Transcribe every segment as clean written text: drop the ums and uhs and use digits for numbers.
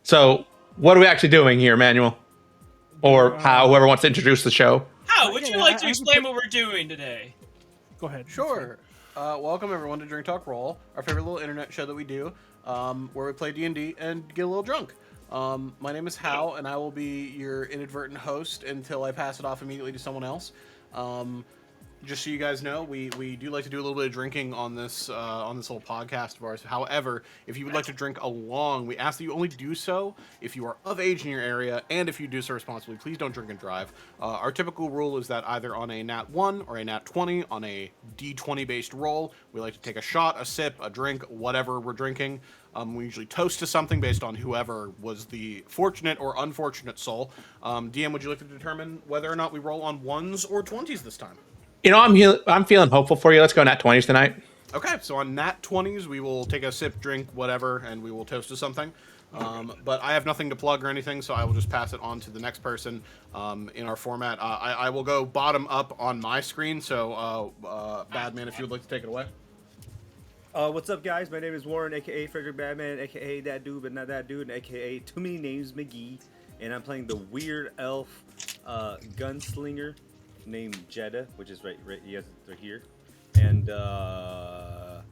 So, what are we actually doing here, Manuel? Or how, whoever wants to introduce the show? How would you like to explain what we're doing today? Go ahead. Sure. Welcome everyone to Drink Talk Roll, our favorite little internet show that we do, where we play D&D and get a little drunk. My name is Hal, and I will be your inadvertent host until I pass it off immediately to someone else. Just so you guys know, we do like to do a little bit of drinking on this little podcast of ours. However, if you would like to drink along, we ask that you only do so if you are of age in your area, and if you do so responsibly. Please don't drink and drive. Our typical rule is that either on a nat 1 or a nat 20 on a d20 based roll, we like to take a shot, a sip, a drink, whatever we're drinking. We usually toast to something based on whoever was the fortunate or unfortunate soul. DM, would you like to determine whether or not we roll on 1s or 20s this time? You know, I'm feeling hopeful for you. Let's go nat 20s tonight. Okay, so on nat 20s, we will take a sip, drink, whatever, and we will toast to something. But I have nothing to plug or anything, so I will just pass it on to the next person in our format. I will go bottom up on my screen, so Badman, if you would like to take it away. What's up, guys? My name is Warren, a.k.a. Frederick Badman, a.k.a. that dude, but not that dude, and a.k.a. Too Many Names McGee. And I'm playing the weird elf gunslinger named Jedah, which is right yes, they're here. And I'm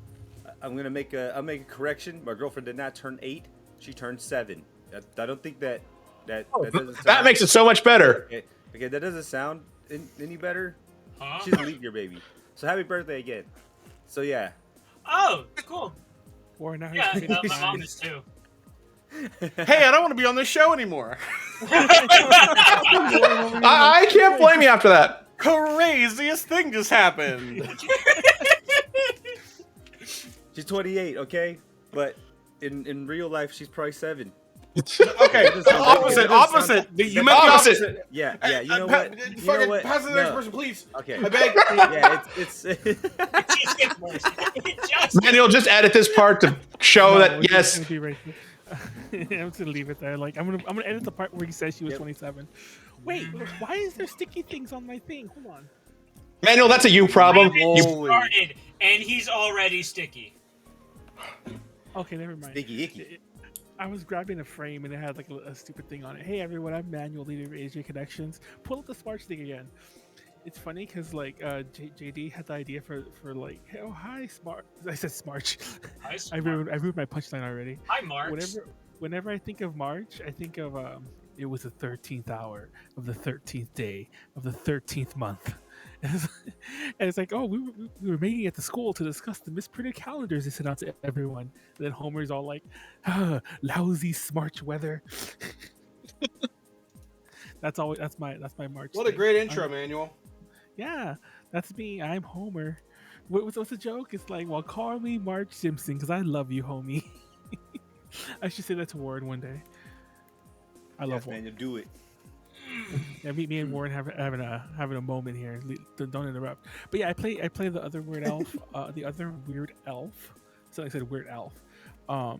gonna make a correction. My girlfriend did not turn 8; she turned 7. I don't think that doesn't sound, that makes it so much better. Okay, that doesn't sound any better. Huh? She's a leap year baby. So happy birthday again. So yeah. Oh, cool. Warren, Yeah, my mom is too. Hey, I don't want to be on this show anymore. I can't blame you after that. Craziest thing just happened. She's 28, okay? But in real life, she's probably 7. Okay, opposite. You meant the opposite. Yeah, you know what? You know what? Pass to the next person, please. Okay. I beg. Yeah, it's Manuel, just edit this part to show that, yes. I'm just gonna leave it there. Like I'm gonna edit the part where he says she was 27. Wait, why is there sticky things on my thing? Hold on. Manuel, that's a you problem. You started, and he's already sticky. Okay, never mind. Sticky icky. I was grabbing a frame and it had like a stupid thing on it. Hey everyone, I'm Manuel, leader of AJ Connections. Pull up the Smart thing again. It's funny because like JD had the idea for like, hey, oh hi Smart. I said Smart. Hi, I ruined my punchline already. Hi, March. Whenever I think of March, I think of it was the 13th hour of the 13th day of the 13th month. And it's like, oh, we were meeting at the school to discuss the misprinted calendars they sent out to everyone. And then Homer's all like, lousy Smart weather. That's my March. What a great intro, Manuel. Yeah, that's me. I'm Homer. What's the joke? It's like, well, call me Marge Simpson because I love you, homie. I should say that to Warren one day. I love Warren. Man, you do it. Yeah, me and Warren having a moment here. Don't interrupt. But yeah, I play the other weird elf. So I said weird elf. Amra.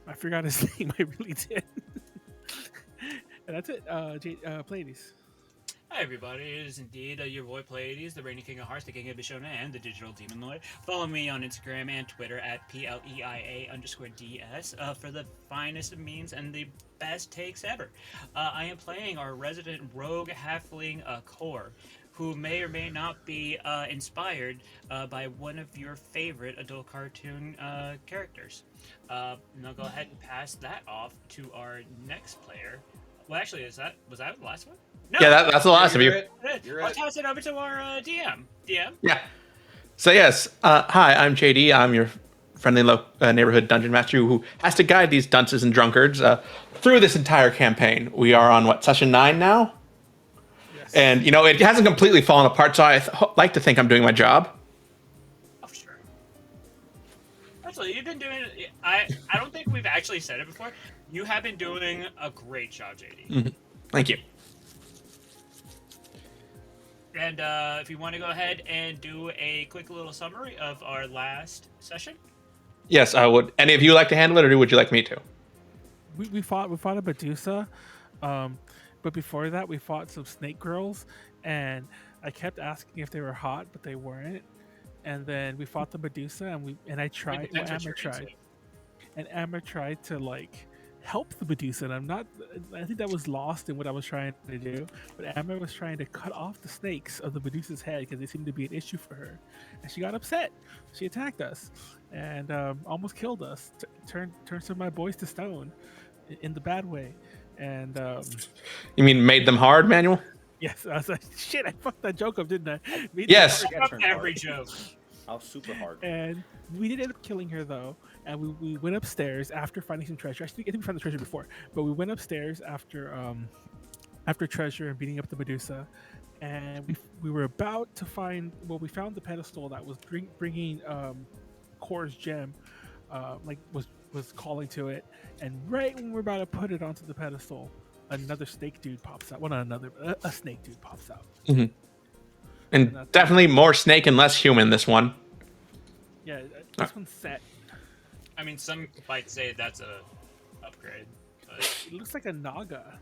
I forgot his name. I really did. And that's it. Pleiades. Hi everybody, it is indeed your boy Pleiades, the reigning king of hearts, the king of Bishona, and the digital demon lord. Follow me on Instagram and Twitter at PLEIA_DS for the finest of memes and the best takes ever. I am playing our resident rogue halfling Khorr, who may or may not be inspired by one of your favorite adult cartoon characters. Now go ahead and pass that off to our next player. Well, actually, was that the last one? No. Yeah, that's the last of you. I'll toss it over to our DM. DM? Yeah. So yes, hi, I'm JD. I'm your friendly neighborhood dungeon master who has to guide these dunces and drunkards through this entire campaign. We are on, session 9 now? Yes. And, you know, it hasn't completely fallen apart, so I like to think I'm doing my job. Oh, sure. Actually, you've been doing it. I don't think we've actually said it before. You have been doing a great job, JD. Mm-hmm. Thank you. And if you want to go ahead and do a quick little summary of our last session. Yes, I would. Any of you like to handle it, or would you like me to? We fought a Medusa, but before that we fought some snake girls, and I kept asking if they were hot, but they weren't. And then we fought the Medusa, and I tried. Well, Amra tried. and Amra tried to like help the Medusa. And I think that was lost in what I was trying to do. But Amra was trying to cut off the snakes of the Medusa's head because they seemed to be an issue for her, and she got upset. She attacked us and almost killed us. Turned some of my boys to stone in the bad way. And You mean made them hard, Manuel? yes, I was like, shit, I fucked that joke up, didn't I? Made Yes. them Fuck turned every hard. joke. I was super hard. And we did end up killing her though, and we went upstairs after finding some treasure. Actually, I think we found the treasure before, but we went upstairs after treasure and beating up the Medusa, and we were about to find. Well, we found the pedestal that was bringing Khorr's gem, was calling to it, and right when we're about to put it onto the pedestal, another snake dude pops out. Well, not another, but a snake dude pops out. And definitely more snake and less human, this one. Yeah, this one's set. I mean, some might say that's a upgrade. But... It looks like a Naga.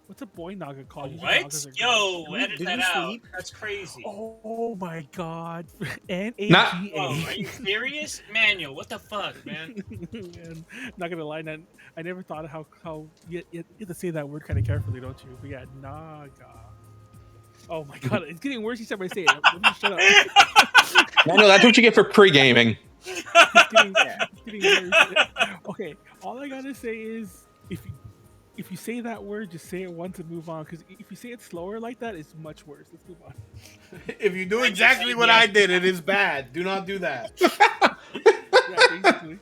What's a boy Naga called? Usually What? Nagas are Yo, girls. edit Did that you out. sleep? That's crazy. Oh my god. NAGA. Not- Whoa, are you serious? Manuel, what the fuck, man? Man, not gonna lie, man, I never thought of how you have to say that word kind of carefully, don't you? But yeah, Naga. Oh my god, it's getting worse each time I say it. Let me shut up. Manuel, that's what you get for pre-gaming. It's getting worse. Okay, all I gotta say is if you say that word, just say it once and move on. Because if you say it slower like that, it's much worse. Let's move on. If you do exactly what I did, it is bad. Do not do that. Yeah, basically.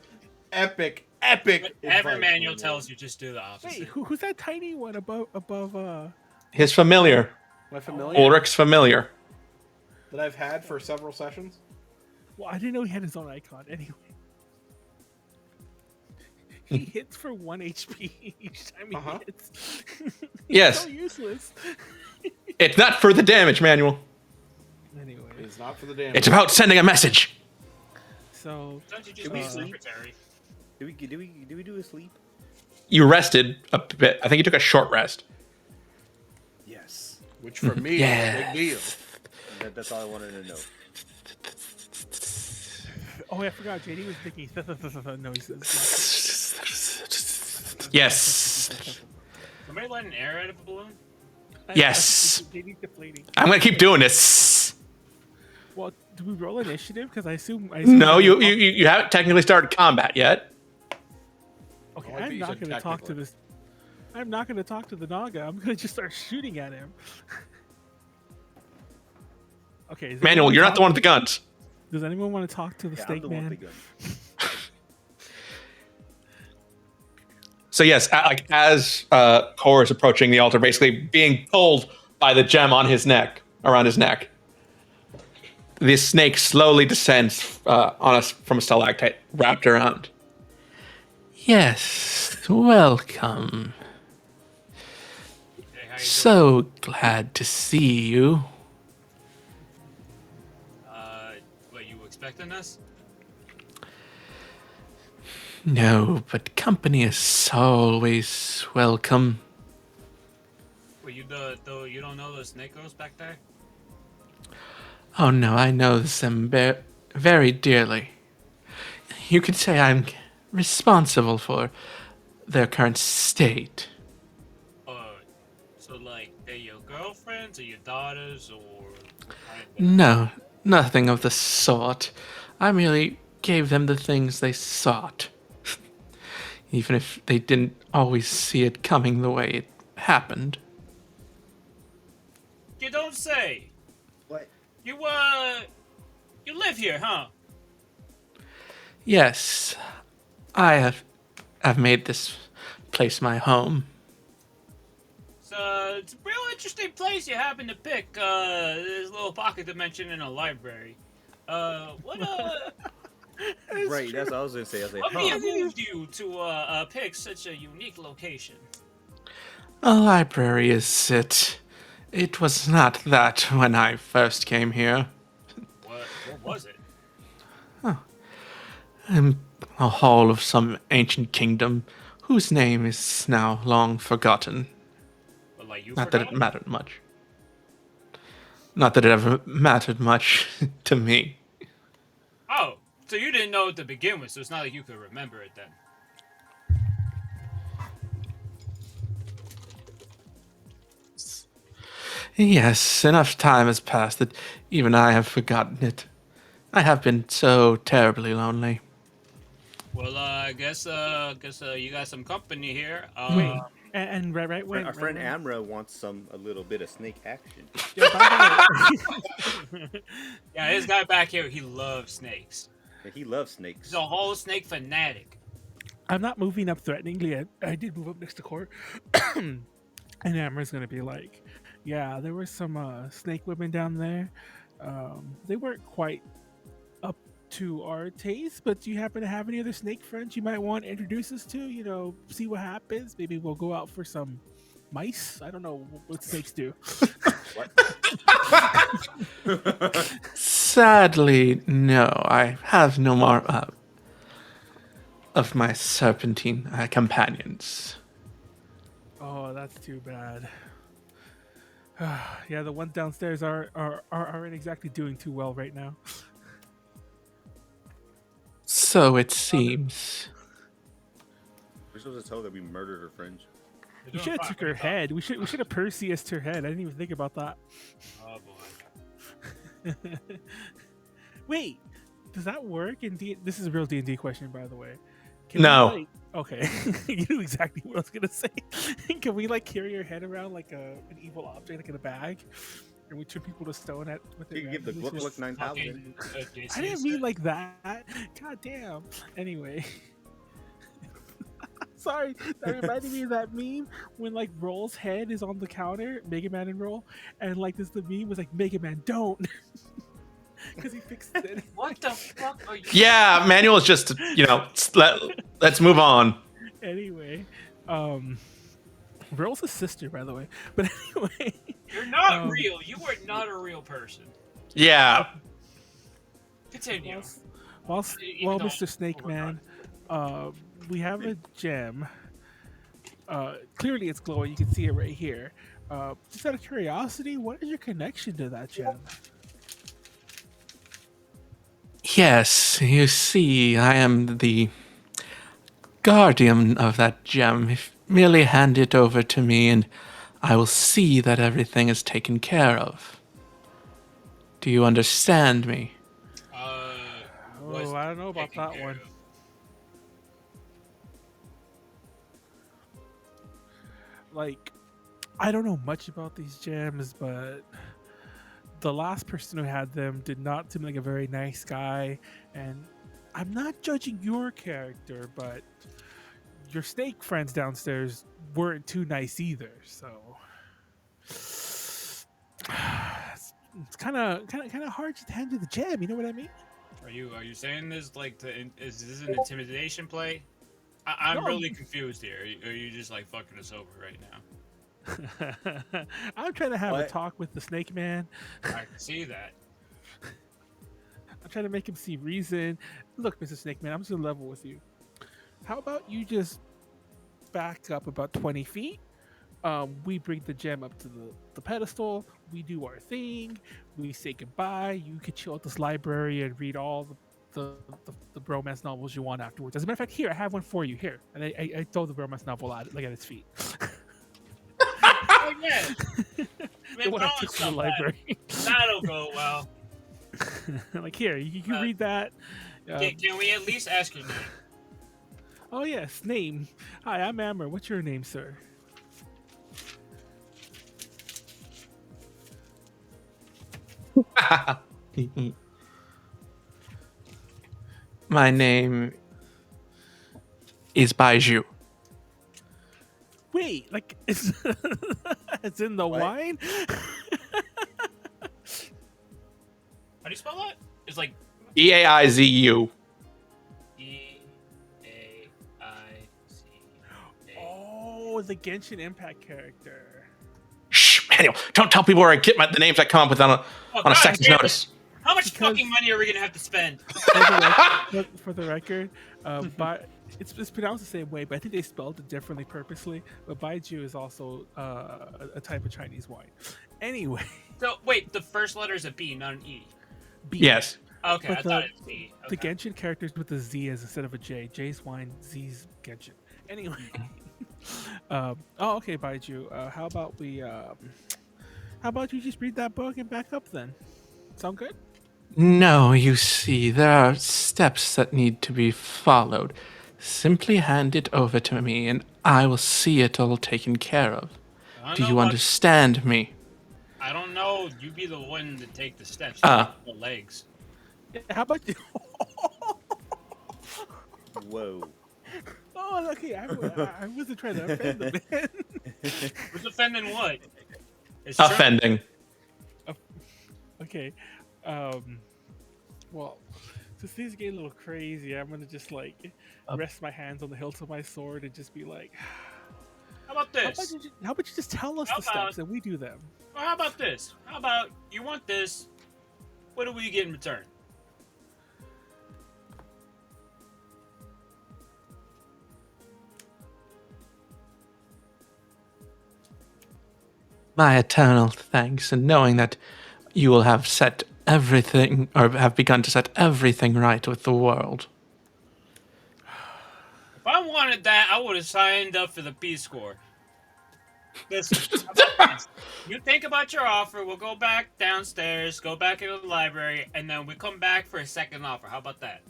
Epic Whatever advice, Manuel tells you, just do the opposite. Wait, who's that tiny one above? His familiar. My familiar Ulrich's familiar. that I've had for several sessions. Well, I didn't know he had his own icon. Anyway, he hits for 1 HP each time he hits. He's Yes. so useless. It's not for the damage, Manuel. Anyway, It's not for the damage. It's about sending a message. so Don't you just Did be we a sleep? secretary? Did we do a sleep? You rested a bit. I think you took a short rest. Yes. Which for me Yeah. is a big deal. That's all I wanted to know. oh, I forgot. JD was making noises. Yes. Somebody let an air out of a balloon? Yes. JD's deflating. I'm gonna keep doing this. Well, do we roll initiative? Because I assume. No, you haven't technically started combat yet. Okay, I like that I'm you not said going to talk to technically. this. I'm not going to talk to the Naga. I'm going to just start shooting at him. Okay. does Manuel, anyone you're not talk- the one with the guns. Does anyone want to talk to the Yeah, I'm snake the one man? with the gun. So yes, as Khorr is approaching the altar, basically being pulled by the gem on his neck, around his neck, this snake slowly descends on us from a stalactite wrapped around. Yes, welcome. Hey, how you So glad to see you. doing? What, you expecting us? No, but company is always welcome. Well, you don't know those snake girls back there? Oh no, I know them very dearly. You could say I'm responsible for their current state. So like, they're your girlfriends or your daughters or... what kind of- No, nothing of the sort. I merely gave them the things they sought. Even if they didn't always see it coming the way it happened. You don't say! What? You live here, huh? Yes, I've made this place my home. It's a real interesting place you happen to pick, this little pocket dimension in a library. What Right, that's what I was gonna say. I was like, what huh. moved you to, pick such a unique location? A library is it. It was not that when I first came here. What was it? A hall of some ancient kingdom whose name is now long forgotten. But like you Not that forgot? it mattered much. Not that it ever mattered much to me. Oh, So you didn't know it to begin with, so it's not like you could remember it then. Yes, enough time has passed that even I have forgotten it. I have been so terribly lonely. Well, I guess you got some company here. Wait, and right when Our friend when- Amra wants a little bit of snake action. Yeah, by the way, Yeah, this guy back here, he loves snakes. Yeah, he loves snakes. He's a whole snake fanatic. I'm not moving up threateningly. I did move up next to Khorr, and Amra's gonna be like, "Yeah, there were some snake women down there. They weren't quite up to our taste, but do you happen to have any other snake friends you might want to introduce us to? You know, see what happens. Maybe we'll go out for some mice. I don't know what snakes do." Sadly, no. I have no more of my serpentine companions. Oh, that's too bad. Yeah, the ones downstairs aren't exactly doing too well right now. So it seems. We're supposed to tell her that we murdered her friends. They're We doing should have fine. took her head. We should have Perseus her head. I didn't even think about that. Oh boy. Wait, does that work in D? This is a real D&D question, by the way. Can No. We, like, okay, you knew exactly what I was gonna say. Can we like carry your head around like an evil object, like in a bag, and we turn people to stone at with You it? can give the randomly? Gluck Gluck 9000. I didn't mean like that. God damn. Anyway. Sorry, that reminded me of that meme when like Roll's head is on the counter, Mega Man and Roll, and like the meme was like Mega Man don't, because he fixed it. What the fuck are you? Yeah, Manuel is just, let's move on. Anyway, Roll's a sister, by the way. But anyway, You're not Um, real. You are not a real person. Yeah. Continue. whilst Even though- Mr. Snake Man, we have a gem. Clearly, it's glowing. You can see it right here. Just out of curiosity, what is your connection to that gem? Yes, you see, I am the guardian of that gem. Merely hand it over to me and I will see that everything is taken care of. Do you understand me? Was Oh, I don't know about taken that care one. of. Like, I don't know much about these gems, but the last person who had them did not seem like a very nice guy. And I'm not judging your character, but your snake friends downstairs weren't too nice either. So it's kind of hard to handle the gem. You know what I mean? Are you saying this like is this an intimidation play? I'm No. really confused here. Are you just like fucking us over right now? I'm trying to have a What? talk with the snake man. I can see that. I'm trying to make him see reason. Look, Mr. Snake Man, I'm just gonna level with you. How about you just back up about 20 feet? We bring the gem up to the pedestal. We do our thing. We say goodbye. You can chill at this library and read all the romance novels you want afterwards. As a matter of fact, here I have one for you. Here, and I throw the romance novel at his feet. Oh yeah. The Man, one I throwing took from the stuff at library. That'll go well. Like here, you can read that. Can we at least ask your name? Oh yes, name. Hi, I'm Amra. What's your name, sir? My name is Baiju. Wait, like it's it's in the What? wine? How do you spell that? It's like Eaizu. EAIC. Oh, the Genshin Impact character. Shh, Manuel, don't tell people where I get the names I come up with on a God second's damn it. notice. How much Because- fucking money are we gonna have to spend? For the record, but it's pronounced the same way, but I think they spelled it differently purposely. But Baiju is also a type of Chinese wine. Anyway, So wait, the first letter is a B, not an E. B. Yes. Okay, But I thought it's Z. the Okay. Genshin characters with the Z as instead of a J. J's wine, Z's Genshin. Anyway. Okay, Baiju. How about you just read that book and back up then? Sound good? No, you see, there are steps that need to be followed. Simply hand it over to me, and I will see it all taken care of. I don't Do know you about. understand me? I don't know. You be the one to take the steps. Ah. You the legs. Yeah, how about you? Whoa. Oh, okay. I wasn't trying to offend the man. Who's offending what? It's true. Offending. Okay. Well, since things get a little crazy, I'm gonna just like rest my hands on the hilt of my sword and just be like, How about how about this? you just tell us How the steps and we do them? Or how about this? How about you want this? What do we get in return? My eternal thanks, and knowing that you will have set everything, or have begun to set everything right with the world. If I wanted that, I would have signed up for the Peace Corps. Listen, how about this? You think about your offer. We'll go back downstairs, go back into the library, and then we come back for a second offer. How about that?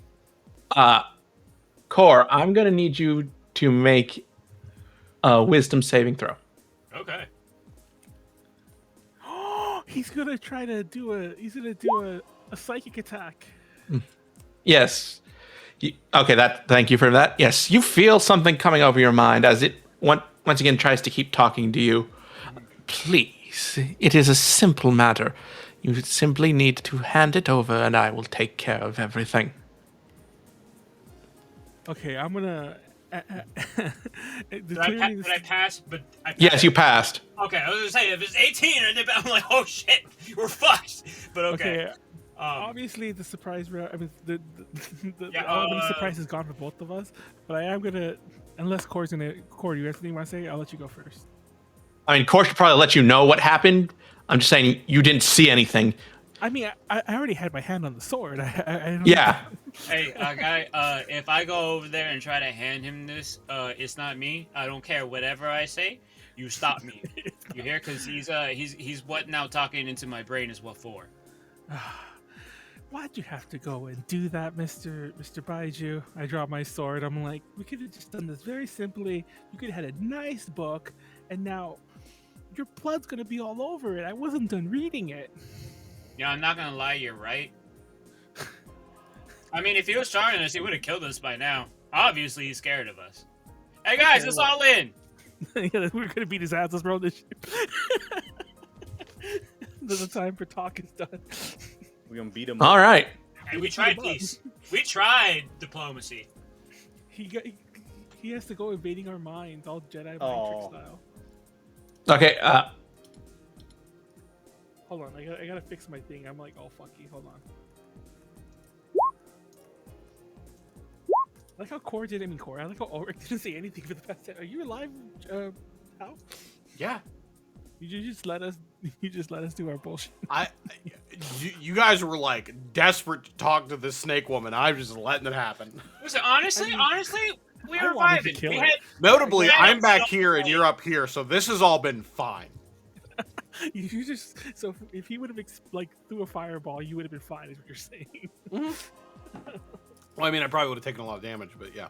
Khorr, I'm gonna need you to make a wisdom saving throw. Okay. He's gonna try to do a psychic attack. Yes. Okay, thank you for that. Yes, you feel something coming over your mind as it once again tries to keep talking to you. Please, it is a simple matter. You simply need to hand it over and I will take care of everything. Okay, I'm gonna. Did I pass? But I passed. Yes, you passed. Okay, I was gonna say if it's 18, I'm like, oh shit, we're fucked. But okay. Obviously, the surprise round. I mean, the Yeah, element of surprise is gone for both of us. But I am gonna, unless Khorr's gonna. Khorr, you have anything you want to say? I'll let you go first. I mean, Khorr should probably let you know what happened. I'm just saying you didn't see anything. I mean, I already had my hand on the sword. I don't Yeah. Hey, guy, if I go over there and try to hand him this, it's not me. I don't care whatever I say. You stop me. You hear? Because he's what now talking into my brain is what for. Why'd you have to go and do that, Mr. Baiju? I drop my sword. I'm like, we could have just done this very simply. You could have had a nice book, and now your blood's gonna be all over it. I wasn't done reading it. Yeah, I'm not gonna lie, you're right. I mean, if he was strong enough, he would have killed us by now. Obviously, he's scared of us. Hey guys, Okay, let's all in. Yeah, we're gonna beat his ass. Let's roll this shit. The time for talk is done. We're gonna beat him All up. right. Hey, we tried peace. We tried diplomacy. He has to go invading our minds, all Jedi mind trick style. Okay. Hold on, I gotta fix my thing. I'm like all funky. Hold on. I like how Khorr didn't. I mean, Khorr. I like how Ulrich didn't say anything for the past 10. Are you alive, Hal? Yeah. You just let us. You just let us do our bullshit. You guys were like desperate to talk to this snake woman. I was just letting it happen. Listen, honestly, we I were wanted to vibing. kill We her. had, Notably, Yeah, I'm back that's here and funny. you're up here, so this has all been fine. You just. So if he would have like threw a fireball, you would have been fine. Is what you're saying? Well, I mean, I probably would have taken a lot of damage, but yeah.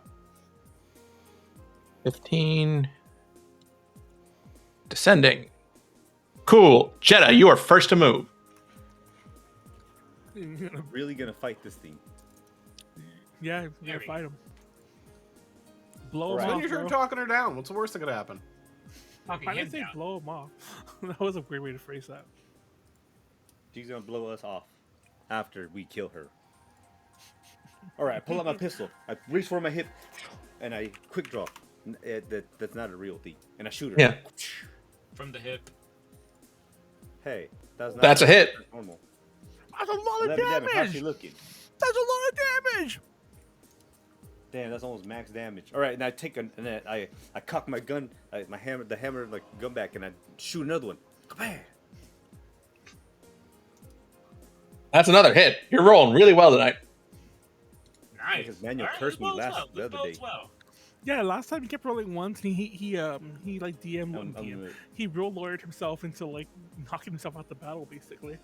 15. Descending. Cool. Jedah, you are first to move. I'm really gonna fight this thing. Yeah, you There gotta we fight him. Blow Alright. him Spend off, your turn bro. talking her down. What's the worst that could happen? talking I him didn't say down. blow him off. That was a weird way to phrase that. She's gonna blow us off after we kill her. All right, I pull out my pistol. I reach for my hip, and I quick draw. That's not a real thing. And I shoot her. Yeah. From the hip. Hey, That's a hit. Normal. That's a lot of 11 damage. How's she damage. looking? That's a lot of damage. Damn, that's almost max damage. All right, and I take and then I cock my gun, the hammer like gun back, and I shoot another one. Kabam! That's another hit. You're rolling really well tonight. Nice. Because Manuel Alright, cursed me this bodes last the This other bodes day. well. Yeah, last time he kept rolling once, and he like I'm- DM he real lawyered himself into like knocking himself out the battle basically.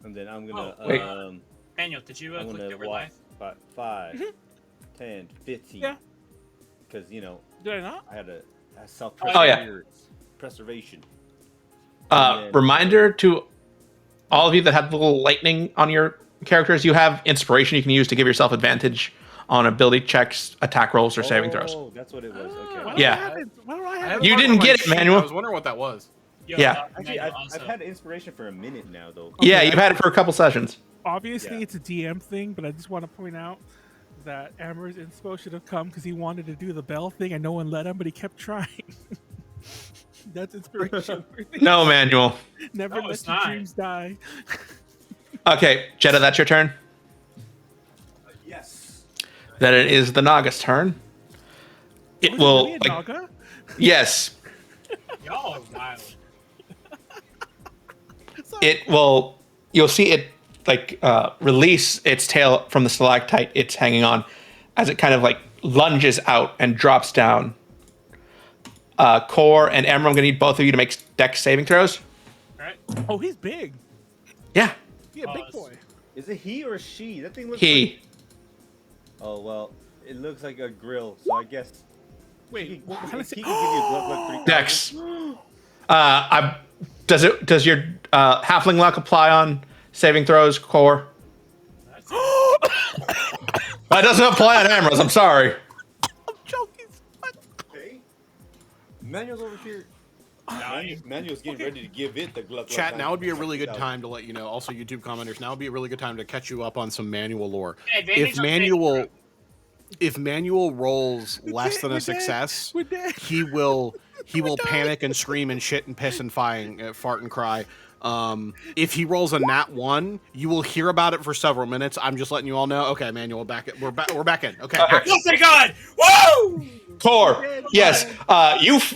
And then I'm gonna wait. Manuel, did you I'm click gonna the walk life? 5, 10, 15. Yeah. Because you know Did I not? I had a self preservation. Reminder to all of you that have the little lightning on your characters, you have inspiration you can use to give yourself advantage on ability checks, attack rolls, or saving throws. Oh, that's what it was. Okay. Why Yeah. Why do I I have haven't You marked didn't on my get it, sheet. Manuel. I was wondering what that was. Yo, Yeah. Actually, Manuel, I've had inspiration for a minute now, though. Yeah, Okay. you've had it for a couple sessions. Obviously, Yeah. it's a DM thing, but I just want to point out that Amra's inspo should have come because he wanted to do the bell thing and no one let him, but he kept trying. That's inspiration. No, Manuel. Never No, let it's your not. dreams die. Okay, Jedah, that's your turn. Yes. Then it is the Naga's turn. It Was will. really a Like, Naga? yes, y'all are wild. it will. You'll see it like release its tail from the stalactite it's hanging on, as it kind of like lunges out and drops down. Khorr and Amra, I'm gonna need both of you to make dex saving throws. Alright. Oh, he's big. Yeah, Yeah, big Pause. boy. Is it he or she? That thing looks like... he. Oh, well, it looks like a grill, so I guess... Wait, what kind of he can give you blood luck 3000. Dex. Does your halfling luck apply on saving throws, Khorr? That's That doesn't apply on Amra's. I'm sorry. I'm joking. What? Hey, Manuel's over here. nice. Manuel's getting ready to give it the blood luck. Chat, now would be a really good time to let you know. Also, YouTube commenters, now would be a really good time to catch you up on some Manuel lore. Advantage If on Manuel, if Manuel rolls less than We're a dead. success, We're dead. he will panic and scream and shit and piss and fart and cry. If he rolls a nat 1, you will hear about it for several minutes. I'm just letting you all know. Okay, Manuel, we're back in. Okay. Okay. Oh my god! Woo! Khorr, yes.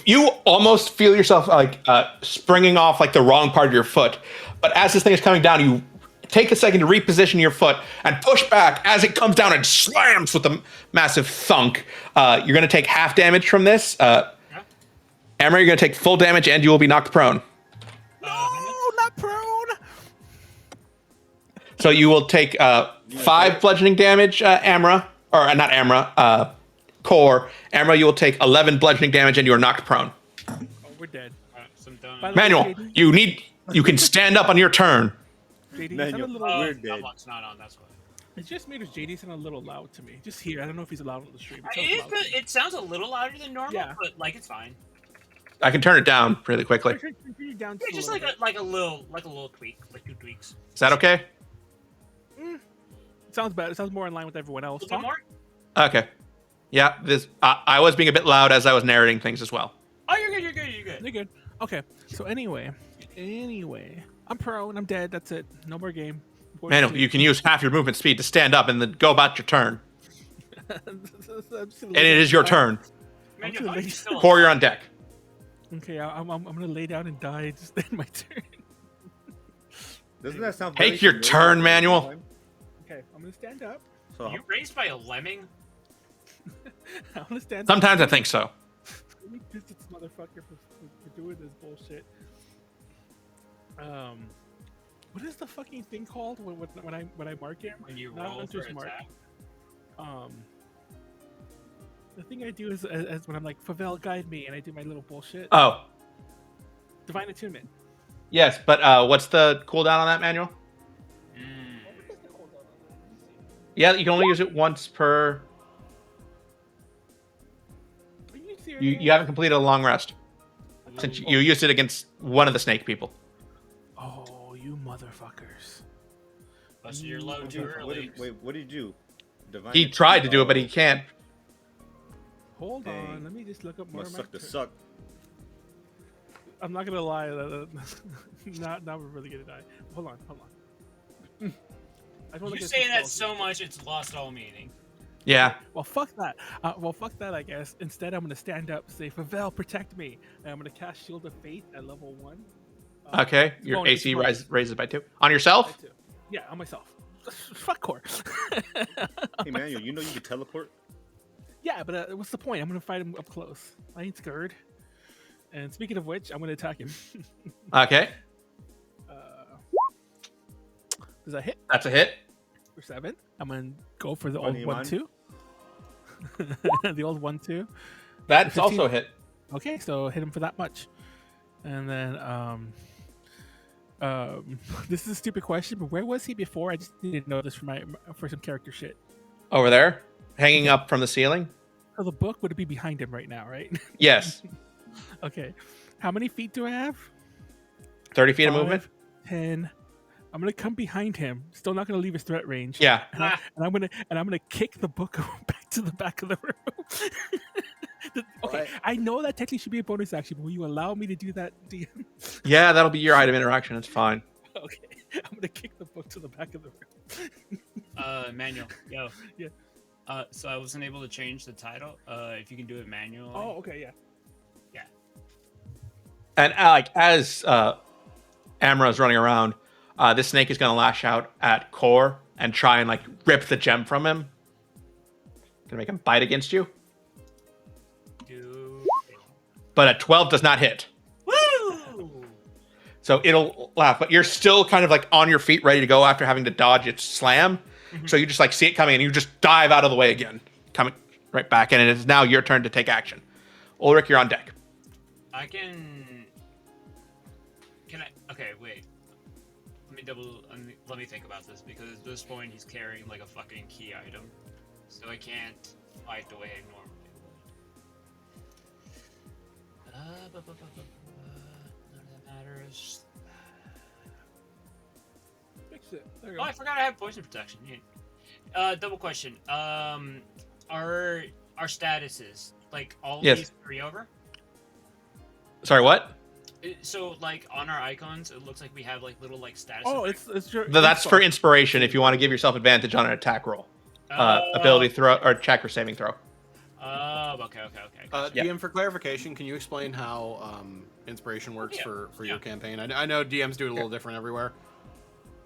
You almost feel yourself like springing off like the wrong part of your foot, but as this thing is coming down, you take a second to reposition your foot and push back as it comes down and slams with a massive thunk. You're going to take half damage from this. Amra, you're going to take full damage and you will be knocked prone. Oh, not prone. So you will take 5 bludgeoning damage, Amra, or not Amra, Khorr. Amra, you will take 11 bludgeoning damage and you are knocked prone. Oh, we're dead. Alright, so I'm done. By the way, Manuel, JD, you can stand up on your turn. JD, Man, sound a you're- little. Oh, We're that dead. one's not on, that's why. It just made his JD sound a little loud to me. Just here. I don't know if he's loud on the stream. It sounds a little louder than normal, Yeah. but like it's fine. I can turn it down really quickly. Turn it down Yeah, just like a little tweak, like 2 tweaks. Is that okay? It sounds bad. It sounds more in line with everyone else. A little bit more? Okay. Yeah, this I was being a bit loud as I was narrating things as well. Oh, you're good, you're good, you're good. You're good. Okay. So anyway, I'm prone. I'm dead. That's it. No more game. Manuel, you can use half your movement speed to stand up and then go about your turn. And it is your turn. Man, too your body's late. still Khorr, you're on deck. Okay, I'm gonna lay down and die. Just end my turn. Doesn't that sound Take very your familiar turn, at the Manuel. time? Okay, I'm gonna stand up. So, You raised by a lemming? I'm gonna stand up. Sometimes I think so. Let me piss this motherfucker for doing this bullshit. What is the fucking thing called when I mark him? When you Not roll for Hunter's Mark. attack. The thing I do is as when I'm like, Favel, guide me, and I do my little bullshit. Oh, Divine Attunement. yes, but what's the cooldown on that, Manuel? Mm. Yeah, you can only use it once per. Are you serious? You haven't completed a long rest since you used it against one of the snake people. Oh, you motherfuckers. Busted your load too What early. did, wait, what did you do? Divine He tried to do it, but he can't. Hold Dang. on, let me just look up more Must of my suck to turn. suck. I'm not gonna lie. Now we're really gonna die. Hold on. I just wanna You look at say some that spells. so much it's lost all meaning. Yeah. Well, fuck that. Fuck that. I guess instead I'm gonna stand up, say, "Favel, protect me," and I'm gonna cast Shield of Faith at level 1. Okay, your bonus, AC bonus. raises by 2. On yourself? Yeah, on myself. Fuck Khorr. Hey Manuel, you know you can teleport. Yeah, but what's the point? I'm gonna fight him up close. I ain't scared. And speaking of which, I'm gonna attack him. Okay, Does that hit that's a hit. for 7? I'm gonna go for the Funny old man. 1-2. The old 1-2. That's 15. also a hit. Okay, so hit him for that much. And then this is a stupid question, but where was he before? I just needed to know this for some character shit. Over there, hanging up from the ceiling. So the book would be behind him right now, right? Yes, Okay. How many feet do I have? 30 feet of movement. 10. I'm gonna come behind him. Still not gonna leave his threat range. Yeah. And, I'm gonna kick the book back to the back of the room. Okay, Right. I know that technically should be a bonus action, but will you allow me to do that, DM? Yeah, that'll be your item interaction. It's fine. Okay, I'm gonna kick the book to the back of the room. Manual. Yo. Yeah. So I wasn't able to change the title. If you can do it manually. Oh, okay, yeah. And like as Amra is running around, this snake is going to lash out at Khorr and try and like rip the gem from him. Gonna make him bite against you, but a 12 does not hit. Woo! So it'll laugh, but you're still kind of like on your feet, ready to go after having to dodge its slam. So you just like see it coming, and you just dive out of the way again, coming right back, and it is now your turn to take action. Ulrich, you're on deck. I can. Okay, wait. Let me think about this, because at this point he's carrying like a fucking key item, so I can't fight the way I normally would. None of that matters. Fix it. There you Oh, go. I forgot I have poison protection. Yeah. Double question. Our statuses, like all of Yes. these 3 over. Sorry, what? So like on our icons, it looks like we have like little like status. Oh, effects. it's your. That's info. for inspiration if you want to give yourself advantage on an attack roll, ability throw, or check or saving throw. Okay. Yeah. DM, for clarification, can you explain how inspiration works Yeah. for your campaign? I know DMs do it a little different everywhere.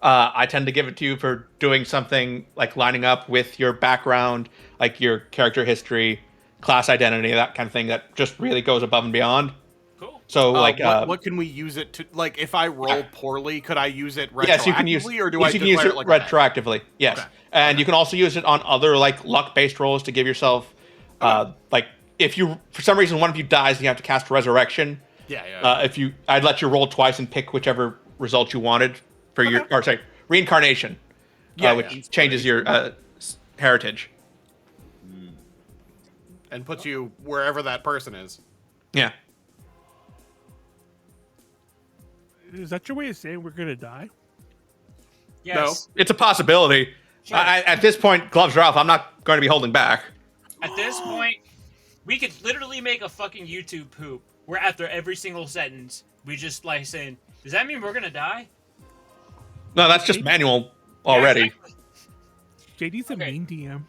I tend to give it to you for doing something like lining up with your background, like your character history, class identity, that kind of thing that just really goes above and beyond. Cool. So, like, what can we use it to? Like, if I roll poorly, could I use it retroactively, yes, you can use, or do yes, I you can use declare it it like retroactively. Yes, Okay. and you can also use it on other like luck-based rolls to give yourself, like, if you for some reason one of you dies and you have to cast resurrection. Yeah. I'd let you roll twice and pick whichever result you wanted for your, or sorry, reincarnation, which changes your heritage. And puts you wherever that person is. Yeah. Is that your way of saying we're gonna die? Yes. It's a possibility. Sure. At this point, gloves are off. I'm not going to be holding back. At this point, we could literally make a fucking YouTube poop where after every single sentence we just like saying, "Does that mean we're gonna die?" No, that's just manual already. Yeah, exactly. JD's a Okay. mean DM.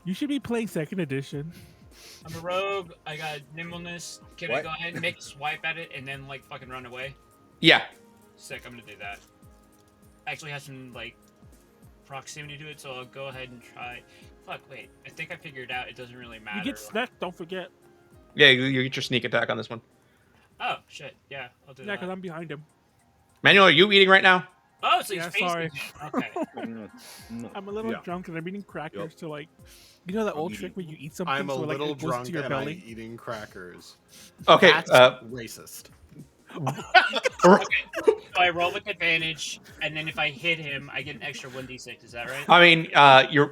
You should be playing 2nd edition. I'm a rogue. I got nimbleness. Can I What? go ahead and make a swipe at it and then like fucking run away? Yeah. Sick. I'm gonna do that. Actually has some like proximity to it, so I'll go ahead and try. Fuck. Wait. I think I figured out. It doesn't really matter. You get snacked, don't forget. Yeah, you get your sneak attack on this one. Oh shit. Yeah, I'll do Yeah, because that. I'm behind him. Manuel, are you eating right now? Oh, so Yeah, he's facing sorry. me. Okay. No. I'm a little Yeah. drunk and I'm eating crackers Yep. to like, you know that I'm old eating- trick where you eat something I'm a so like little it goes drunk to your and belly. I'm eating crackers. Okay. That's racist. So I roll with advantage, and then if I hit him, I get an extra 1d6. Is that right? I mean,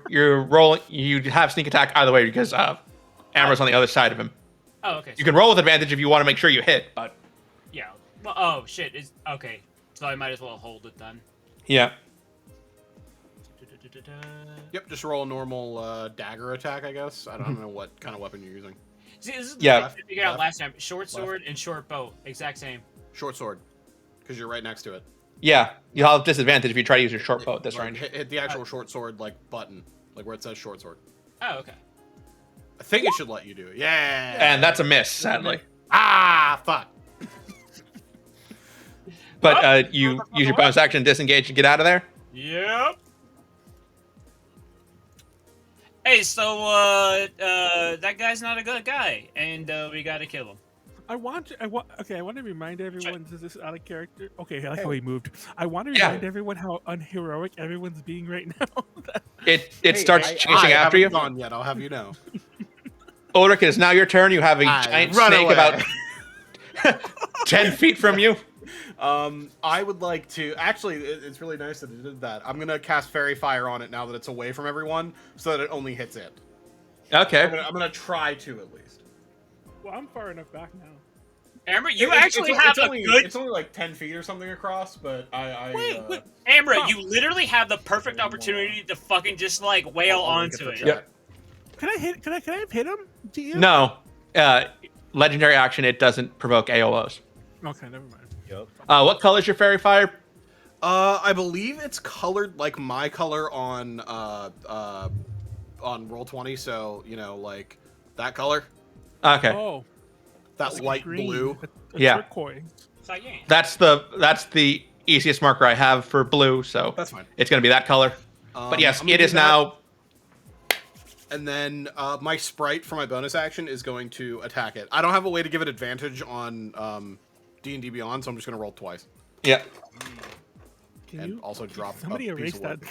you're rolling. You have sneak attack either way because Amra's on the other side of him. Oh, okay. You can roll with advantage if you want to make sure you hit, but Yeah. Well, oh shit. Is okay. So I might as well hold it then. yeah. Yep, just roll a normal dagger attack, I guess. I don't know what kind of weapon you're using. See, this is the Yeah. thing I figured out Left. last time. Short sword and short bow, exact same. Short sword, because you're right next to it. Yeah, you'll have disadvantage if you try to use your short bow at this Like, range. hit the actual short sword like button, like where it says short sword. Oh, okay. I think it should let you do it. Yeah. And that's a miss, sadly. Ah, fuck. But you use your bonus action, disengage, and get out of there. Yep. Hey, so that guy's not a good guy, and we gotta kill him. I want to remind everyone. This is out of character. Okay, I like how he moved. I want to remind everyone how unheroic everyone's being right now. It starts chasing after you. Gone yet? I'll have you know. Ulrich, it is now your turn. You have a giant snake about 10 feet from you. I would like to. Actually, it's really nice that it did that. I'm gonna cast Fairy Fire on it now that it's away from everyone, so that it only hits it. Okay. I'm gonna try to at least. Well, I'm far enough back now. Amra, you actually have a good. It's only like 10 feet or something across, but Wait. Amra, you literally have the perfect opportunity to fucking just like wail onto it. Yep. Can I hit him? DM? No. Legendary action. It doesn't provoke AOs. Okay, never mind. Yep. What color is your fairy fire? I believe it's colored like my color on Roll20, so you know, like that color. Okay. Oh, That light green. blue. A Yeah. turquoise. Cyan. That's the easiest marker I have for blue, so That's fine. it's going to be that color. But yes, I'm gonna it do is that. now. And then my sprite for my bonus action is going to attack it. I don't have a way to give it advantage on D&D Beyond, so I'm just going to roll twice. Yeah. Can And you also drop somebody a piece erase of that? wood.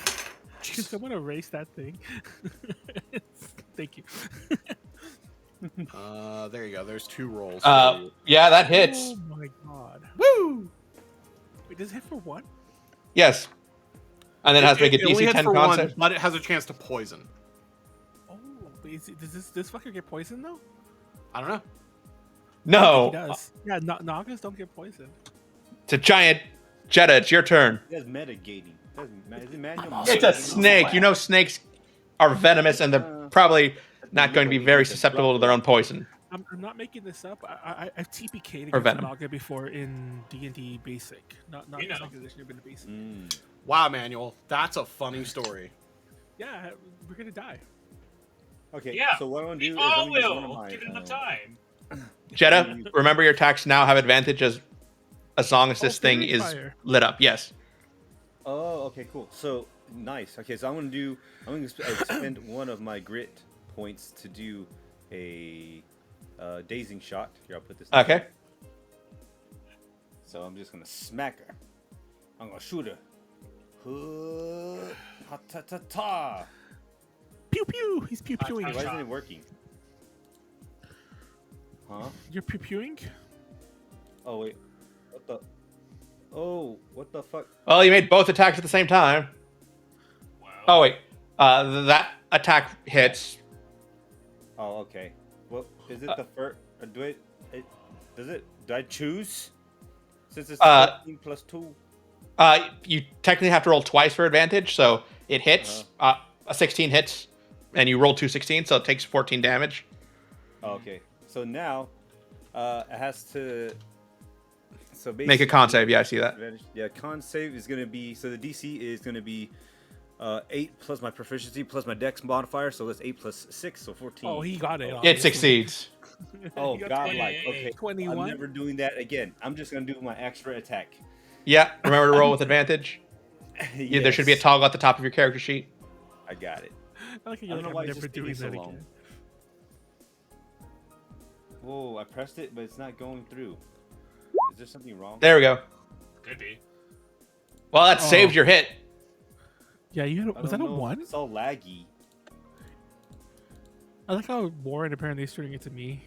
Can someone erase that thing? Thank you. There you go. There's 2 rolls. Yeah, that hits. Oh my god. Woo! Wait, does it hit for one? Yes. And then it has to make a It only DC hits 10 for con one, save. but it has a chance to poison. Oh, wait, does this fucker get poisoned though? I don't know. He No. does. Yeah, Nagas don't get poisoned. It's a giant Jedah. It's your turn. That's metagaming. Is it manual? It's a snake. You know snakes are venomous and they're probably not going to be very susceptible to their own poison. I'm not making this up. I've TPK'd Or against Venom. Naga before in D&D Basic. Not You the know. second edition, but the Basic. Wow, Manuel. That's a funny story. Yeah, we're gonna die. Okay, Yeah, so what I'm gonna do We is all I'm gonna use one of will. my, Give it the time. Jedah, remember your attacks now have advantage as long as this thing fairy is fire. lit up. Yes. Oh, okay, cool. So nice. Okay, so I'm gonna expend one of my grit points to do a dazing shot. Here, I'll put this. Okay. So I'm just gonna smack her. I'm gonna shoot her. Ha ta ta ta. Pew pew. He's pew pewing. Why isn't it working? Huh? You're pew pewing. Oh wait. What the? Oh, what the fuck? Well, you made both attacks at the same time. Wow. Oh, wait. That attack hits. Oh, okay. Well, is it the first? Do I choose? Since it's 13 plus 2. You technically have to roll twice for advantage, so it hits. A 16 hits, and you roll 2 16, so it takes 14 damage. Oh, okay. So now, it has to. So Make a con save. Yeah, I see that. Yeah, con save is gonna be, so the DC is gonna be 8 plus my proficiency plus my dex modifier, so that's 8 plus 6, so 14. Oh, he got it. It obviously. succeeds. Oh, He got godlike. 28. Okay, 21? I'm never doing that again. I'm just gonna do my extra attack. Yeah, remember to roll with advantage. Yeah, there should be a Yes. toggle at the top of your character sheet. I got it. I like how I you're don't know like, why I'm it's never just doing taking that so long. again. Whoa, I pressed it, but it's not going through. Is there something wrong? There we go. Could be. Well, that saved your hit. Yeah, you had I was that don't a know. 1? It's all laggy. I like how Warren apparently is turning it to me.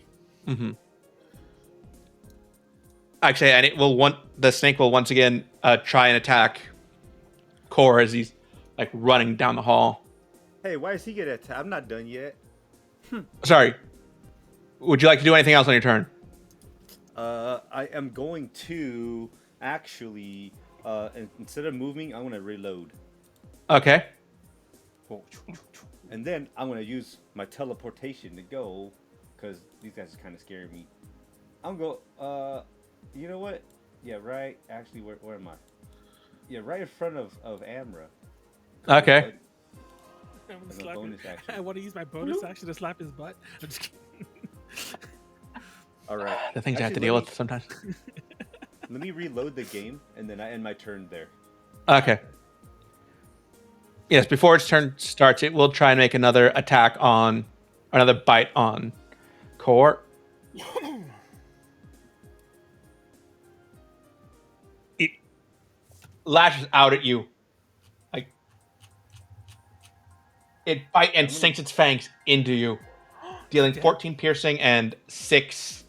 Mm-hmm. Actually, and the snake will once again try and attack Khorr as he's like running down the hall. Hey, why is he get attacked? I'm not done yet. Sorry. Would you like to do anything else on your turn? I am going to actually, instead of moving, I'm gonna reload. Okay. And then I'm gonna use my teleportation to go, because these guys are kind of scaring me. I'm go. You know what? Yeah, right. Actually, where am I? Yeah, right in front of Amra. Okay. I'm gonna As a slap him. bonus action. I want to use my bonus action to slap his butt. I'm just kidding. All right. The things I have to Actually, deal let with sometimes. Let me reload the game, and then I end my turn there. Okay. Yes, before its turn starts, it will try and make another attack on, another bite on Khorr. It lashes out at you. Like, it bites and sinks its fangs into you, dealing 14 piercing and 6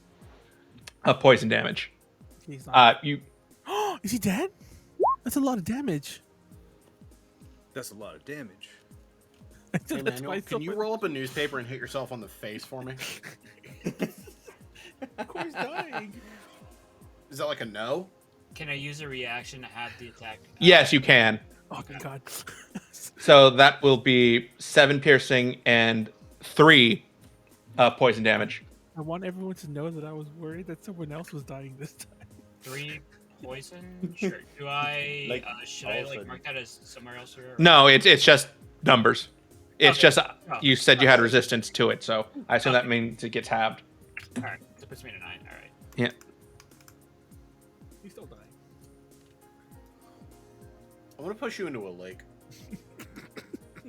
of poison damage. He's not. You Is he dead? That's a lot of damage. That's a lot of damage. Hey, That's Manuel, why can you roll up a newspaper and hit yourself on the face for me? Khorr's dying. Is that like a no? Can I use a reaction to have the attack? Yes, you can. Oh my god. So that will be 7 piercing and 3 poison damage. I want everyone to know that I was worried that someone else was dying this time. 3 poison. Sure. Do I? Like, Should all I of a like sudden. mark that as somewhere else? Or... No, it's just numbers. It's Okay. just Oh. you said you had resistance to it, so I assume that Okay. means it gets halved. All right. That puts me to 9. All right. Yeah. He's still dying. I'm gonna push you into a lake.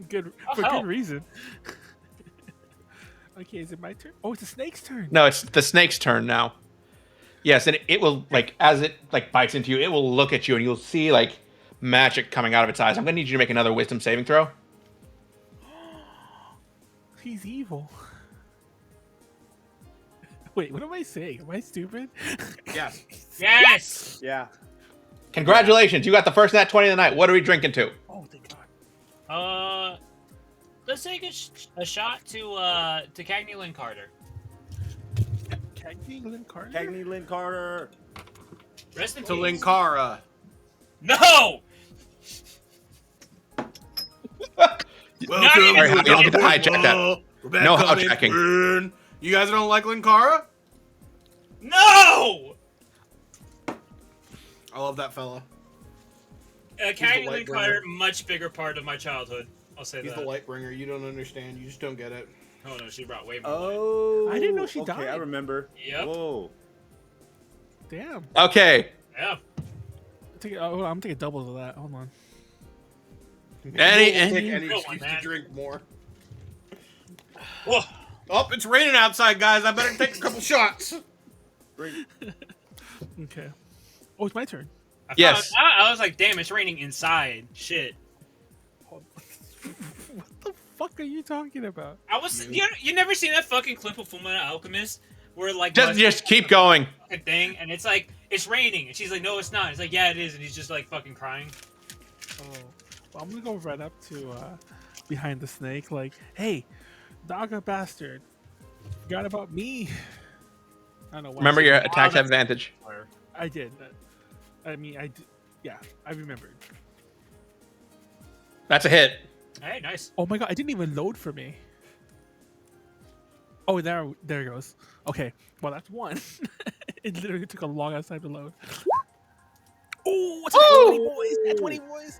Good Oh, for hell. good reason. Okay, is it my turn? Oh, it's the snake's turn. No, it's the snake's turn now. Yes, and it will like as it like bites into you, it will look at you and you'll see like magic coming out of its eyes. I'm gonna need you to make another wisdom saving throw. He's evil. Wait, what am I saying? Am I stupid? Yes. Yes. Yeah. Congratulations, you got the first nat 20 of the night. What are we drinking to? Oh, thank God. Let's take a shot to Cagney Lynn Carter. Cagney Lynn Carter? Cagney Lynn Carter. Rest in To peace. Linkara. No. Welcome Sorry, you don't get to hijack that. We're back No on hijacking. burn. You guys don't like Linkara? No. I love that fella. Cagney light Lynn bringer. Carter, much bigger part of my childhood. I'll say He's that. the light bringer. You don't understand. You just don't get it. Oh no, she brought way more. Oh. I didn't know she okay, died. I remember. Yep. Whoa. Damn. Okay. Yeah. I'm taking doubles of that. Hold on. Any Take any Go on, excuse to man. drink more. Whoa. Oh, it's raining outside, guys. I better take a couple shots. Okay. Oh, it's my turn. Yes. I was like, damn, it's raining inside. Shit. What the fuck are you talking about? I was. You never seen that fucking clip of Fullmetal Alchemist where like just keep going. a thing and it's like it's raining and she's like, no, it's not. It's like, yeah, it is, and he's just like fucking crying. Oh. Well, I'm gonna go right up to behind the snake, like, hey, Naga bastard, forgot about me. I don't know why. Remember I your said- attacks have advantage. I did. I mean, I did. Yeah, I remembered. That's a hit. Hey, nice. Oh my god, I didn't even load for me. Oh, there it goes. Okay, well that's one. It literally took a long ass time to load. Oh, what's that 20 boys? That 20 boys.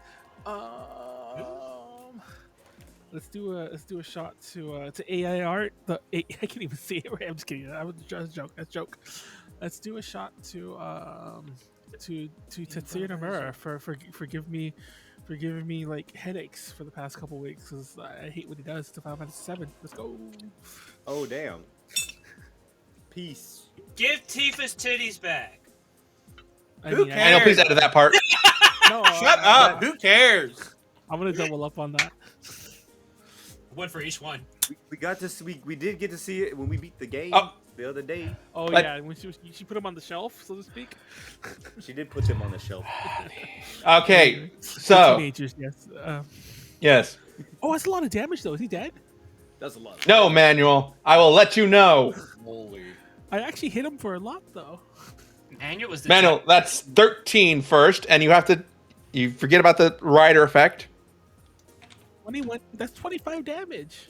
Let's do a shot to AI art. I can't even see it. Right? I'm just kidding. That was just a joke. That's a joke. Let's do a shot to Tetsuya Nomura for giving me like headaches for the past couple weeks because I hate what he does to 5 out of 7. Let's go. Oh, damn. Peace. Give Tifa's titties back. Who I Daniel, please edit that part. no, Shut up. Who cares? I'm gonna double up on that. One for each one. We got to see, we did get to see it when we beat the game Oh. the other day. Oh But- yeah, when she put him on the shelf, so to speak. She did put them on the shelf. Okay, so Teenagers, yes. yes. Oh, that's a lot of damage though. Is he dead? That's a lot. No, Manuel. I will let you know. Holy. I actually hit him for a lot though. Manuel was the Manuel, that's 13 first, and you forget about the rider effect. 21. That's 25 damage.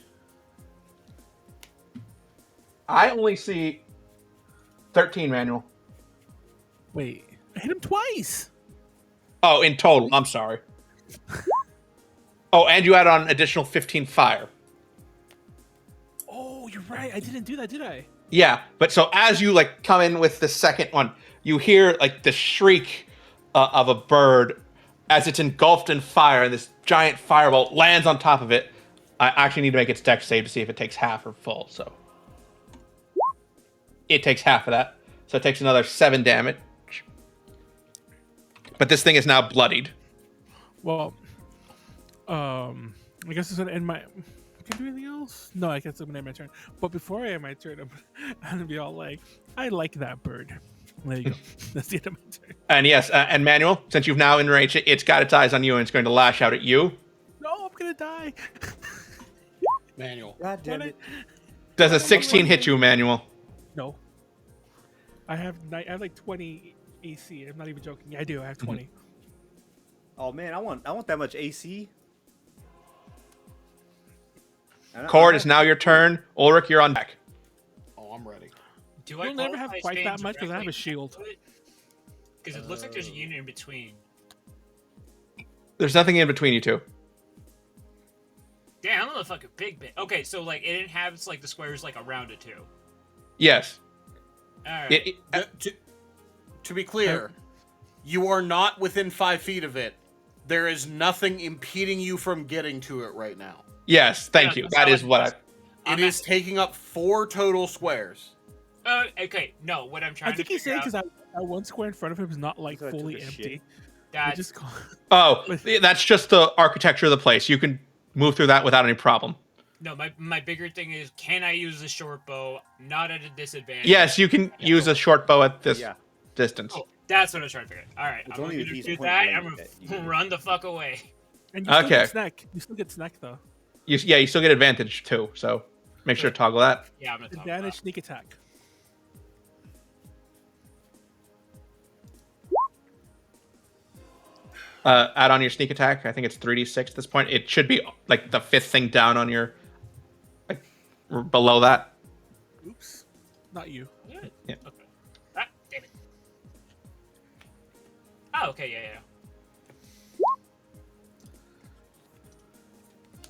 I only see 13, Manuel. Wait, I hit him twice. Oh, in total. I'm sorry. Oh, and you add on additional 15 fire. Oh, you're right. I didn't do that, did I? Yeah, but so as you like come in with the second one, you hear like the shriek of a bird as it's engulfed in fire, and this giant firebolt lands on top of it. I actually need to make its dex save to see if it takes half or full. So it takes half of that, so it takes another 7 damage. But this thing is now bloodied. Well, I guess it's gonna end my. Can I do anything else? No, I guess I'm gonna end my turn. But before I end my turn, I'm gonna be all like, I like that bird. There you go. That's the end of my turn. And yes, and Manuel, since you've now enraged it, it's got its eyes on you and it's going to lash out at you. No, I'm gonna die. Manuel. God damn it. Does a 16 hit you, Manuel? No. I have like 20 AC. I'm not even joking. I do. I have 20. Oh man, I want that much AC. Khorr, it's now your turn. Ulrich, you're on deck. Oh, I'm ready. Do I You'll never have qualify quite staying that much because I have a directly shield. Because it looks like there's a unit in between. There's nothing in between you two. Damn, I'm a fucking big bit. Okay, so like it inhabits like the squares like around it too. Yes. All right. To be clear, you are not within 5 feet of it. There is nothing impeding you from getting to it right now. Yes, thank Yeah, you. that's That how is it what is. I... It is taking up 4 total squares. Okay, no, what I'm trying I think to he's saying figure because that one square in front of him is not like Because I took fully a empty. shit. that Just Oh, that's just the architecture of the place. You can move through that without any problem. no, my bigger thing is, can I use the short bow not at a disadvantage? Yes, you can use a short bow at this Yeah. distance. Oh, that's what I was trying to figure out. All right, It's I'm only going with to these do point that. blank I'm that you going to can- run the fuck away. And you still Okay. get snack. You still get snack though. You still get advantage too, so make sure to toggle that. Yeah, I'm going to talk Advantage about. sneak attack. Add on your sneak attack. I think it's 3d6 at this point. It should be like the 5th thing down on your, like, below that. Oops. Not you. Yeah. Yeah. Okay. Ah, damn it. Oh, okay, yeah.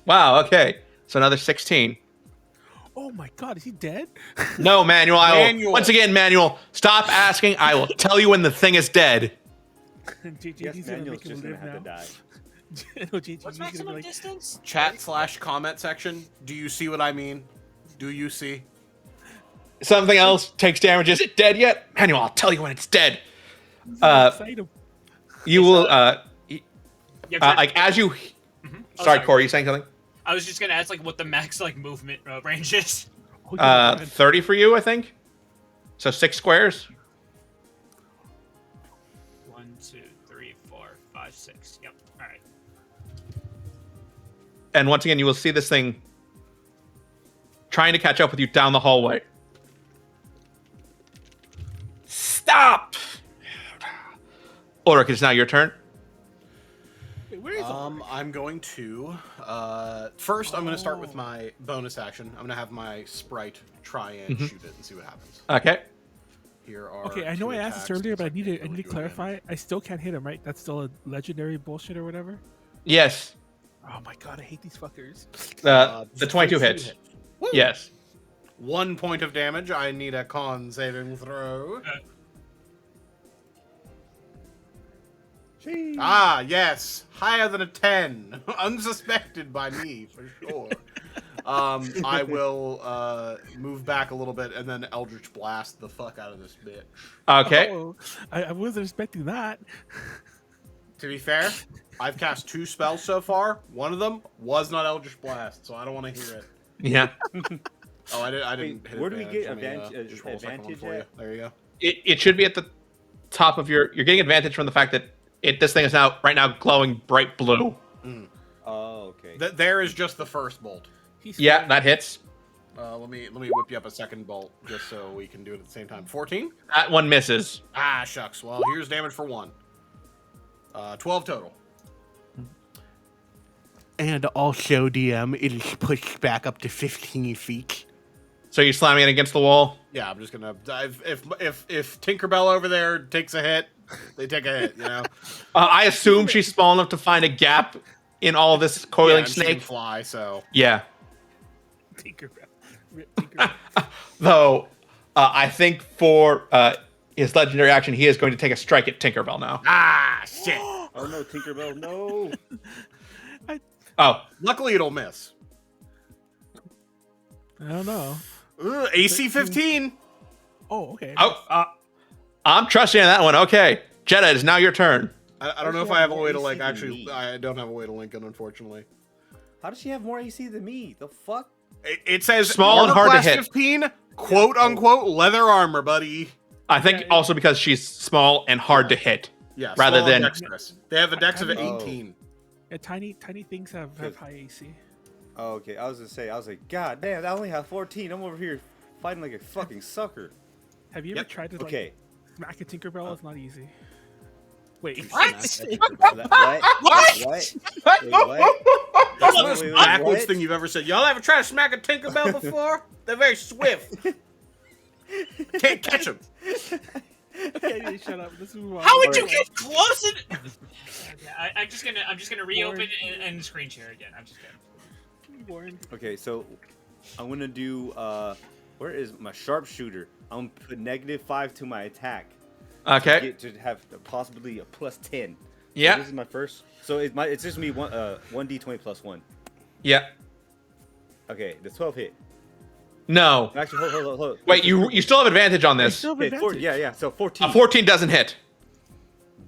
Wow. Okay. So another 16. Oh my god, is he dead? No, Manuel. I will, Manuel. once again, Manuel. Stop asking. I will tell you when the thing is dead. JJ's Yes, gonna Manuel's make him just gonna live have to now. die. No, JJ's What's gonna be maximum like, distance? Chat/comment section. Do you see what I mean? Do you see? Something else takes damage. Is it dead yet? Manuel, I'll tell you when it's dead. excite him. You will, Yeah, like, as you... Oh, Sorry, Khorr, you saying something? I was just gonna ask like what the max like movement range is. Oh, yeah, man. 30 for you, I think. So 6 squares. 1, 2, 3, 4, 5, 6. Yep. All right. And once again, you will see this thing trying to catch up with you down the hallway. Stop! Ulrich, it's now your turn. Wait, where is I'm going to first. I'm going to start with my bonus action. I'm going to have my sprite try and shoot it and see what happens. Okay. Here are Okay, I know 2 I asked this attacks. earlier, but I Looks need like to really do clarify. damage. I still can't hit him, right? That's still a legendary bullshit or whatever. Yes. Oh my god, I hate these fuckers. The 22 hits. Woo! Yes. 1 point of damage. I need a con saving throw. Ah, yes. Higher than a 10. Unsuspected by me, for sure. I will move back a little bit and then Eldritch Blast the fuck out of this bitch. Okay. Oh, I wasn't expecting that. To be fair, I've cast 2 spells so far. One of them was not Eldritch Blast, so I don't want to hear it. Yeah. Oh, I didn't Wait, hit where do we advantage. get Let me, just roll a second one advantage for you. at? There you go. It should be at the top of your... You're getting advantage from the fact that this thing is right now glowing bright blue. Oh, okay. There is just the first bolt. Yeah, that hits. Let me whip you up a second bolt just so we can do it at the same time. 14? That one misses. Ah, shucks. Well, here's damage for 1. 12 total. And also, DM, it is pushed back up to 15 feet. So you're slamming it against the wall? Yeah, I'm just gonna dive. If Tinkerbell over there takes a hit, they take a hit. You know. I assume she's small enough to find a gap in all this coiling Yeah, and she can snake. fly. So Yeah. Tinkerbell. Rip Tinkerbell. Though, I think for his legendary action, he is going to take a strike at Tinkerbell now. Ah, shit. Oh no, Tinkerbell, no. Oh, Luckily, it'll miss. I don't know. AC 15. Oh, okay. I'm trusting in that one. Okay, Jedah, it is now your turn. I don't know if I have a way to like actually. I don't have a way to link it, unfortunately. How does she have more AC than me? The fuck? It says Small and armor hard to class hit. 15, quote unquote, leather armor, buddy. I think also because she's small and hard to hit. Yeah, Rather small and than- dexterous. They have a dex of Oh. 18. Yeah, tiny things have high AC. Oh, okay. I was gonna say, I was like, God damn, I only have 14. I'm over here fighting like a fucking sucker. Have you ever tried to like Okay. smack a Tinkerbell? It's not easy. Wait. What? What? What? Wait, what? That's the most Wait, backwards what? thing you've ever said. Y'all ever tried to smack a Tinkerbell before? They're very swift. Can't catch them. Okay, shut up. Let's move on. How would you Alright. get close? I'm just gonna reopen and screen share again. I'm just kidding. Warren? Okay, so I'm gonna do. Where is my sharpshooter? I'm gonna put -5 to my attack. Okay. Get to have possibly a +10. Yeah. So this is my first. So it's just me 1d20 plus 1. Yeah. Okay, the 12 hit. No. Actually, hold. Wait, you still have advantage on this. Still have Okay, advantage. yeah. So 14. A 14 doesn't hit.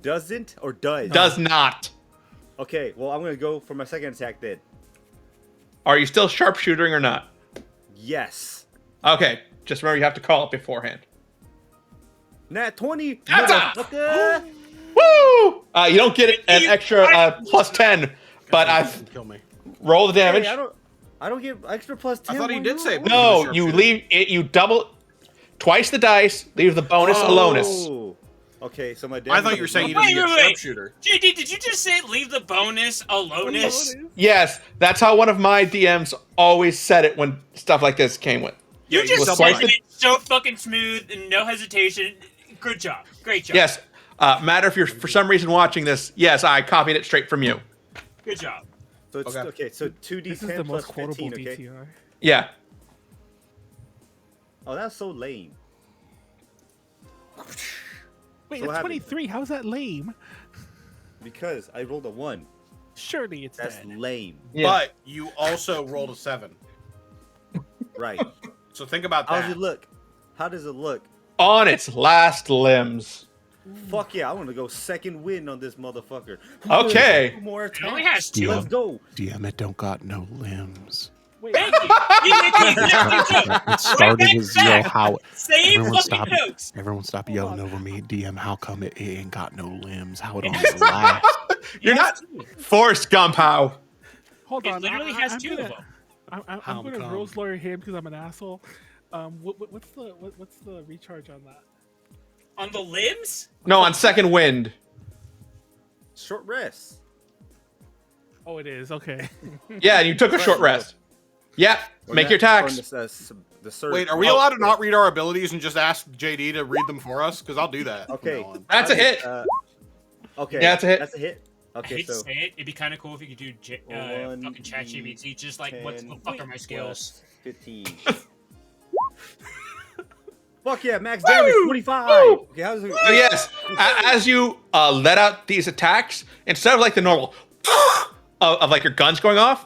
Doesn't or does? Does not. Okay, well I'm gonna go for my second attack then. Are you still sharpshooting or not? Yes. Okay. Just remember you have to call it beforehand. Nat 20. That's a- motherfucker! Woo! You don't get an extra +10, but I've Kill me. roll the damage. Hey, I don't get extra +10. I thought he why did not? say- No, you Sharpshooter. leave it. You double twice the dice. Leave the bonus alonus. Oh. Okay, so my I damage thought you were is saying you not- didn't get Wait. sharpshooter. JD, did you just say leave the bonus aloneness? Yes, that's how one of my DMs always said it when stuff like this came with. You Yeah, just you said double- it so fucking smooth and no hesitation. Good job. Great job. Yes, matter if you're for some reason watching this. Yes, I copied it straight from you. Good job. So it's Okay. okay. So 2d10 This is the plus most quotable 15. Okay. DTR. Yeah. Oh, that's so lame. Wait, So it's what happened? 23. How's that lame? Because I rolled a 1. Surely it's That's dead. lame. Yeah. But you also rolled a 7. Right. So think about How that. does it look? How does it look? On its last limbs. Fuck yeah, I want to go second win on this motherfucker. Okay. 2 more It only attacks. has 2. Let's go. DM, it don't got no limbs. Wait, Thank you. You did the exact same thing. It started Right as back. yo, how Same everyone fucking stop, notes. everyone stop Hold yelling on. over me. DM, how come it ain't got no limbs? How it only lasts? You're not forced, Gumpow. hold It on. literally has 2 of gonna, them. I'm How gonna come? rose lawyer him because I'm an asshole. What's the recharge on that? On the limbs? No, on second wind. Short rest. Oh, it is. Okay. Yeah, and you took a short rest. Yeah, make your attacks. The surge. Wait, are we allowed to not read our abilities and just ask JD to read them for us? Because I'll do that. from Okay. now on. That's a hit. Okay. Yeah, that's a hit. That's a hit. I Okay, hate so to say it. It'd be kind of cool if you could do One, fucking ChatGPT. Just like, what the 10 fuck are my skills? plus 15. Fuck yeah, max damage 25. Woo! Okay, how's it? So yes, as you let out these attacks, instead of like the normal of like your guns going off,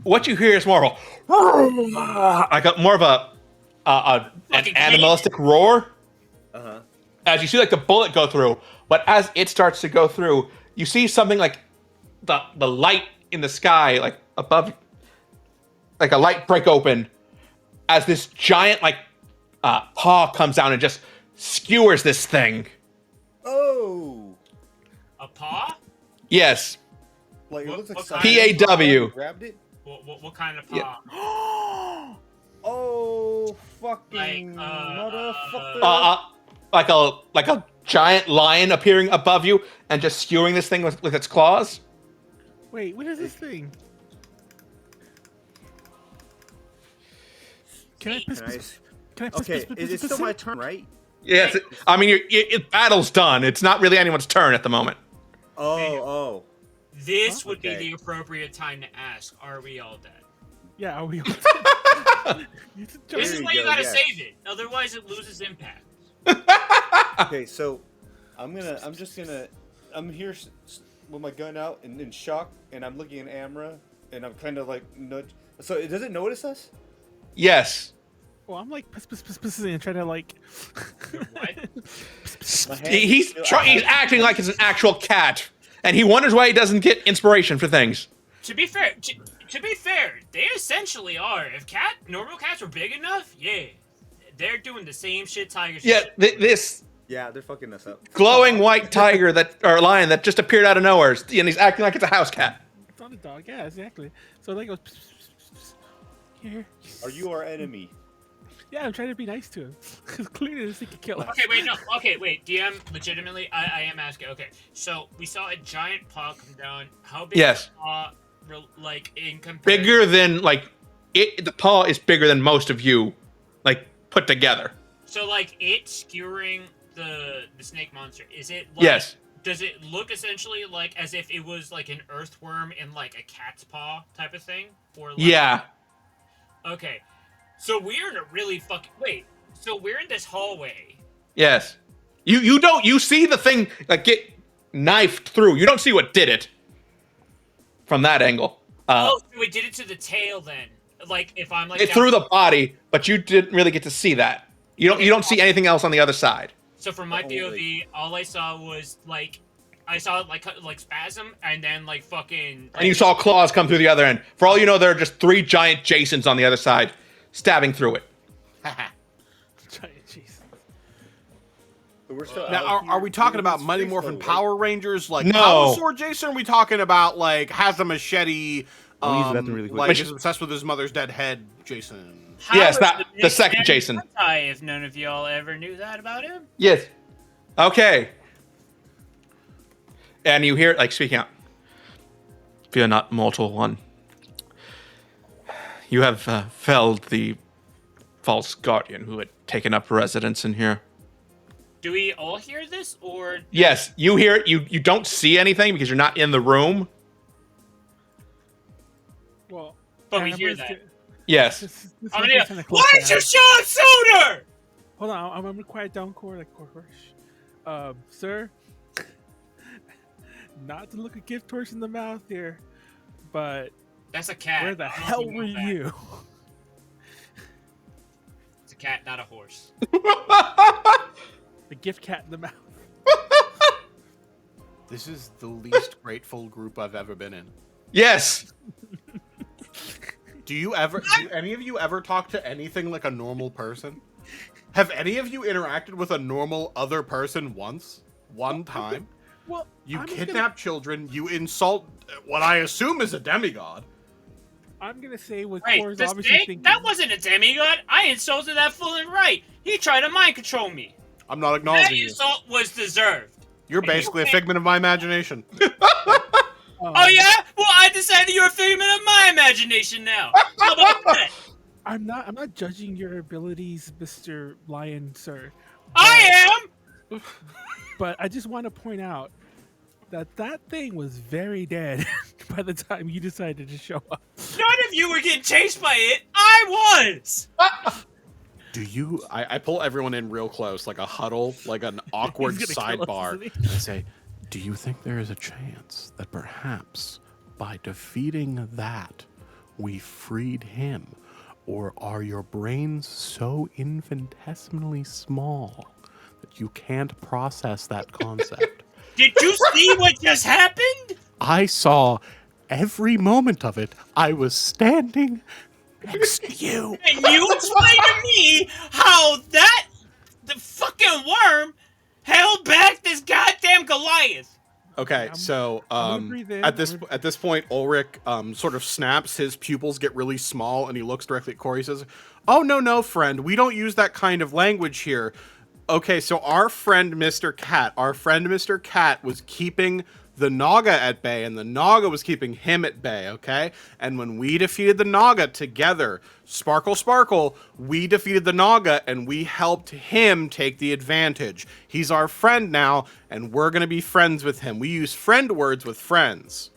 what you hear is more of a like more of an Fucking animalistic roar. Uh-huh. As you see like the bullet go through, but as it starts to go through, you see something like the light in the sky, like above, like a light break open, as this giant like paw comes down and just skewers this thing. Oh. A paw? Yes. Like it What- looks like what something kind of- PAW. grabbed it. What kind of paw? Yeah. Oh, fucking Like, motherfucker. Like a giant lion appearing above you and just skewering this thing with its claws. Wait, what is this thing? Can I piss? Can I- Can I piss? Okay, it's still my turn, right? Yes. I mean, battle's done. It's not really anyone's turn at the moment. Oh. This would be Okay. the appropriate time to ask, are we all dead? Yeah, are we? This There is you why you go, gotta yeah. save it. Otherwise, it loses impact. Okay, so I'm here with my gun out and in shock, and I'm looking at Amra, and I'm kind of like nudge. So does it notice us? Yes. Well, I'm like and trying to like. My hand He's is still- he's acting like it's an actual cat, and he wonders why he doesn't get inspiration for things. To be fair, they essentially are. If normal cats were big enough, yeah, they're doing the same shit tigers. Yeah, this Yeah, they're fucking us up. glowing white tiger or lion that just appeared out of nowhere, and he's acting like it's a house cat. It's not a dog. Yeah, exactly. So they go. Here. Are you our enemy? Yeah, I'm trying to be nice to him. Because clearly this thing can kill us. Okay, wait, no. Okay, wait. DM, legitimately, I am asking. Okay, so we saw a giant paw come down. How big Yes. is the paw, like, in comparison? Bigger than the paw is bigger than most of you, like put together. So, like, it skewering the snake monster, is it, like... Yes. Does it look essentially like as if it was, like, an earthworm in, like, a cat's paw type of thing? Or like... Yeah. Okay. So we're in a really fucking... Wait. So we're in this hallway. Yes. You see the thing like get knifed through. You don't see what did it from that angle. Oh, so it did it to the tail then. Like, if I'm, like... It down- threw the body, but you didn't really get to see that. You don't see anything else on the other side. So from my POV, all I saw was, like... I saw it, like spasm, and then, like, fucking... And you saw claws come through the other end. For all you know, there are just 3 giant Jasons on the other side, stabbing through it. Giant cheese. But we're still Now, out are here we talking doing about this Mighty free Morphin flow, Power Rangers like No. Power Sword Jason? Or are we talking about like has a machete? Let me use the bathroom really quick. Like is obsessed with his mother's dead head, Jason. How Yes, is that- the big second man Jason. hentai, if none of y'all ever knew that about him? Yes. Okay. And you hear it, like, speaking out. Fear not, mortal one. You have felled the false guardian who had taken up residence in here. Do we all hear this, or... Yes, you hear it. You don't see anything because you're not in the room. Well, But we I'm hear gonna that. get- Yes. this I'm might be gonna... kinda close Why to didn't you that. show up sooner? Hold on, I'm gonna quiet down Khorr, like Khorr. Sir, not to look a gift horse in the mouth here, but That's a cat. where the I don't hell know were that. you? It's a cat, not a horse. The gift cat in the mouth. This is the least grateful group I've ever been in. Yes. Do any of you ever talk to anything like a normal person? Have any of you interacted with a normal other person once? One time? Well, You I'm kidnap children, you insult what I assume is a demigod. I'm gonna say what Wait, Khorr's the obviously snake? thinking. That wasn't a demigod. I insulted that full and right. He tried to mind control me. I'm not That acknowledging you. insult was deserved. You're basically a figment of my imagination. Oh yeah? Well, I decided you're a figment of my imagination now. How about that? I'm not judging your abilities, Mr. Lion, sir. I am. But I just want to point out that thing was very dead by the time you decided to show up. None of you were getting chased by it. I was. Do you... I pull everyone in real close, like a huddle, like an awkward He's gonna kill us, sidebar. isn't he? And I say, do you think there is a chance that perhaps by defeating that, we freed him? Or are your brains so infinitesimally small that you can't process that concept? Did you see what just happened? I saw every moment of it. I was standing next to you. And you explain to me how the fucking worm held back this goddamn Goliath. Okay, so I'm gonna breathe in. at this point, Ulrich sort of snaps. His pupils get really small, and he looks directly at Khorr. He says, "Oh no, friend, we don't use that kind of language here." Okay, so our friend Mr. Cat was keeping the Naga at bay, and the Naga was keeping him at bay, okay? And when we defeated the Naga together, Sparkle, we defeated the Naga, and we helped him take the advantage. He's our friend now, and we're gonna be friends with him. We use friend words with friends.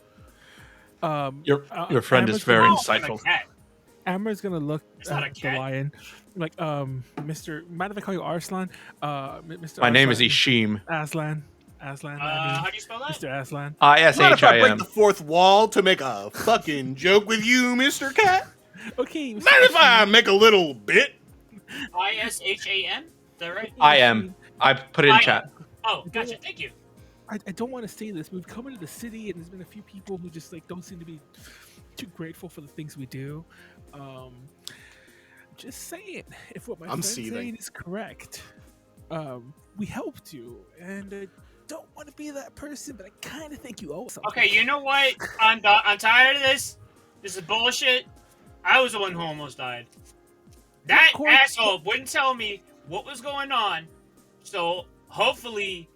Your friend is Amra's very gonna- insightful. Cat. Amra's gonna look It's not a at the cat. lion like Mr. Mind if I call you Arslan? Mr. My name is Arslan. Ishim. Aslan. Aslan. I mean, How do you spell that? Mr. Aslan. Mind if I break ISHIM. the fourth wall to make a fucking joke with you, Mr. Cat? Okay. Mind if I make a little bit? ISHAM? Is that right? I am. I put it in chat. Oh, gotcha. Thank you. I don't want to say this. We've come into the city, and there's been a few people who just like don't seem to be too grateful for the things we do. Just saying, if what my friend's saying is correct, we helped you, and I don't want to be that person, but I kind of think you owe something. Okay, you know what? I'm tired of this. This is bullshit. I was the one who almost died. That asshole wouldn't tell me what was going on. So hopefully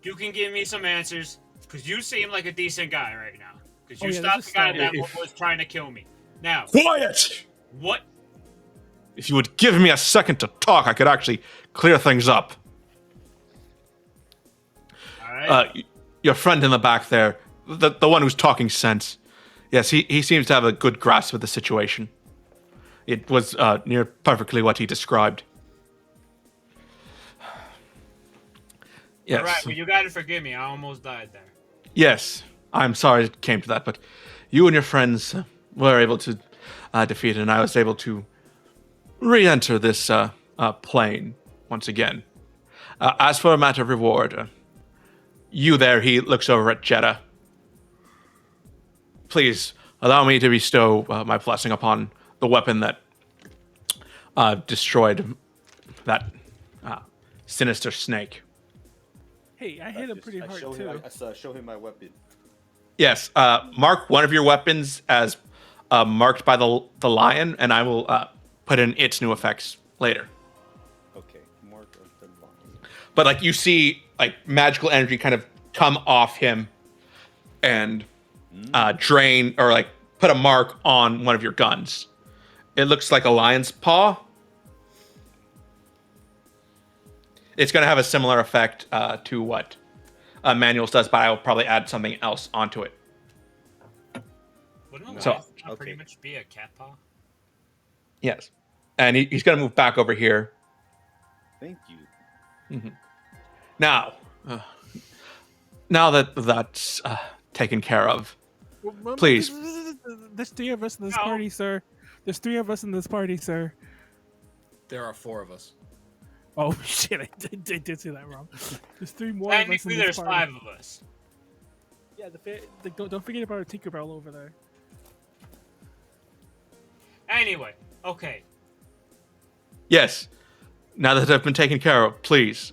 you can give me some answers, because you seem like a decent guy right now. Because you stopped the guy that was trying to kill me. Now, Quiet! what? If you would give me a second to talk, I could actually clear things up. All right. Your friend in the back there, the one who's talking sense. Yes, he seems to have a good grasp of the situation. It was near perfectly what he described. Yes. All right, well, you gotta forgive me. I almost died there. Yes, I'm sorry it came to that, but you and your friends were able to defeat it, and I was able to re-enter this plane once again. As for a matter of reward, you there, he looks over at Jedah. Please allow me to bestow my blessing upon the weapon that destroyed that sinister snake. Hey, I hit him pretty hard too. I show him my weapon. Yes, mark one of your weapons as marked by the lion, and I will put in its new effects later. Okay, mark of the lion. But like you see, like magical energy kind of come off him and drain or like put a mark on one of your guns. It looks like a lion's paw. It's going to have a similar effect to what Manuel's does, but I will probably add something else onto it. Wouldn't So- lions pretty much be a cat paw? Yes. And he's going to move back over here. Thank you. Now, now that that's taken care of, please. There's 3 of us in this No. party, sir. There's 3 of us in this party, sir. There are 4 of us. Oh shit! I did say that wrong. There's 3 more of us in Technically, this there's party. 5 of us. Yeah, don't forget about our Tinkerbell over there. Anyway, okay. Yes. Now that I've been taken care of, please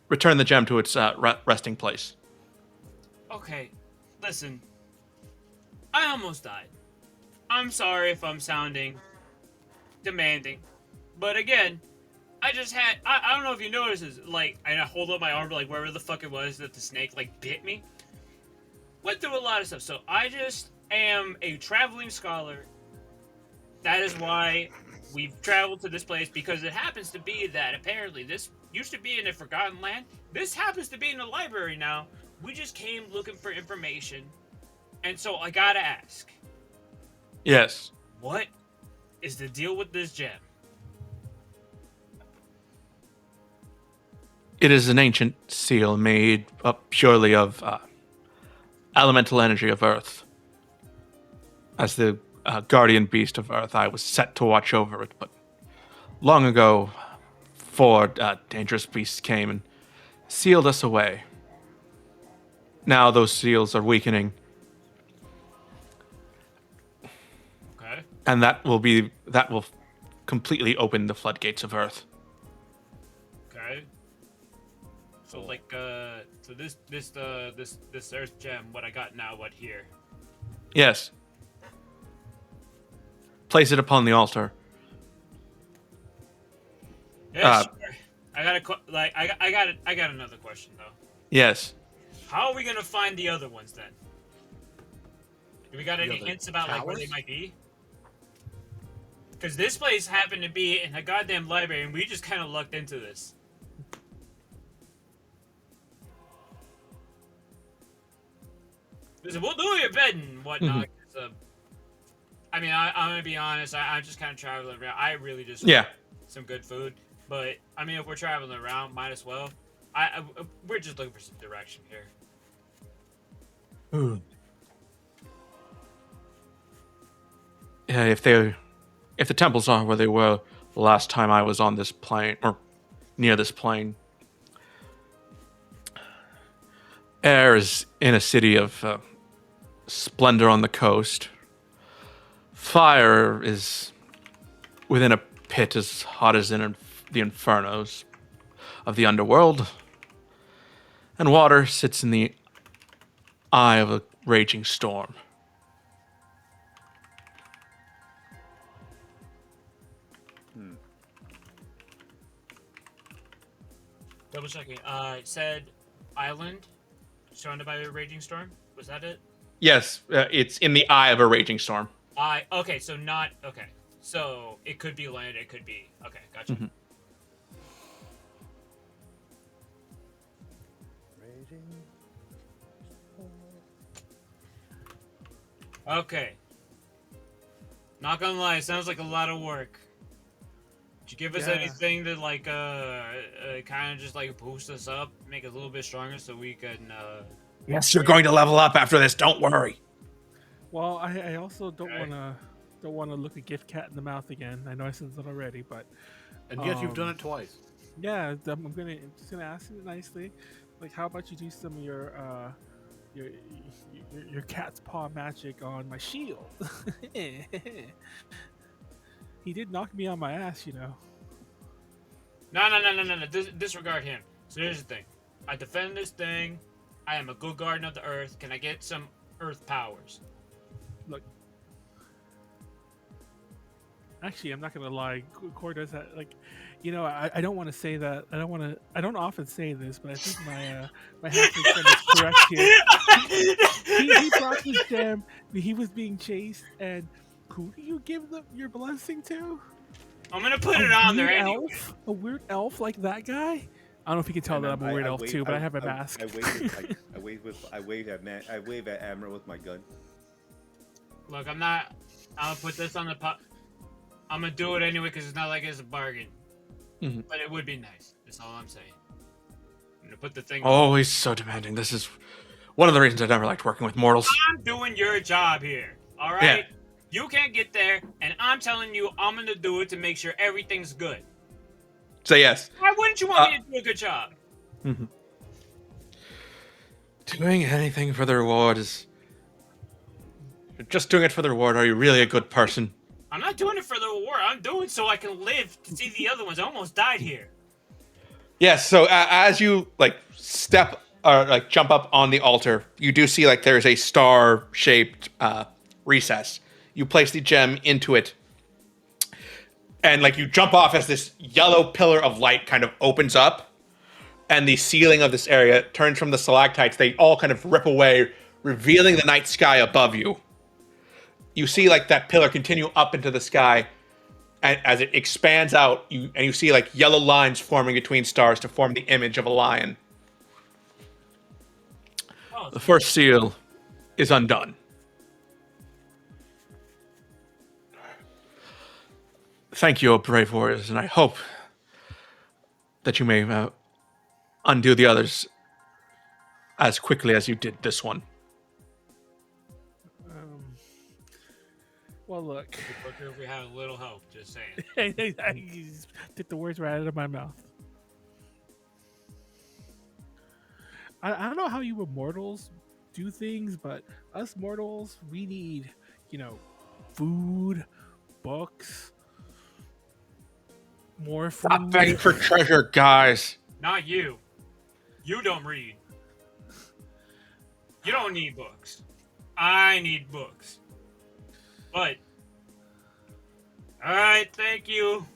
return the gem to its resting place. Okay, listen. I almost died. I'm sorry if I'm sounding demanding. But again, I just had... I don't know if you noticed this. Like, I hold up my arm, like, wherever the fuck it was that the snake, like, bit me. Went through a lot of stuff. So I just am a traveling scholar. That is why we've traveled to this place, because it happens to be that apparently this used to be in a forgotten land. This happens to be in a library now. We just came looking for information. And so I gotta ask, Yes. what is the deal with this gem? It is an ancient seal made up purely of elemental energy of Earth. As the guardian beast of Earth, I was set to watch over it, but long ago, 4 dangerous beasts came and sealed us away. Now those seals are weakening, Okay. and that will completely open the floodgates of Earth. Okay. So like so this earth gem, what I got now, what here? Yes. Place it upon the altar. Yeah, sure. I got another question though. Yes. How are we gonna find the other ones then? Do we got any other hints about like where they towers? might be? Because this place happened to be in a goddamn library, and we just kind of lucked into this. Listen, we'll do your bed and whatnot. 'Cause, I mean, I'm gonna be honest. I'm just kind of traveling around. I really just Yeah. want some good food. But I mean, if we're traveling around, might as well. We're just looking for some direction here. Yeah, if the temples aren't where they were the last time I was on this plane or near this plane, air is in a city of splendor on the coast. Fire is within a pit as hot as in the infernos of the underworld. And water sits in the eye of a raging storm. Double checking. It said island surrounded by a raging storm. Was that it? Yes, it's in the eye of a raging storm. Okay, so not okay. So it could be land. It could be okay. Gotcha. Mhm. Okay. Not gonna lie, it sounds like a lot of work. Did you give us Yeah. anything to like kind of just like boost us up, make us a little bit stronger, so we can Yes, you're going to level up after this. Don't worry. Well, I also don't Okay. want to look a gift cat in the mouth again. I know I said that already, but And yet you've done it twice. yeah, I'm just gonna ask you nicely. Like, how about you do some of your cat's paw magic on my shield? He did knock me on my ass, you know. No. Disregard him. So here's the thing. I defend this thing. I am a good guardian of the earth. Can I get some earth powers? Look, actually, I'm not gonna lie. Khorr does that. Like, you know, I don't want to say that. I don't often say this, but I think my halfling friend is correct here. He brought this gem. He was being chased, and who do you give your blessing to? I'm gonna put it on there weird anyway. elf? A weird elf like that guy? I don't know if you can tell that I'm a weird elf too, but I have a mask. I wave at Amra with my gun. Look, I'm gonna put this on the pot. I'm gonna do it anyway because it's not like it's a bargain. Mhm. But it would be nice. That's all I'm saying. I'm gonna put the thing. Oh, he's so demanding. This is one of the reasons I never liked working with mortals. I'm doing your job here. All right. Yeah. You can't get there, and I'm telling you, I'm gonna do it to make sure everything's good. So yes, Why wouldn't you want me to do a good job? doing anything for the reward is. You're just doing it for the reward. Are you really a good person? I'm not doing it for the reward. I'm doing it so I can live to see the other ones. I almost died here. Yes. So as you like step or like jump up on the altar, you do see like there's a star-shaped recess. You place the gem into it, and like you jump off as this yellow pillar of light kind of opens up, and the ceiling of this area turns from the stalactites. They all kind of rip away, revealing the night sky above you. You see like that pillar continue up into the sky, and as it expands out, you see like yellow lines forming between stars to form the image of a lion. Oh, The first seal is undone. Thank you, O brave warriors, and I hope that you may undo the others as quickly as you did this one. Well, look, if we had a little help, just saying. I just took the words right out of my mouth. I don't know how you immortals do things, but us mortals, we need, food, books, more food. Stop begging for treasure, guys. Not you. You don't read. You don't need books. I need books. But, alright, thank you.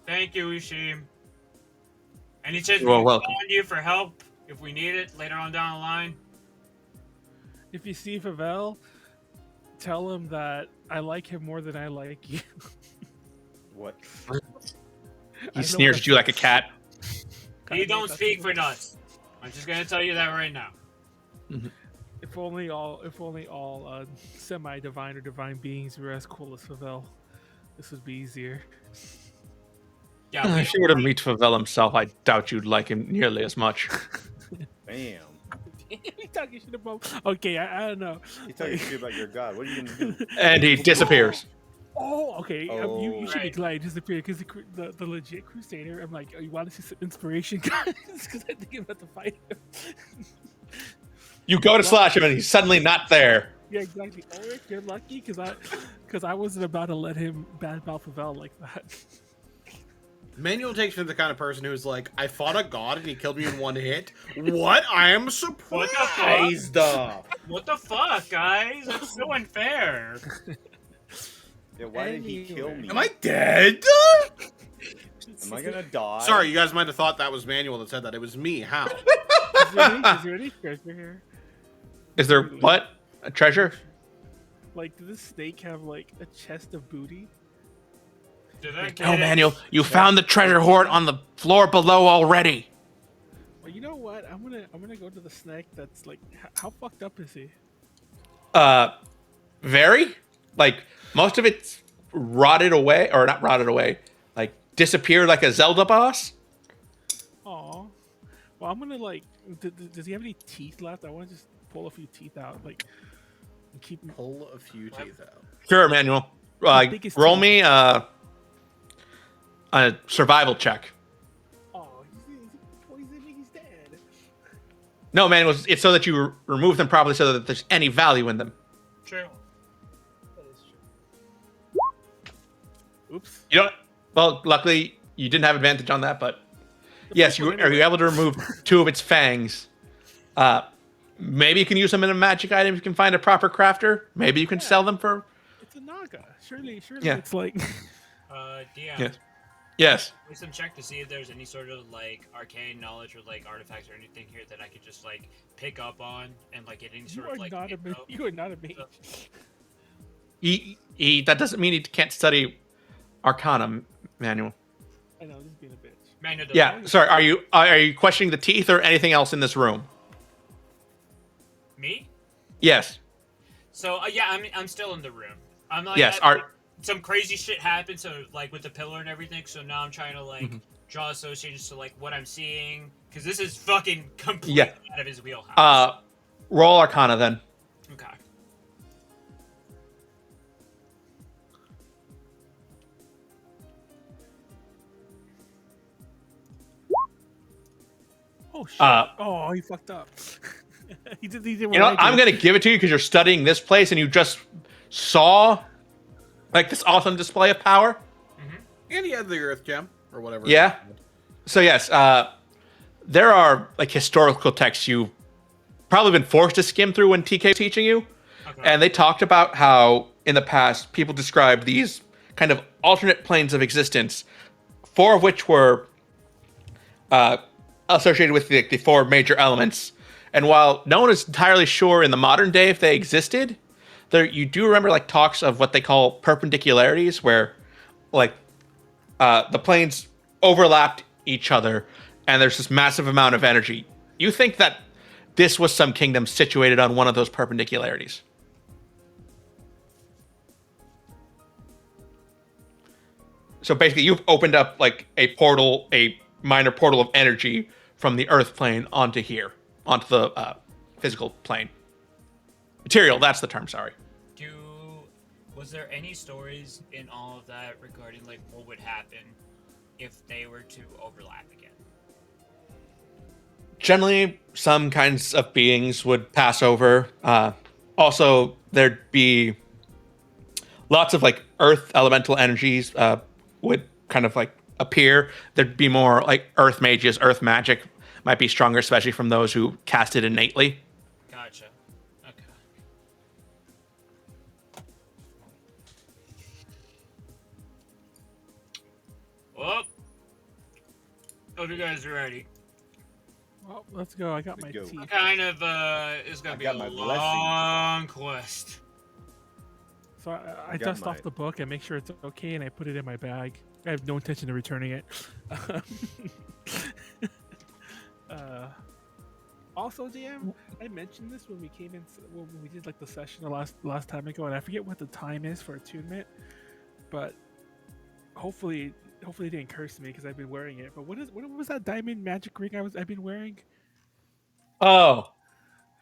Thank you, Ishim. Any chance we You are can welcome. call on you for help if we need it later on down the line? If you see Favel, tell him that I like him more than I like you. What? He sneers at you like a cat. He don't speak for nuts. I'm just gonna tell you that right now. If only all semi-divine or divine beings were as cool as Favel, this would be easier. Yeah, we If you were to meet Favel himself, I doubt you'd like him nearly as much. Bam. We talking shit about. Okay, I don't know. He's talking shit about your god. What are you gonna do? And he disappears. Oh, okay. You should be Right. glad he disappeared because the legit Crusader. I'm like, oh, you want to see some inspiration, guys? Because I think I'm about to fight him. You go to slash him, and he's suddenly not there. Yeah, exactly. Ulrich, you're lucky because I wasn't about to let him badmouth Favel like that. Manuel takes me the kind of person who's like, I fought a god and he killed me in one hit. What? I am surprised. What the fuck, guys? That's so unfair. Yeah, why did he kill me? Am I dead? Am I gonna die? Sorry, you guys might have thought that was Manuel that said that. It was me. How? Is there any treasure here? Is there what? A treasure? Like, does this snake have like a chest of booty? Did I get No, it? Manuel, you found the treasure hoard on the floor below already. Well, you know what? I'm gonna go to the snake. That's like, how fucked up is he? Very? Like, most of it's rotted away, or not rotted away, like, disappeared like a Zelda boss. Aw. Well, I'm gonna like. Does he have any teeth left? I want to just pull a few teeth out, like, and keep him. Pull a few teeth out. Sure, Manuel. biggest Roll teeth. me a survival check. Oh, he's poisoned. He's dead. No, Manuel, it's so that you remove them properly so that there's any value in them. True. That is true. Oops. You don't. Well, luckily you didn't have advantage on that, but yes, you are you able to remove 2 of its fangs. Maybe you can use them in a magic item. You can find a proper crafter. Maybe you can sell them for. It's a Naga. Surely Yeah. it's like. DM. Yes. Yes. Do some check to see if there's any sort of like arcane knowledge or like artifacts or anything here that I could just like pick up on and like get any You sort are of like not a info. you are not a mage. That doesn't mean he can't study Arcana, Manuel. I know this is being a bitch. Manuel does Yeah. Sorry. Are you questioning the teeth or anything else in this room? Me? Yes. So yeah, I'm still in the room. I'm like Yes. some crazy shit happened. So like with the pillar and everything. So now I'm trying to like draw associations to like what I'm seeing because this is fucking completely out of his wheelhouse. Roll Arcana then. Okay. Oh shit! Oh, he fucked up. he did. You know, I'm gonna give it to you because you're studying this place and you just saw like this awesome display of power. And he had the Earth Gem, or whatever. Yeah. So yes, there are like historical texts you've probably been forced to skim through when TK was teaching you, and they talked about how in the past people described these kind of alternate planes of existence, 4 of which were associated with the 4 major elements. And while no one is entirely sure in the modern day if they existed, you do remember like talks of what they call perpendicularities, where like the planes overlapped each other, and there's this massive amount of energy. You think that this was some kingdom situated on one of those perpendicularities. So basically, you've opened up like a portal, a minor portal of energy from the Earth plane onto here, onto the physical plane. Material, that's the term, sorry. Was there any stories in all of that regarding like what would happen if they were to overlap again? Generally, some kinds of beings would pass over. Also, there'd be lots of like Earth elemental energies would kind of like appear. There'd be more like Earth mages, Earth magic might be stronger, especially from those who cast it innately. Gotcha. Okay. Well, hope you guys are ready. Well, let's go. I got my Let's go. teeth. Kind of, it's gonna be a got my long quest. So I got dust my- off the book. I make sure it's okay, and I put it in my bag. I have no intention of returning it. Also, DM, I mentioned this when we came in when we did like the session the last time ago, and I forget what the time is for attunement, but hopefully it didn't curse me because I've been wearing it. But what was that diamond magic ring I've been wearing Oh,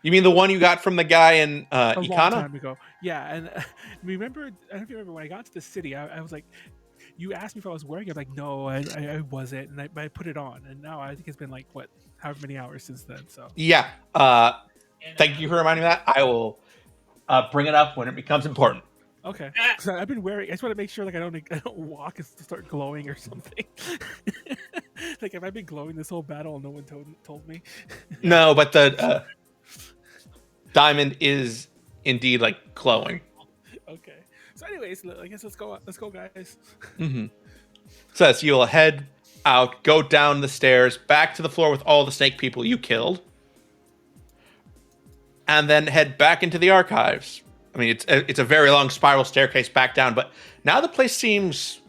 you mean the one you got from the guy in a long Ikana? time ago? Yeah, and remember, I don't know if you remember when I got to the city, I was like, you asked me if I was wearing it. I'm like, no, I wasn't, and I put it on, and now I think it's been like what, however many hours since then. So Yeah. And, Thank you for reminding me of that. I will bring it up when it becomes important. okay, Ah! so I've been wearing. I just want to make sure like I don't walk and start glowing or something. Like, have I been glowing this whole battle and no one told me? No, but the diamond is indeed like glowing. Okay. So, anyways, I guess let's go, guys. Mm-hmm. So yes, you'll head out, go down the stairs, back to the floor with all the snake people you killed, and then head back into the archives. I mean, it's a very long spiral staircase back down, but now the place seems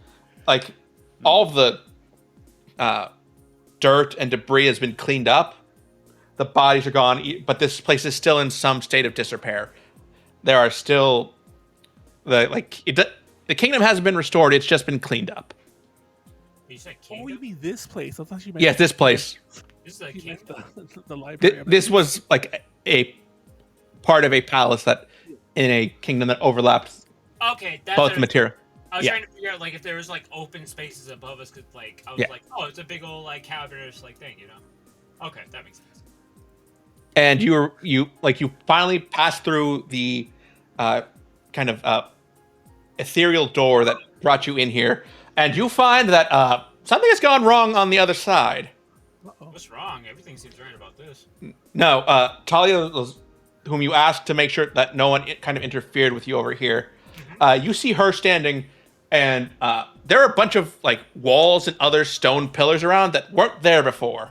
like all of the dirt and debris has been cleaned up. The bodies are gone, but this place is still in some state of disrepair. There are still the kingdom hasn't been restored; it's just been cleaned up. You said Oh, kingdom? you mean this place? I thought you meant Yes, this place. This is a you meant kingdom? the library. This was like a part of a palace that in a kingdom that overlapped Okay, that's both the material. I was yeah. trying to figure out like if there was like open spaces above us, cause like I was Yeah. like, oh, it's a big old like cavernous like thing, you know? Okay, that makes sense. And you finally passed through the kind of ethereal door that brought you in here, and you find that something has gone wrong on the other side. What's wrong? Everything seems right about this. No, Talia, whom you asked to make sure that no one kind of interfered with you over here, you see her standing, and there are a bunch of like walls and other stone pillars around that weren't there before.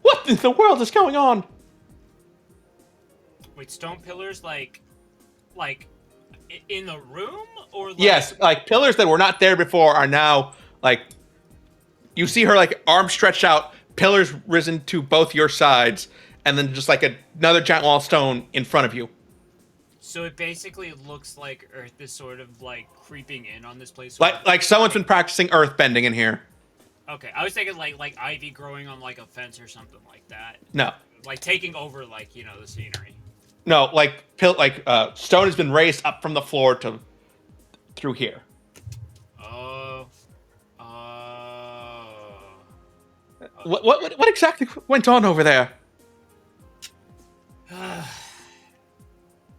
What in the world is going on? Wait, stone pillars like in the room or like... Yes, like pillars that were not there before are now like you see her like arms stretched out, pillars risen to both your sides, and then just like another giant wall of stone in front of you. So it basically looks like Earth is sort of like creeping in on this place. Like someone's been practicing earth bending in here. Okay, I was thinking like ivy growing on like a fence or something like that. No. Like taking over like, the scenery. No, like stone has been raised up from the floor to through here. What exactly went on over there?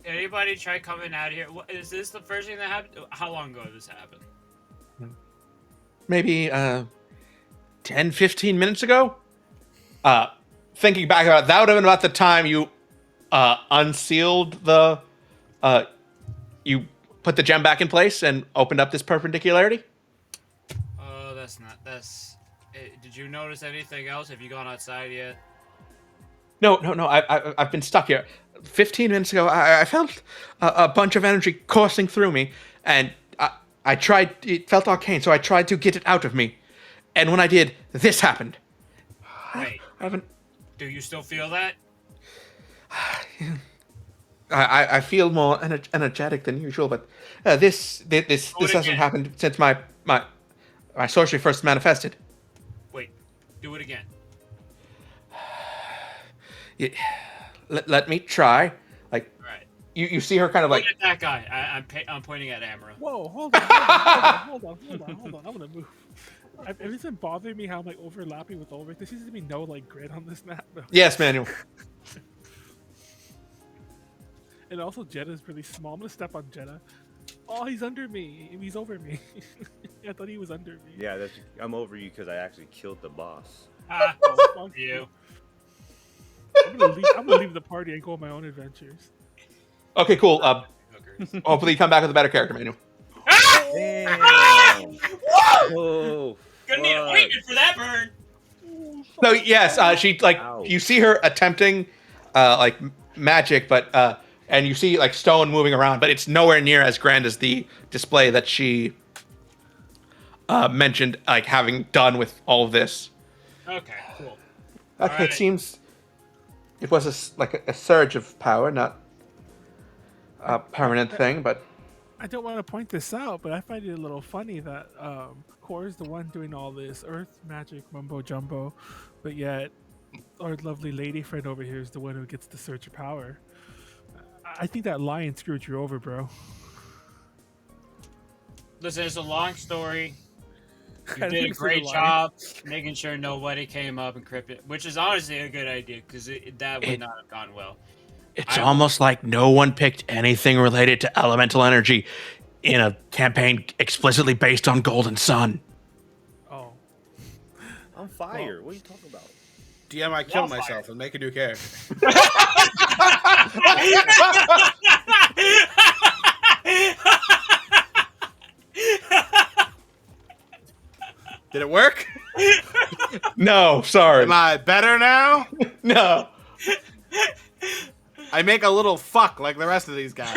Anybody try coming out here? Is this the first thing that happened? How long ago did this happen? Maybe 10, 15 minutes ago? Thinking back about it, that would have been about the time you unsealed the you put the gem back in place and opened up this perpendicularity. Oh, that's did you notice anything else? Have you gone outside yet? No. I've been stuck here. 15 minutes ago, I felt a bunch of energy coursing through me, and I tried. It felt arcane, so I tried to get it out of me. And when I did, this happened. Wait, I haven't. do you still feel that? I feel more energetic than usual, but this hasn't again. happened since my sorcery first manifested. Wait, do it again. Let me try. Like All right. you see her kind of like Look at that guy. I'm pointing at Amra. Whoa, hold on. I'm gonna move. It's been bothering me how I'm like overlapping with Ulrich. There seems to be no like grid on this map. yes, Manuel. And also Jedah's really small. I'm gonna step on Jedah. Oh, he's under me. He's over me. I thought he was under me. Yeah, I'm over you because I actually killed the boss. Ah, Oh, fuck you. I'm gonna leave the party and go on my own adventures. Okay, cool. Hookers. Hopefully you come back with a better character, Manuel. Damn. Whoa. Gonna need fuck. ointment for that burn. So yes, she like Ow. you see her attempting like magic, but and you see like stone moving around, but it's nowhere near as grand as the display that she mentioned, like having done with all of this. Okay, cool. Okay, Alright. it seems It was a surge of power, not a permanent thing, but I don't want to point this out, but I find it a little funny that Khorr is the one doing all this Earth magic mumbo jumbo, but yet our lovely lady friend over here is the one who gets the surge of power. I think that lion screwed you over, bro. Listen, it's a long story. You I did think a it's great the lion. job making sure nobody came up and crypted, which is honestly a good idea because that would not have gone well. it's almost like no one picked anything related to elemental energy in a campaign explicitly based on Golden Sun. Oh, I'm fire. What are you talking about? DM, I kill Wildfire. myself and make a new character. Did it work? No, sorry. Am I better now? No. I make a little fuck like the rest of these guys.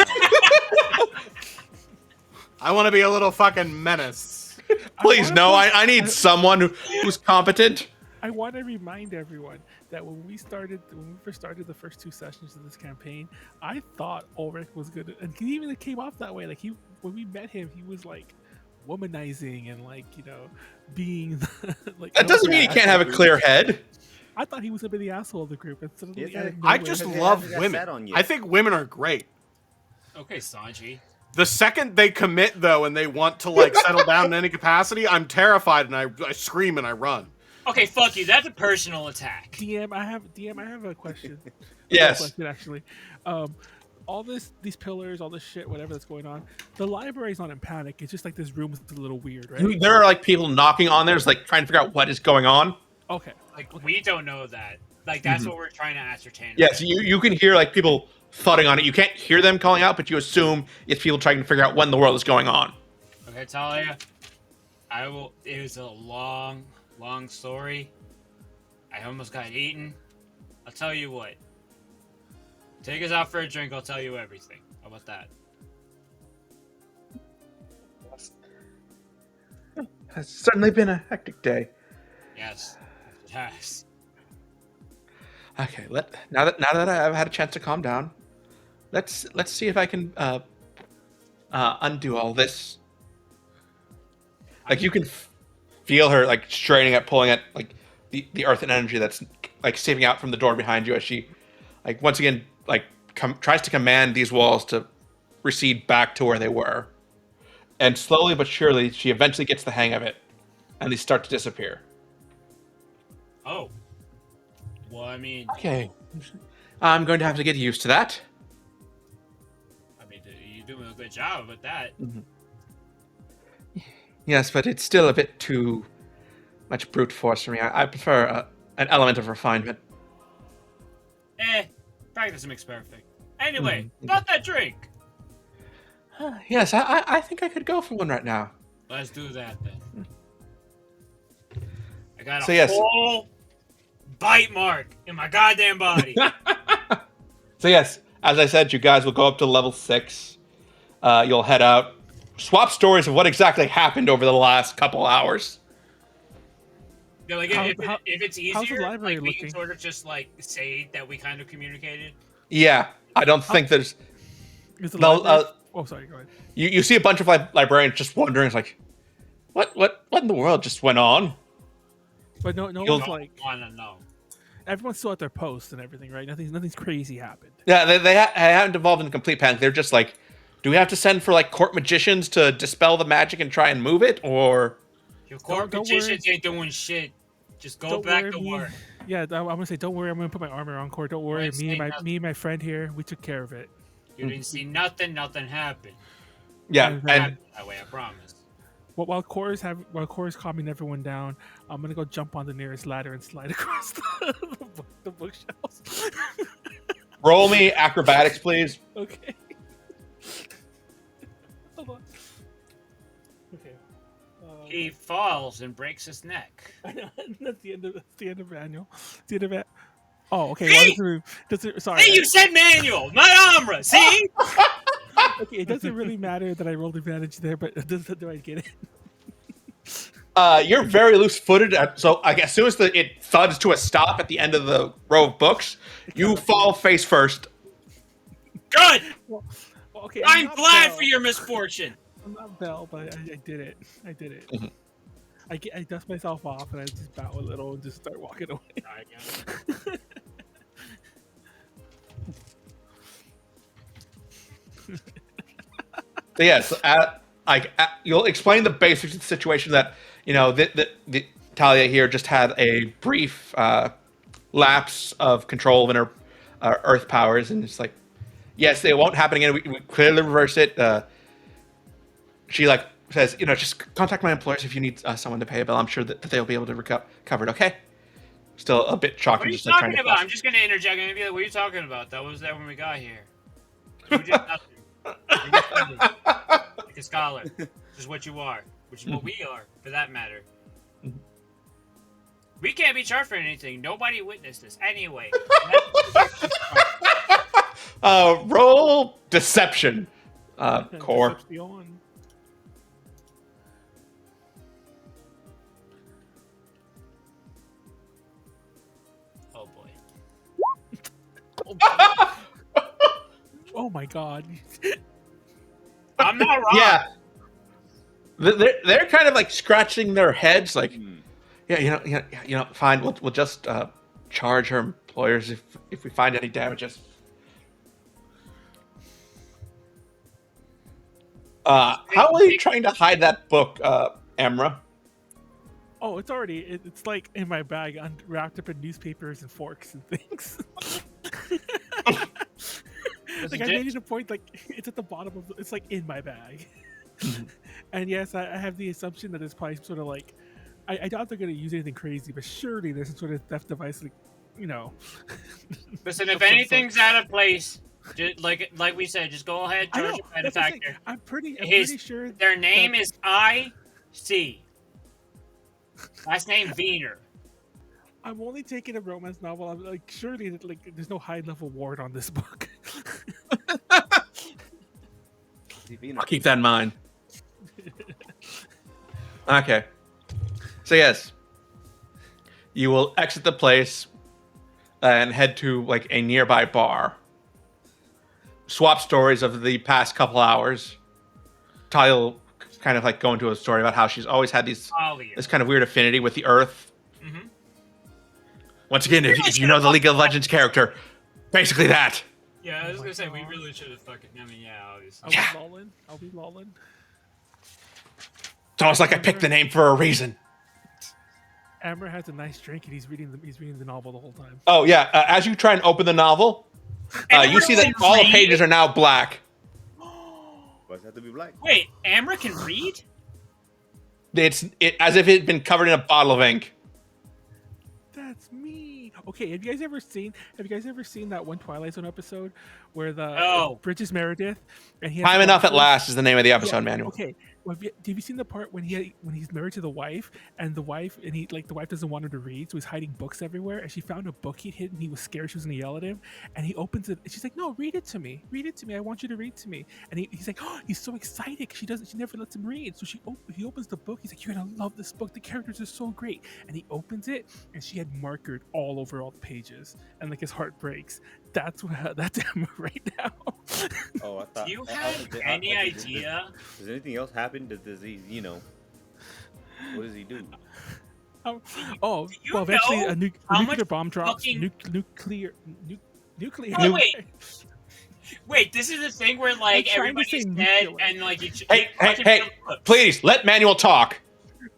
I want to be a little fucking menace. Please, no. I need someone who's competent. I want to remind everyone that when we first started the first 2 sessions of this campaign, I thought Ulrich was good, and he even came off that way. Like when we met him, he was like womanizing and like being like. That doesn't mean he can't have a clear head. I thought he was gonna be the asshole of the group, and suddenly Yeah, out of I nowhere- just It love hasn't got women. sat on yet. I think women are great. Okay, Sanji. The second they commit, though, and they want to like settle down in any capacity, I'm terrified and I scream and I run. Okay, fuck you. That's a personal attack. DM. I have a question. Yes. Question, actually. All these pillars, all this shit, whatever that's going on. The library's not in panic. It's just like this room is a little weird, right? There are like people knocking on there, like trying to figure out what is going on. Okay. Like, we don't know that. Like, that's what we're trying to ascertain. Yes, you can hear like people thudding on it. You can't hear them calling out, but you assume it's people trying to figure out when the world is going on. Okay, Talia. It was a long story. I almost got eaten. I'll tell you what. Take us out for a drink, I'll tell you everything. How about that? It's certainly been a hectic day. Yes. Yes. Okay, now that I've had a chance to calm down, let's see if I can undo all this. Like you can feel her like straining at, pulling at like the earth and energy that's like seeping out from the door behind you as she like once again like tries to command these walls to recede back to where they were. And slowly but surely, she eventually gets the hang of it, and they start to disappear. Oh. Well, I mean, Okay, I'm going to have to get used to that. you're doing a good job with that. Yes, but it's still a bit too much brute force for me. I prefer an element of refinement. Practice makes perfect. Anyway, about that drink. Yes, I think I could go for one right now. Let's do that then. I got So, a yes. whole bite mark in my goddamn body. So yes, as I said, you guys will go up to level 6. You'll head out, swap stories of what exactly happened over the last couple hours. Yeah, like How- if how- it's how's easier, the library like we can looking? sort of just like say that we kind of communicated. Yeah, I don't think there's. Is the No, library- oh, sorry. Go ahead. You see a bunch of librarians just wondering, it's like, what in the world just went on? But no You'll- one's like Wanna know? everyone's still at their posts and everything, right? Nothing's crazy happened. Yeah, they haven't evolved in complete panic. They're just like, do we have to send for like court magicians to dispel the magic and try and move it, or? Your court don't magicians ain't doing shit. Just go Don't back worry, to me- work. Yeah, I'm gonna say, don't worry. I'm gonna put my armor on, Khorr. Don't worry. Right, say nothing. Me and my friend here, we took care of it. You didn't see nothing. Nothing happened. Yeah, And- and That way, I promise. While Khorr is calming everyone down, I'm gonna go jump on the nearest ladder and slide across the bookshelves. roll me acrobatics, please. Okay. Hold on. Okay. He falls and breaks his neck. That's the end of Manuel. It's the end of it. Oh, okay. Well, sorry. Hey, you said manual, not Amra. See? Okay, it doesn't really matter that I rolled advantage there, but do I get it? You're very loose-footed, so like, as soon as it thuds to a stop at the end of the row of books, you fall face first. Good. Well, okay. I'm not glad Belle. for your misfortune. I'm not Belle, but I did it. I did it. Mhm. I dust myself off and I just bow a little and just start walking away. So yes, you'll explain the basics of the situation that the Talia here just had a brief lapse of control of her Earth powers, and it's like, yes, it won't happen again. We clearly reverse it. She says, just contact my employers if you need someone to pay a bill. I'm sure that they'll be able to cover it. Okay. Still a bit shocked. What are you just trying talking to about? I'm just gonna interject and be like, "What are you talking about? That was there when we got here. You just nothing. You just nothing. Like a scholar, which is what you are, which is what we are, for that matter. We can't be charged for anything. Nobody witnessed this anyway. Roll deception, Khorr. Deception. Oh boy. Oh my god. I'm not wrong. Yeah. They're kind of like scratching their heads, like, yeah, fine. We'll just charge her employers if we find any damages. How are you trying to hide that book, Amra? Oh, it's already. It's like in my bag, wrapped up in newspapers and forks and things. Like I made it a point, like it's at the bottom of. It's like in my bag. And yes, I have the assumption that it's probably sort of like. I doubt they're going to use anything crazy, but surely there's some sort of theft device, like, Listen, if anything's out of place, just, like we said, just go ahead, charge the manufacturer. I'm pretty sure their name is IC. Last name Wiener. I'm only taking a romance novel. I'm like, surely, like, there's no high level ward on this book. I'll keep that in mind. Okay. So yes, you will exit the place and head to like a nearby bar. Swap stories of the past couple hours. Talia will kind of like go into a story about how she's always had this kind of weird affinity with the Earth. Mm-hmm. Once again, if you know the League of Legends character, basically that. Yeah, I was gonna say we really should have fucking. I mean, yeah, obviously. I'll be lolling. It's almost like I picked the name for a reason. Amra has a nice drink and he's reading the novel the whole time. Oh yeah, as you try and open the novel, you see that all the pages are now black. Why does it have to be black? Wait, Amra can read? It's as if it had been covered in a bottle of ink. That's me. Okay, have you guys ever seen that one Twilight Zone episode where the Bridges Meredith and he has Time Enough at Last is the name of the episode, Manuel. Okay. Well, have you seen the part when he's married to the wife and the wife doesn't want him to read, so he's hiding books everywhere, and she found a book he'd hidden. He was scared she was gonna yell at him, and he opens it and she's like, "No, read it to me. I want you to read to me." And he's like, "Oh," he's so excited. She never lets him read. So he opens the book. He's like, "You're gonna love this book. The characters are so great." And he opens it, and she had markered all over all the pages, and like his heart breaks. That's Emma right now. Oh, I thought. Do you have any idea? Does anything else happen? Does he, what does he do? Eventually a nuclear bomb drops. Nuclear. Oh, wait, this is the thing where like everybody's dead and like you. Hey! Please let Manuel talk.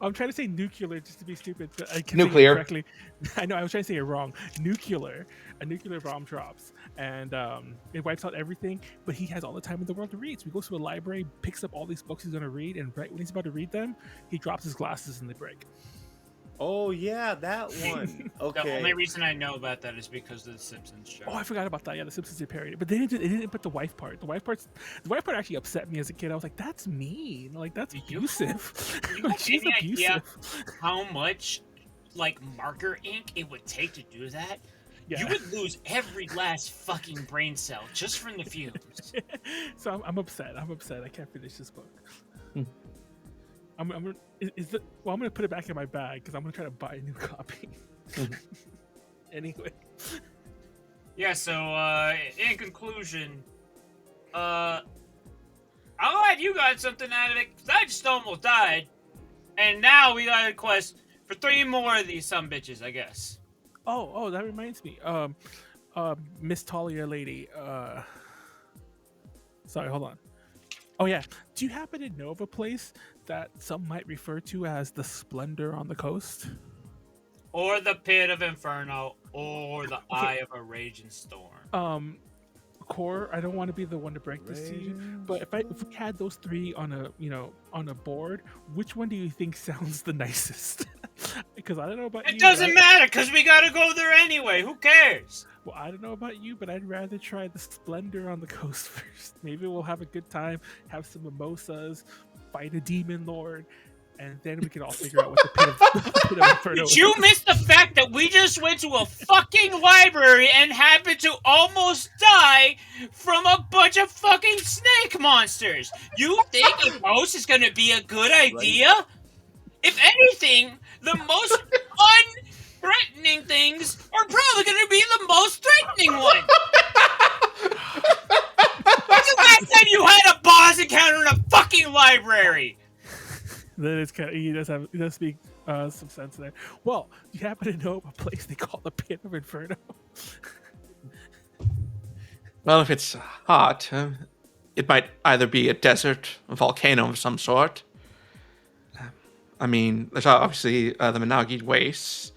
I'm trying to say nuclear just to be stupid. But I can't nuclear. Say it correctly. I know I was trying to say it wrong. Nuclear. A nuclear bomb drops and it wipes out everything. But he has all the time in the world to read. So he goes to a library, picks up all these books he's going to read, and right when he's about to read them, he drops his glasses and they break. Oh yeah, that one. Okay. The only reason I know about that is because of the Simpsons show. Oh, I forgot about that. Yeah, the Simpsons did parody it, but they didn't put the wife part. The wife part actually upset me as a kid. I was like, "That's mean. Like that's abusive." Like, she's abusive. How much like marker ink it would take to do that? Yeah. You would lose every last fucking brain cell just from the fumes. So I'm upset. I can't finish this book. I'm gonna, is it, well, I'm gonna put it back in my bag because I'm gonna try to buy a new copy. Anyway. Yeah. So in conclusion, I'm glad you got something out of it. 'Cause I just almost died, and now we got a quest for 3 more of these bitches, I guess. Oh, that reminds me. Miss Talia lady. Sorry, hold on. Oh yeah, do you happen to know of a place that some might refer to as the Splendor on the Coast? Or the Pit of Inferno, or the Eye of a Raging Storm. Khorr, I don't want to be the one to break this to you, but if we had those 3 on a board, which one do you think sounds the nicest? Because I don't know about you. It doesn't matter, because we gotta go there anyway. Who cares? Well, I don't know about you, but I'd rather try the Splendor on the Coast first. Maybe we'll have a good time, have some mimosas, fight a demon lord, and then we can all figure out what the Pit of Inferno is. Did you miss the fact that we just went to a fucking library and happened to almost die from a bunch of fucking snake monsters? You think a ghost is gonna be a good idea? Right. If anything, the most unthreatening things are probably gonna be the most threatening ones. When's the last time you had a boss encounter in a fucking library? That is kind of, he does speak some sense there. Well, do you happen to know of a place they call the Pit of Inferno? Well, if it's hot, it might either be a desert, a volcano of some sort. I mean, there's obviously the Menagi Wastes.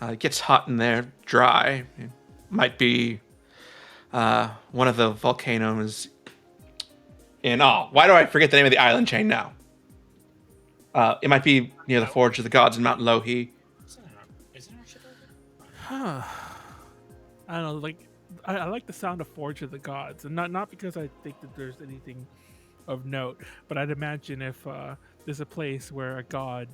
It gets hot in there, dry. It might be one of the volcanoes in... Oh, why do I forget the name of the island chain now? It might be near the Forge of the Gods in Mount Lohi. Huh. I don't know, like, I like the sound of Forge of the Gods, and not because I think that there's anything of note, but I'd imagine if there's a place where a god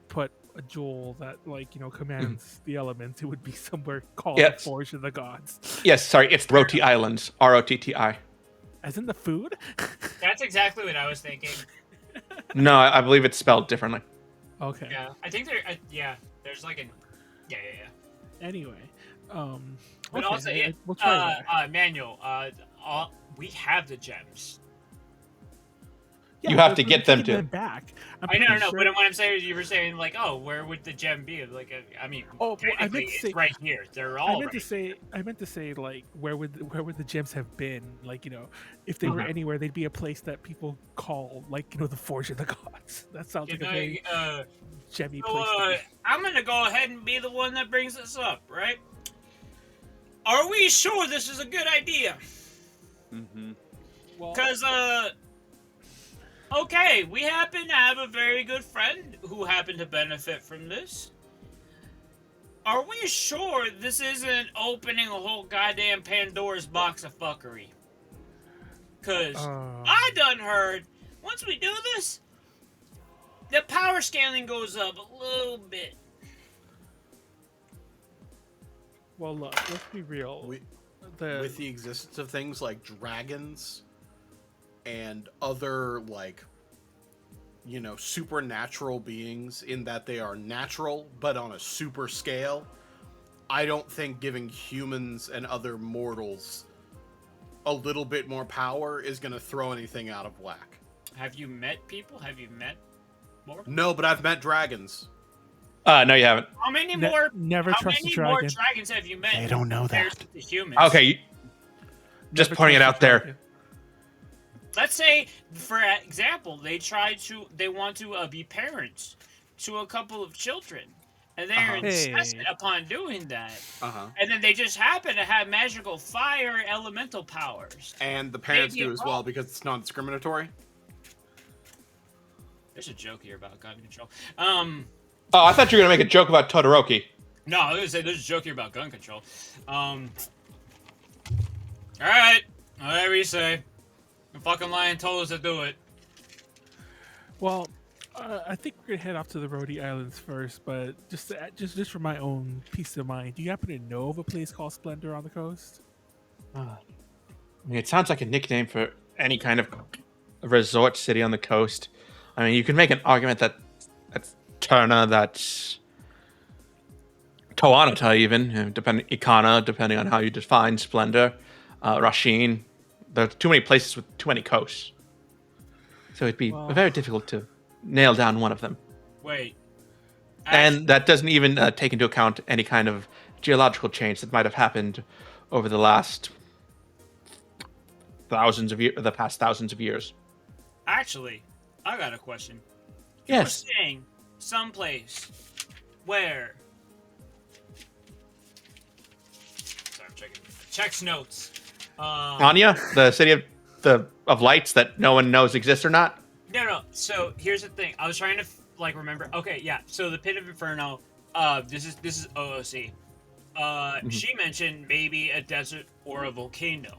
put a jewel that, like, commands the elements, it would be somewhere called the Forge of the Gods. Yes, sorry, it's Roti Islands, Rotti. As in the food? That's exactly what I was thinking. No, I believe it's spelled differently. Okay. Yeah, I think there's like an... Yeah. Anyway, but okay, also, we'll try that. Manuel, we have the gems. Yeah, you have to get them them back. I know, but what I'm saying is, you were saying like, oh, where would the gem be? Like, I mean, technically it's right here. They're all. I meant to say, like, where would the gems have been? Like, if they were anywhere, they'd be a place that people call, like, the Forge of the Gods. That sounds like a very gemmy place. I'm gonna go ahead and be the one that brings this up, right? Are we sure this is a good idea? Mm-hmm. Because okay, we happen to have a very good friend who happened to benefit from this. Are we sure this isn't opening a whole goddamn Pandora's box of fuckery? Because I done heard, once we do this, the power scaling goes up a little bit. Well, look, let's be real. With the existence of things like dragons and other, like, supernatural beings, in that they are natural but on a super scale, I don't think giving humans and other mortals a little bit more power is going to throw anything out of whack. Have you met people? Have you met more? No, but I've met dragons. No, you haven't. How many more? Never trust a dragon. How many more dragons have you met? They don't know that. To humans? Okay, just pointing it out there. Let's say, for example, they want to be parents to a couple of children, and they're insistent upon doing that. And then they just happen to have magical fire elemental powers. And the parents do as well, because it's non-discriminatory. There's a joke here about gun control. Oh, I thought you were going to make a joke about Todoroki. No, I was going to say there's a joke here about gun control. Alright, whatever you say. The fucking lion told us to do it. Well, I think we're gonna head off to the Roti Islands first, but just for my own peace of mind, do you happen to know of a place called Splendor on the Coast? I mean, it sounds like a nickname for any kind of resort city on the coast. I mean, you can make an argument that Turna, that's Toanata even, Ikana, depending on how you define Splendor, Rasheen. There's too many places with too many coasts. So it'd be Well- very difficult to nail down one of them. Wait. And that doesn't even take into account any kind of geological change that might have happened over the last the past thousands of years. Actually, I got a question. Yes. You're saying someplace where. Sorry, I'm checking. Checks notes. Anya, the city of lights that no one knows exists or not. No. So here's the thing. I was trying to remember. Okay, yeah. So the Pit of Inferno. This is OOC. She mentioned maybe a desert or a volcano.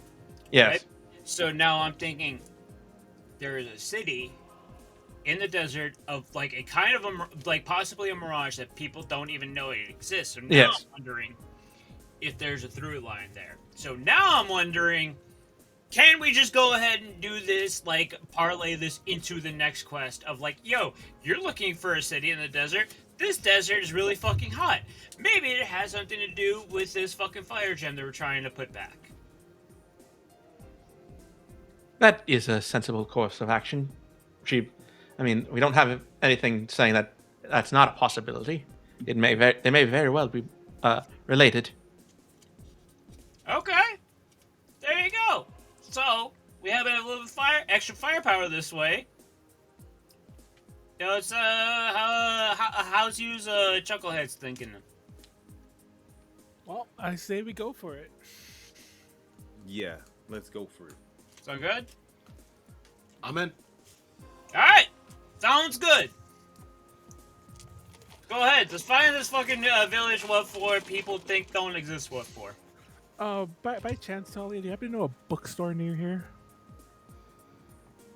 Yes. Right? So now I'm thinking there is a city in the desert of like a kind of possibly a mirage that people don't even know it exists. So now Yes. I'm wondering if there's a through line there. So now I'm wondering, can we just go ahead and do this, like parlay this into the next quest of like, yo, you're looking for a city in the desert. This desert is really fucking hot. Maybe it has something to do with this fucking fire gem that we're trying to put back. That is a sensible course of action. We don't have anything saying that that's not a possibility. They may very well be related. Okay, there you go. So we have a little extra firepower this way. Now it's how's you's chuckleheads thinking? Well, I say we go for it. Yeah, let's go for it. Sound good? I'm in. All right, sounds good. Go ahead. Let's find this fucking village. What for? People think don't exist. What for? By chance, Tully, do you happen to know a bookstore near here?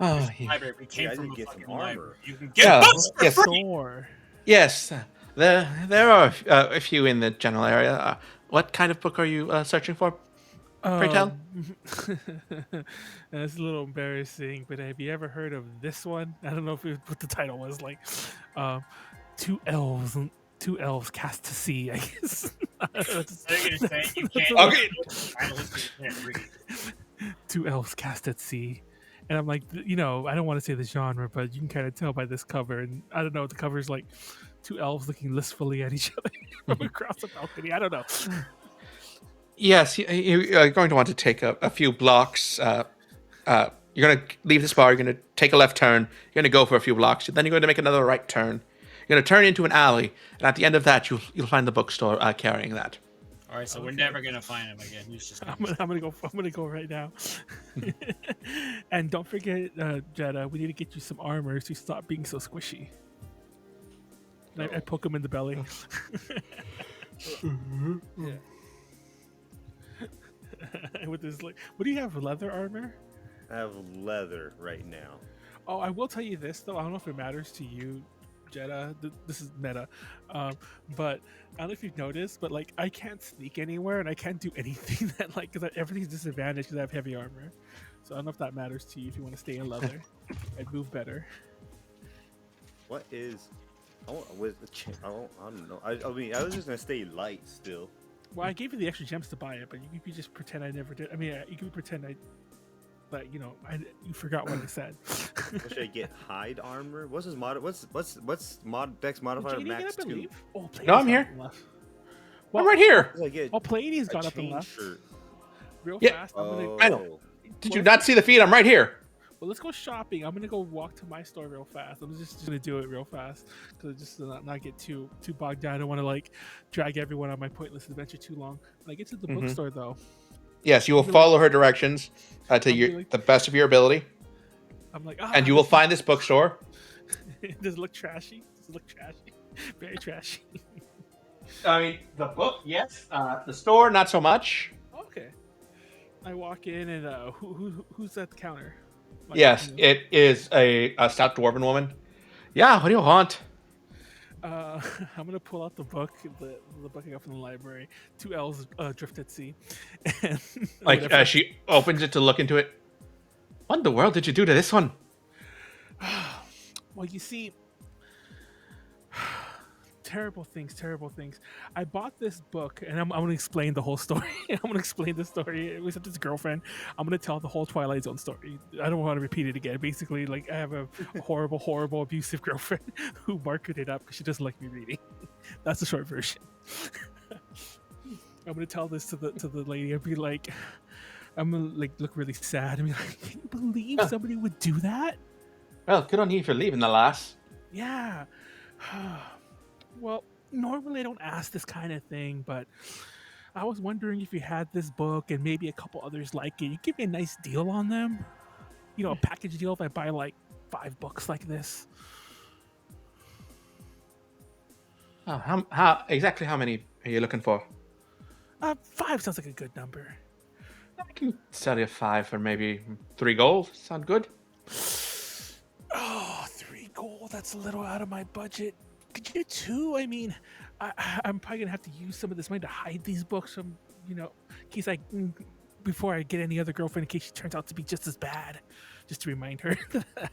Oh, Library. We came Yeah, I from did a get some fucking armor. library. You can get Yeah, books for yes. free. Store. yes. There are a few in the general area. What kind of book are you searching for? Pray tell. That's a little embarrassing, but have you ever heard of this one? I don't know what the title was. Like, two elves cast to sea. I guess. They're gonna say you can't. Okay. You can't read. Two elves cast at sea. And I'm like, I don't want to say the genre, but you can kind of tell by this cover. And I don't know, the cover's like two elves looking listfully at each other from across the balcony. I don't know. Yes, you're going to want to take a few blocks. You're going to leave this bar. You're going to take a left turn. You're going to go for a few blocks. Then you're going to make another right turn. You're going to turn into an alley, and at the end of that, you'll find the bookstore carrying that. All right, so we're never gonna find him again. He's just. I'm gonna go right now. And don't forget, Jedah, we need to get you some armor so you stop being so squishy. And I poke him in the belly. Yeah. With this, like, what do you have? Leather armor? I have leather right now. Oh, I will tell you this though. I don't know if it matters to you, Jedah. This is meta, but I don't know if you've noticed, but like I can't sneak anywhere and I can't do anything that like because everything's disadvantaged because I have heavy armor. So I don't know if that matters to you. If you want to stay in leather, I'd move better. What is? I don't know. I mean, I was just gonna stay light still. Well, I gave you the extra gems to buy it, but you could just pretend I never did. I mean, you could pretend I, like, you forgot what I said. What should I get? Hide armor? What's his mod? What's dex modifier JD, max get up and 2? leave? Oh, Pleiades No, I'm got here. up and left. I'm right here. What does I get? Oh, Pleiades A got up and chain left. shirt. Real Yeah. fast. I'm gonna, I know. Did you not see the feed? I'm right here. well, let's go shopping. I'm gonna go walk to my store real fast. I'm just gonna do it real fast because just to not get too bogged down. I don't want to like drag everyone on my pointless adventure too long. When I get to the bookstore though, Yes, you will follow her directions to the best of your ability, I'm like, and you will find this bookstore. Does it look trashy? Does it look trashy? Very trashy. I mean, the book, yes. The store, not so much. Okay. I walk in and who's at the counter? Like, Yes, it is a stout dwarven woman. Yeah, what do you want? I'm gonna pull out the book, the book I got from the library. Two L's drift at sea. And Like, whatever. she opens it to look into it. What in the world did you do to this one? Well, you see, terrible things, terrible things. I bought this book, and I'm going to explain the whole story. I'm going to explain the story. It was with his girlfriend. I'm going to tell the whole Twilight Zone story. I don't want to repeat it again. Basically, like I have a horrible, horrible, abusive girlfriend who marked it up because she doesn't like me reading. That's the short version. I'm going to tell this to the lady and be like, I'm going to like look really sad and be like, can you believe somebody would do that? Well, good on you for leaving the lass. Yeah. Well, normally I don't ask this kind of thing, but I was wondering if you had this book and maybe a couple others like it. You give me a nice deal on them. You know, a package deal if I buy like 5 books like this. Oh, how many are you looking for? 5 sounds like a good number. I can sell you 5 for maybe 3 gold. Sound good? Oh, 3 gold. That's a little out of my budget. Could you do 2? I mean, I'm probably gonna have to use some of this money to hide these books from, in case before I get any other girlfriend, in case she turns out to be just as bad, just to remind her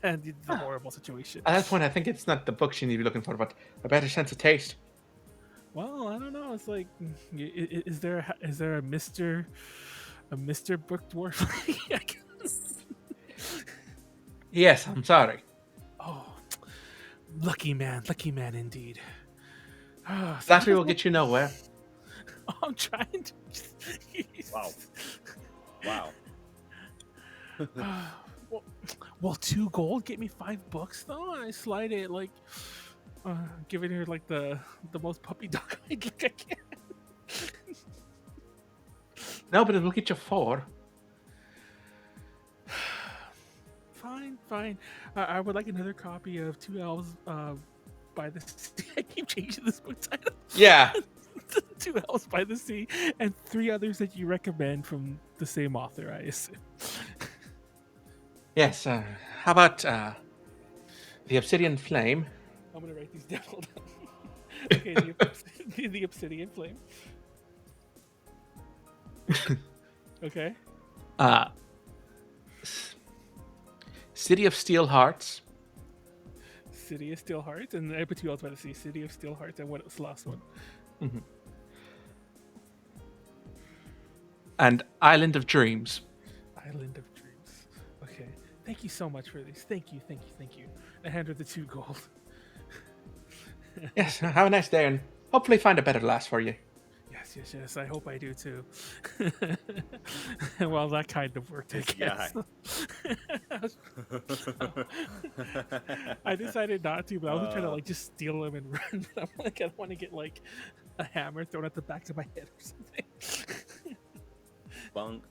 and the horrible situation. At that point, I think it's not the books you need to be looking for, but a better sense of taste. Well, I don't know. It's like, is there a Mr. Book Dwarf? I guess. Yes, I'm sorry. Oh, lucky man indeed. Flattery will get you nowhere. I'm trying to. Wow. Well, 2 gold get me 5 books though. And I slide it like, giving her like the most puppy dog I can. No, but it'll get you 4. Fine. I would like another copy of 2 Elves by the Sea. I keep changing this book title. Yeah. 2 Elves by the Sea, and 3 others that you recommend from the same author, I assume. Yes. How about the Obsidian Flame? I'm gonna write these down. Hold on. Okay, the Obsidian Flame. Okay. City of Steel Hearts. City of Steel Hearts, and I put 2 Elves by the Sea. City of Steel Hearts, and what was the last one? Mm-hmm. And Island of Dreams. Island of Dreams. Okay. Thank you so much for these. Thank you. I hand her the 2 gold. Yes, have a nice day, and hopefully find a better lass for you. Yes. I hope I do too. Well, that kind of worked, I guess. I decided not to, but I was trying to just steal him and run. But I'm like, I don't want to get like a hammer thrown at the back of my head or something. Bunk.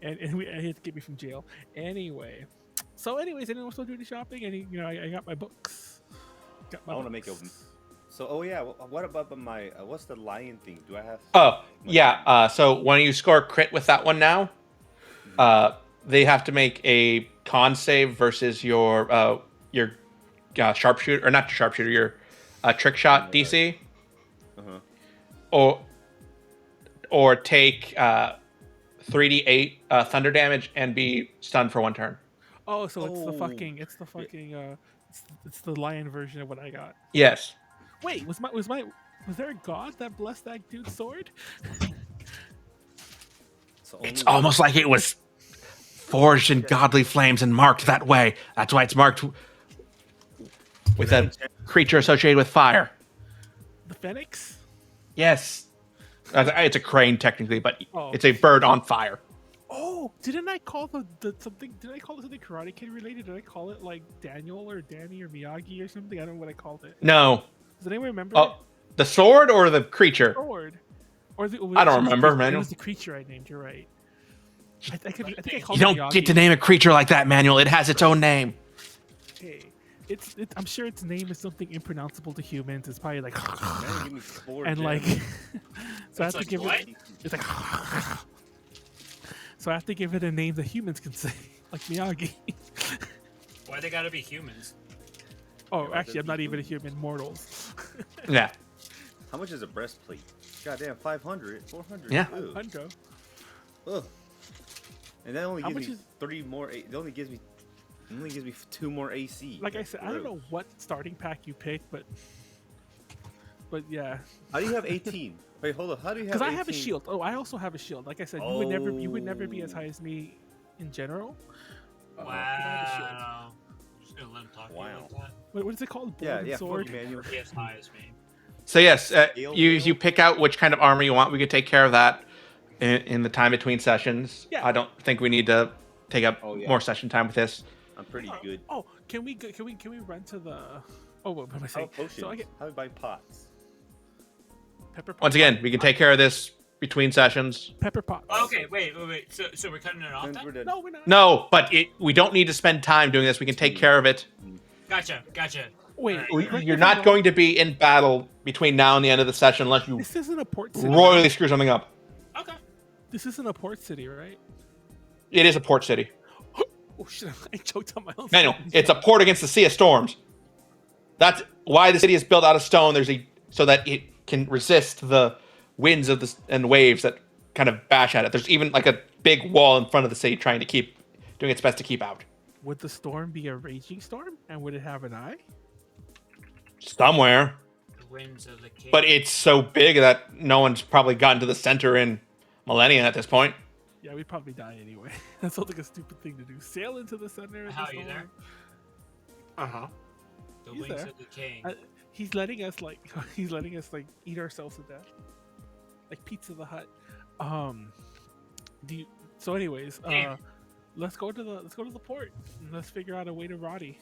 and I had to get me from jail. Anyway, anyone still doing the shopping? I got my books. I want to make a. So, what about my? What's the lion thing? Do I have? Oh, yeah. So when you score crit with that one now, they have to make a con save versus your sharpshooter, or not sharpshooter, your trick shot DC, or take 3d8 thunder damage and be stunned for 1 turn. Oh, so it's the lion version of what I got. Yes. Wait, was there a god that blessed that dude's sword? It's almost like it was forged in godly flames and marked that way. That's why it's marked with a creature associated with fire. The phoenix? Yes. It's a crane technically, but it's a bird on fire. Oh, didn't I call something? Did I call it something Karate Kid related? Did I call it like Daniel or Danny or Miyagi or something? I don't know what I called it. No. Does anyone remember? Oh, the sword or the creature? Sword. Or I don't remember, Manuel. It was the creature I named. You're right. I think I called you don't Miyagi. get to name a creature like that, Manuel. It has its own name. Hey, I'm sure its name is something impronounceable to humans. It's probably like, and like, so I have to give it. It's like, so I have to give it a name that humans can say, like Miyagi. Why they gotta be humans? Oh, actually, I'm not even a human. Mortals. Yeah. How much is a breastplate? Goddamn, 500, 400. Yeah. Hundo. Ugh. And that only How gives much me 3 more. It only gives me It only gives me 2 more AC. Like I said, I don't know what starting pack you picked, but yeah. How do you have 18? Wait, hold on. How do you have? Because I 18? have a shield. Oh, I also have a shield. Like I said, you would never be as high as me in general. But I have a shield. Wow. Just gonna let him talk to you like that. What is it called? Yeah, Golden yeah. sword. Fuck you, Manuel. He as high as me. So yes, Scale you fail? pick out which kind of armor you want. We could take care of that in the time between sessions. Yeah. I don't think we need to take up Oh, yeah. more session time with this. I'm pretty good. Oh, can we run to the? Oh, what am I How saying? potions? So I get How do I buy pots? pepper pot. Once again, we can take care of this between sessions. Pepper pot. Okay, wait. So we're cutting it off Then then? we're done. No, we're not. No, but we don't need to spend time doing this. We can take care of it. Gotcha. Wait, Alright. correct me You're if I'm not wrong. going to be in battle between now and the end of the session unless you This isn't a port city. royally screw something up. Okay. This isn't a port city, right? It is a port city. Oh shit! I choked on my own. Manuel, sentence. it's a port against the Sea of Storms. That's why the city is built out of stone. So that it can resist the winds of and waves that kind of bash at it. There's even like a big wall in front of the city trying to doing its best to keep out. Would the storm be a raging storm, and would it have an eye? Somewhere. The winds of the king. But it's so big that no one's probably gotten to the center in millennia at this point. Yeah, we'd probably die anyway. That sounds like a stupid thing to do. Sail into the center of How the are you storm. there? Uh-huh. The He's wings there. of the king. He's letting us he's letting us eat ourselves to death, like Pizza the Hut. So anyways, Damn. let's go to the port and let's figure out a way to Roddy.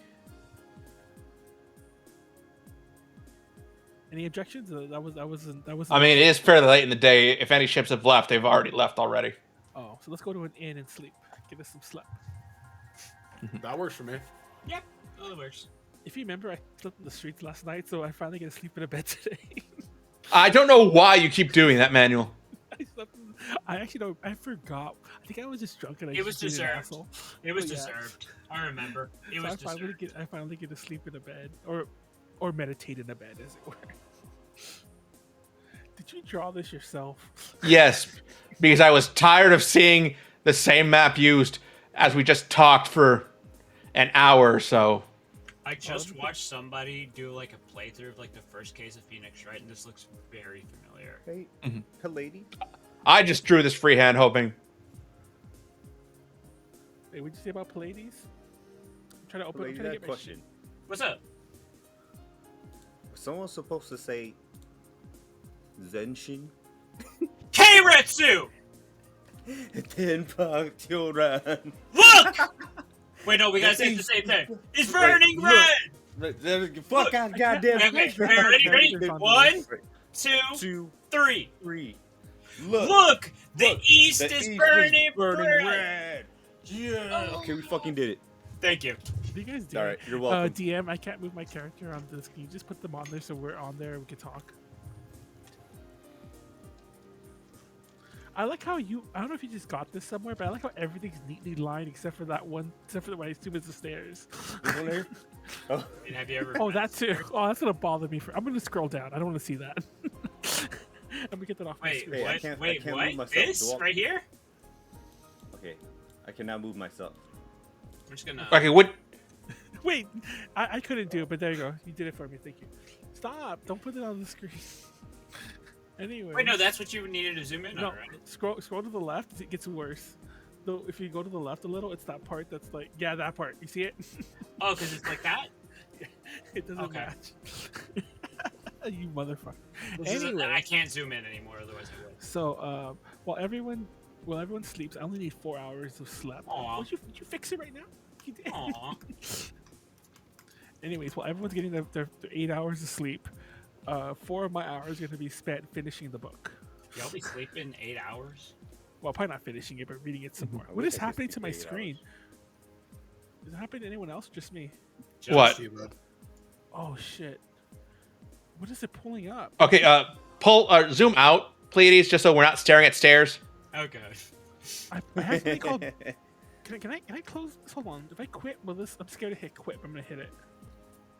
Any objections? That was. I mean, it is fairly late in the day. If any ships have left, they've already left already. Oh, so let's go to an inn and sleep. Get us some sleep. That works for me. Yep. Oh, that works. If you remember, I slept in the streets last night, so I finally get to sleep in a bed today. I don't know why you keep doing that, Manuel. I actually don't. I forgot. I think I was just drunk and I It was just being an deserved. asshole. It was But yeah. deserved. I remember. It So was deserved. I finally get to sleep in a bed or meditate in a bed, as it were. Did you draw this yourself? Yes, because I was tired of seeing the same map used as we just talked for an hour or so. I just watched somebody do like a playthrough of like the first case of Phoenix, right? And this looks very familiar. Hey, lady. I just drew this freehand hoping. Wait, what'd you say about Pleiades? I'm trying to open. I'm Lady, trying to that get my question. What's up? Someone's supposed to say Zenshin. Keiretsu! Tenpak children. Look! Wait, no, we gotta say the same thing. It's burning Wait, red! Fuck out, goddamn. Okay, Sure. ready? Characters on One, this. 2, 2, 3. 3. Look! The Look, east the is east burning, burning red! red. Yeah. Okay, we fucking did it. Thank you. What do you guys do? All right, you're welcome. DM, I can't move my character on this. Can you just put them on there so we're on there and we can talk? I like how you. I don't know if you just got this somewhere, but I like how everything's neatly lined except for that one. Except for the one I assume is the stairs. Oh, And have you ever? Oh, that too. Oh, that's gonna bother me. I'm gonna scroll down. I don't want to see that. I'm gonna get that off my Wait, screen. Hey, I what? can't- I Wait, can't what? move myself. This Do I- right here? okay. I can now move myself. I'm just gonna. Okay, what? Wait, I couldn't do it, but there you go. You did it for me. Thank you. Stop! Don't put it on the screen. Anyway. Wait, no, that's what you needed to zoom in No, on, right? scroll to the left. It gets worse. Though, if you go to the left a little, it's that part that's like, yeah, that part. You see it? Oh, because it's like that? It doesn't Okay. match. You motherfucker. This isn't- Anyway, I can't zoom in anymore, otherwise I would. so while everyone sleeps, I only need 4 hours of sleep. Aw. Would you fix it right now? You did. Aw. Anyways, while everyone's getting their 8 hours of sleep, 4 of my hours are going to be spent finishing the book. Y'all be sleeping 8 hours? Well, probably not finishing it, but reading it some more. What wish is I could happening to sleep my 8 screen? Is it happening to anyone else? Just me? Just What? See, bud. Oh shit! What is it pulling up? Okay, zoom out, Pleiades, just so we're not staring at stairs. Okay. I have something called. Can I close this? Hold on. If I quit, will this? I'm scared to hit quit. I'm gonna hit it.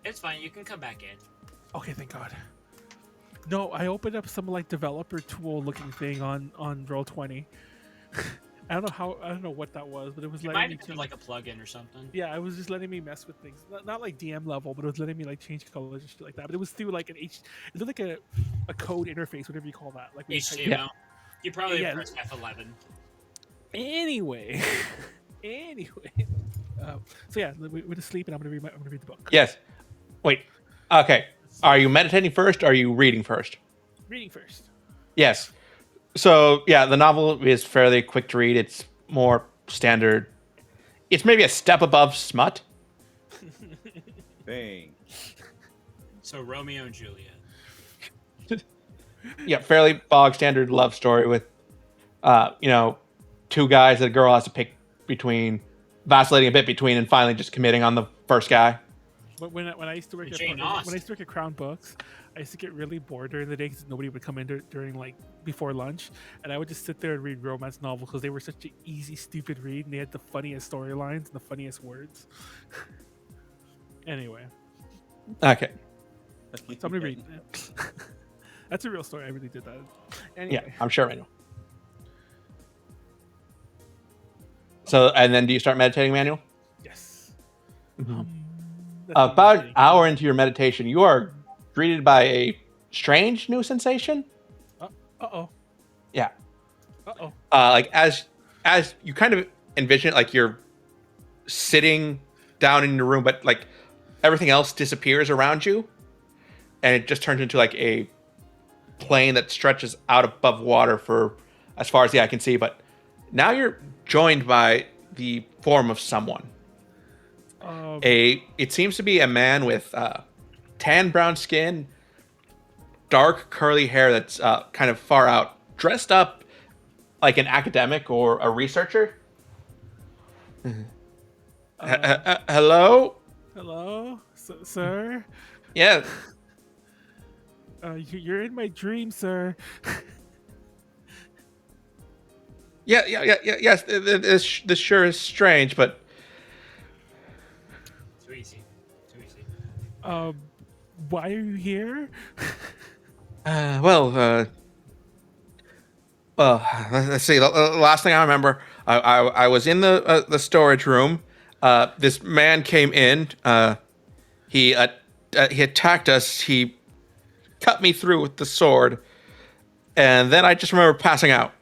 It's fine, you can come back in. Okay, thank God. No, I opened up some like developer tool looking thing on Roll20. I don't know what that was, but it was It letting might me have been like a plugin or something. Yeah, it was just letting me mess with things. Not like DM level, but it was letting me like change colors and shit like that. But it was through like it looked like a code interface, whatever you call that. Like when you type- HTML. You probably Yeah. pressed F11. Anyway, anyway. So yeah, we're asleep, and I'm gonna read the book. Yes. Wait. Okay. Are you meditating first or are you reading first? Reading first. Yes. So, yeah, the novel is fairly quick to read. It's more standard. It's maybe a step above smut. Bang. So Romeo and Juliet. Yeah, fairly bog standard love story with, two guys that a girl has to pick between, vacillating a bit between, and finally just committing on the first guy. When I used to work Jane when I Austen. used to work at Crown Books, I used to get really bored during the day because nobody would come in during like before lunch, and I would just sit there and read romance novels because they were such an easy, stupid read, and they had the funniest storylines and the funniest words. Anyway, Okay. so I'm gonna read. That's a real story. I really did that. Yeah, Anyway, I'm sure I know. So, and then do you start meditating, Manuel? yes. Mhm. That's what I'm About an saying. hour into your meditation, you are greeted by a strange new sensation. Uh-oh. Yeah. Uh-oh. Like as you kind of envision it, like you're sitting down in your room, but like everything else disappears around you, and it just turns into like a plane that stretches out above water for as far as the eye can see. But now you're joined by the form of someone. It seems to be a man with tan brown skin, dark curly hair that's kind of far out, dressed up like an academic or a researcher. Hello? Hello, sir. Yeah. You're in my dream, sir. Yeah. Yes, this sure is strange, but Too easy. Too easy. Why are you here? well, let's see. The last thing I remember, I was in the storage room. This man came in. He attacked us. He cut me through with the sword, and then I just remember passing out.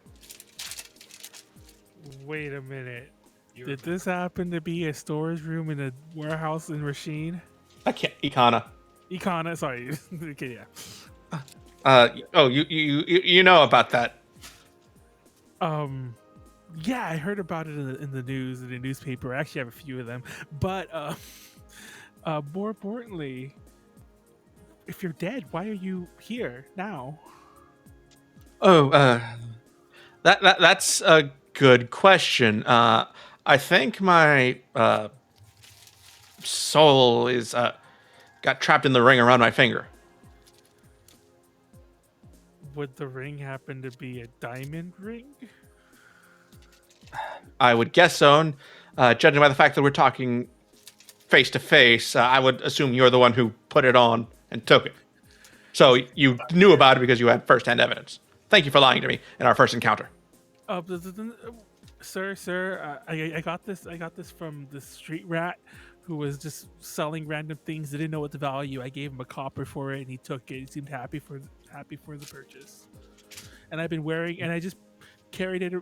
Wait a minute. You Did this happen to be a storage room in a warehouse in Rasheen? I can't. Ikana. Ikana, sorry. Okay, yeah. Oh, you know about that. Yeah, I heard about it in the news, in the newspaper. I actually have a few of them. But more importantly, if you're dead, why are you here now? Oh, that's a good question. I think my soul is got trapped in the ring around my finger. Would the ring happen to be a diamond ring? I would guess so. And, judging by the fact that we're talking face to face, I would assume you're the one who put it on and took it. So you knew about it because you had first-hand evidence. Thank you for lying to me in our first encounter. Sir, I got this. I got this from the street rat who was just selling random things. Didn't know what the value. I gave him a copper for it, and he took it. He seemed happy for the purchase. And I've been wearing, and I just carried it.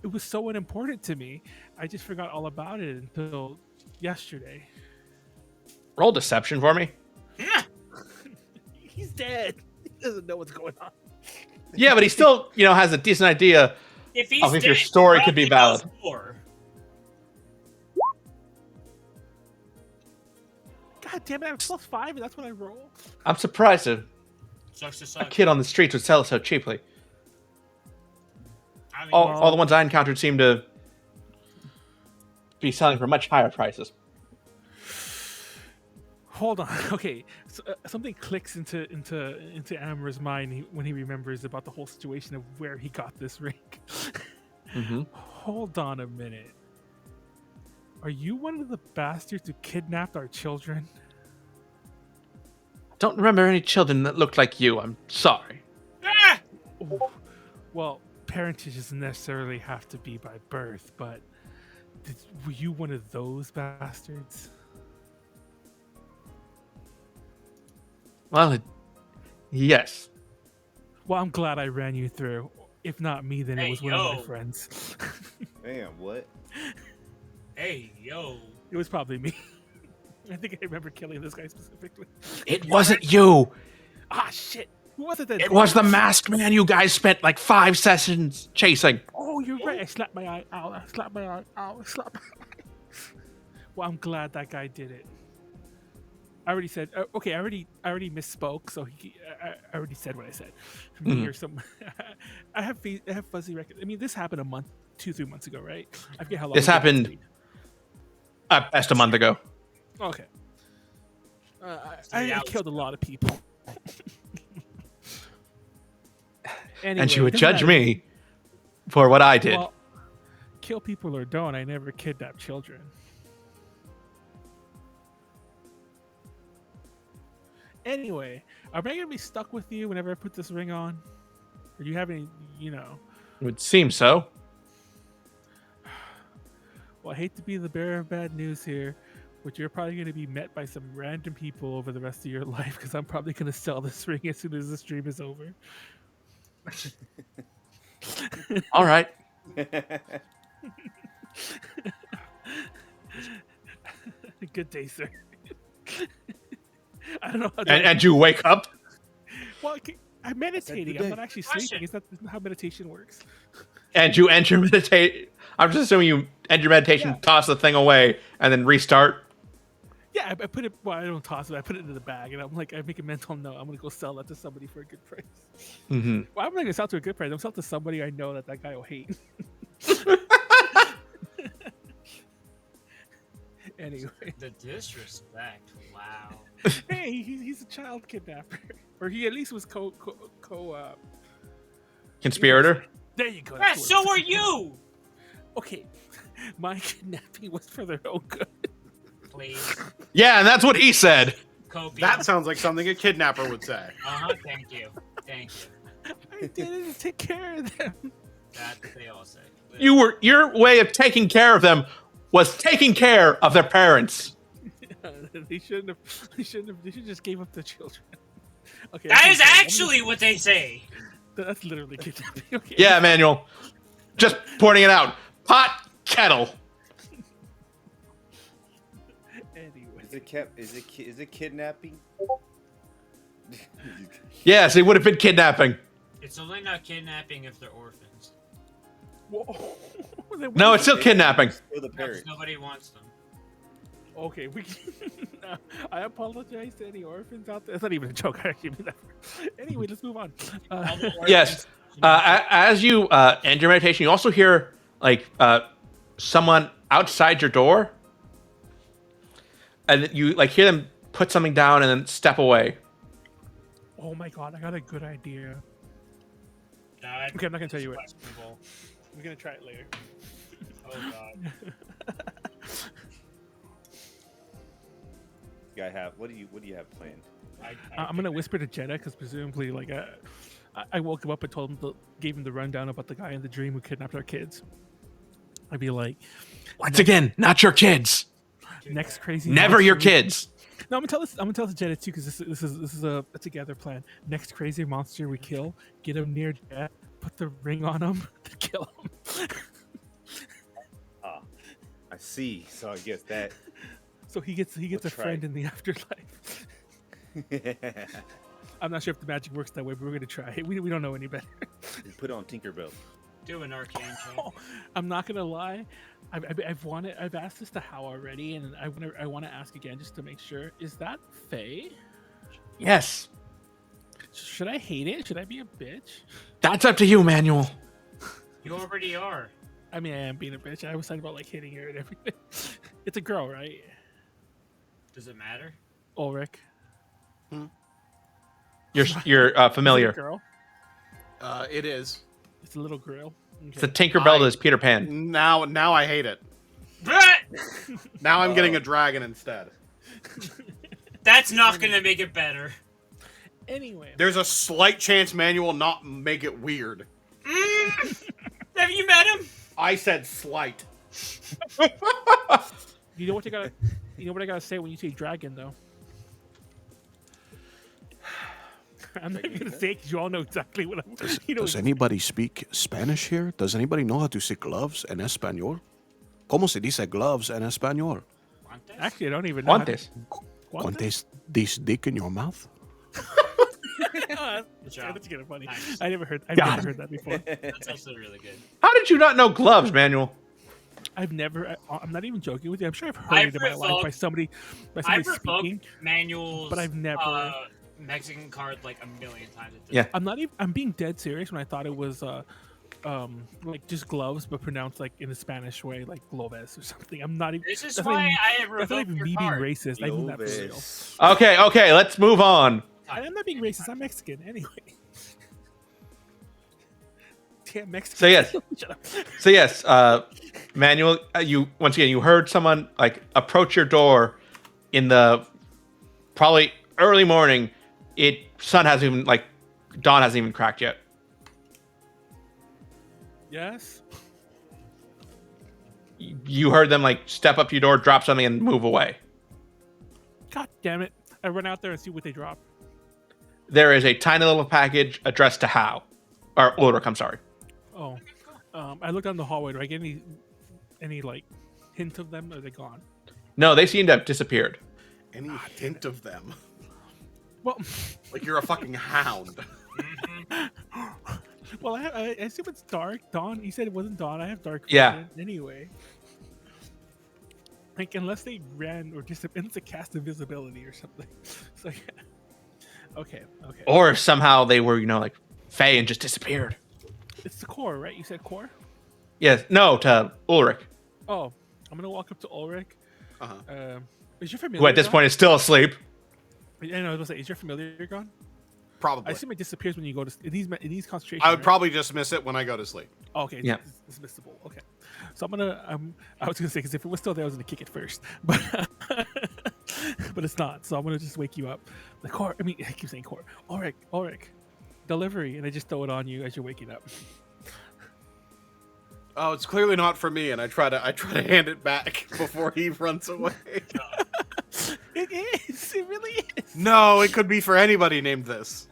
It was so unimportant to me. I just forgot all about it until yesterday. Roll deception for me. He's dead. He doesn't know what's going on. Yeah, but he still, has a decent idea If he's of if your dead, story he could be probably knows valid. more. God damn it! I have +5, and that's what I roll. I'm surprised Sucks to a suck. kid on the streets would sell it so cheaply. I mean, All the ones I encountered seem to be selling for much higher prices. Hold on. Okay, so, something clicks into Amra's mind when he remembers about the whole situation of where he got this ring. Mm-hmm. Hold on a minute. Are you one of the bastards who kidnapped our children? Don't remember any children that looked like you. I'm sorry. ah! Well, parentage doesn't necessarily have to be by birth, but were you one of those bastards? Well, yes. Well, I'm glad I ran you through. If not me, then it Hey, was one of my yo. friends. Damn, what? Hey, yo. It was probably me. I think I remember killing this guy specifically. It wasn't you. Ah, shit. Who was it then? It was the masked man you guys spent like 5 sessions chasing. Oh, you're right. I slapped my eye. Ow, I slapped my eye. Ow, I slapped my eye. Well, I'm glad that guy did it. I already said, okay, I already misspoke, so I already said what I said. Me or some, I have fuzzy records. I mean, this happened 2-3 months ago, right? I forget how long. This happened at best a month ago. Okay. I killed a lot of people. Anyway, And you would doesn't judge matter. me for what I did. Well, kill people or don't. I never kidnap children. Anyway, am I gonna be stuck with you whenever I put this ring on? Or do you have any, It would seem so. Well, I hate to be the bearer of bad news here, but you're probably going to be met by some random people over the rest of your life because I'm probably going to sell this ring as soon as the stream is over. All right. Good day, sir. I don't know how And you wake up. Well, I'm meditating. I'm not actually sleeping. Question. It's not how meditation works. And you end your meditate. I'm just assuming you end your meditation, Yeah. toss the thing away, and then restart. Yeah, I put it. Well, I don't toss it. I put it in the bag, and I'm like, I make a mental note. I'm gonna go sell that to somebody for a good price. Mm-hmm. Well, I'm not gonna sell it to a good price. I'm sell it to somebody I know that guy will hate. Anyway, The disrespect. Wow. hey, he's a child kidnapper, or he at least was co. Conspirator. There you go. Yeah, that's the so word. are you. Okay, my kidnapping was for their own good. Please. Yeah, and that's what he said. Copium. That sounds like something a kidnapper would say. Thank you. Thank you. I did it to take care of them. That's what they all say. Your way of taking care of them was taking care of their parents. They shouldn't have. They should just gave up the children. Okay. That I'm is sorry. actually what they say. That's literally kidnapping. Okay. Yeah, Manuel. Just pointing it out. Pot kettle. Anyway. Is it kidnapping? Yes, it would have been kidnapping. It's only not kidnapping if they're orphans. Whoa. No, it's still kidnapping. Still the Because parents. nobody wants them. Okay, I apologize to any orphans out there. That's not even a joke. I actually mean that. Anyway, let's move on. All the Yes. orphans- As you end your meditation, you also hear like someone outside your door, and you like hear them put something down and then step away. Oh my god, I got a good idea. That Okay, I'm not gonna tell is you it. questionable. We're gonna try it later. Oh god. Guy have what do you have planned? I'm gonna whisper to Jedah because presumably, like, I woke him up and told him, gave him the rundown about the guy in the dream who kidnapped our kids. I'd be like, Once again, not your kids. next crazy. Never your monster we- kids. No, I'm gonna tell this to Jedah too because this is a together plan. Next crazy monster we kill, get him near death, put the ring on him to kill him. I see. So I guess that. So he gets We'll a try. friend in the afterlife. I'm not sure if the magic works that way, but we're gonna try it. We don't know any better. Put on Tinkerbell. Do an arcane check. I'm not gonna lie. I've asked this to Hal already, and I want to ask again just to make sure. Is that Faye? Yes. Should I hate it? Should I be a bitch? That's up to you, Manuel. You already are. I mean, I am being a bitch. I was talking about like hitting her and everything. It's a girl, right? Does it matter? Ulrich. You're Is it a familiar. girl. It is. It's a little girl. It's the Tinkerbell that is Peter Pan. Now I hate it. Now I'm getting a dragon instead. That's not gonna make it better. Anyway, There's a slight chance Manuel not make it weird. Have you met him? I said slight. You know what you gotta. You know what I gotta say when you say dragon, though. I'm not even gonna say it because you all know exactly what I'm. You know. Does anybody speak Spanish here? Does anybody know how to say gloves en español? ¿Cómo se dice gloves en español? Guantes? Actually, I don't even know. how to- Guantes. Guantes this dick in your mouth? Good job. That's kind of funny. Nice. I've never heard that before. That's actually really good. How did you not know gloves, Manuel? I've never. I'm not even joking with you. I'm sure I've heard I've it in my life by somebody I've speaking. revoked Manuel's but I've never- Mexican card like a million times. At this Yeah. point. I'm not even. I'm being dead serious when I thought it was like just gloves, but pronounced like in the Spanish way, like gloves or something. I'm not even. This is that's why not even- I have That's not revoked even your me card. being racist. I mean that for real. Loves. Okay, let's move on. I'm not being racist. I'm Mexican anyway. Damn Mexican. So yes. Shut up. So yes, Manuel, you once again you heard someone like approach your door in the probably early morning. Dawn hasn't even cracked yet. Yes. You heard them like step up to your door, drop something, and move away. God damn it! I run out there and see what they drop. There is a tiny little package addressed to Hal, or Ulrich. I'm sorry. Oh, I look down the hallway. Do I get any like hint of them? Or are they gone? No, they seem to have disappeared. Any hint of them? Well, Like you're a fucking hound. well, I assume it's dark. Dawn. You said it wasn't dawn. I have dark Yeah. vision anyway. Like unless they ran or unless they cast invisibility or something. So yeah. Okay. Or if somehow they were, like Faye and just disappeared. It's the Khorr, right? You said Khorr? Yes. No, to Ulrich, Oh, I'm gonna walk up to Ulrich. Uh-huh. Is your familiar? who at this gone? point is still asleep. I know. I was gonna say, is your familiar gone? I Probably. assume it disappears when you go to in these concentrations. I would right? probably just miss it when I go to sleep. Oh, okay. Yeah. It's missable. Okay. So I'm gonna. I was gonna say because if it was still there, I was gonna kick it first, but but it's not. So I'm gonna just wake you up. The Khorr. I mean, I keep saying Khorr. Ulrich, delivery, and I just throw it on you as you're waking up. Oh, it's clearly not for me, and I try to hand it back before he runs away. It is. It really is. No, it could be for anybody named this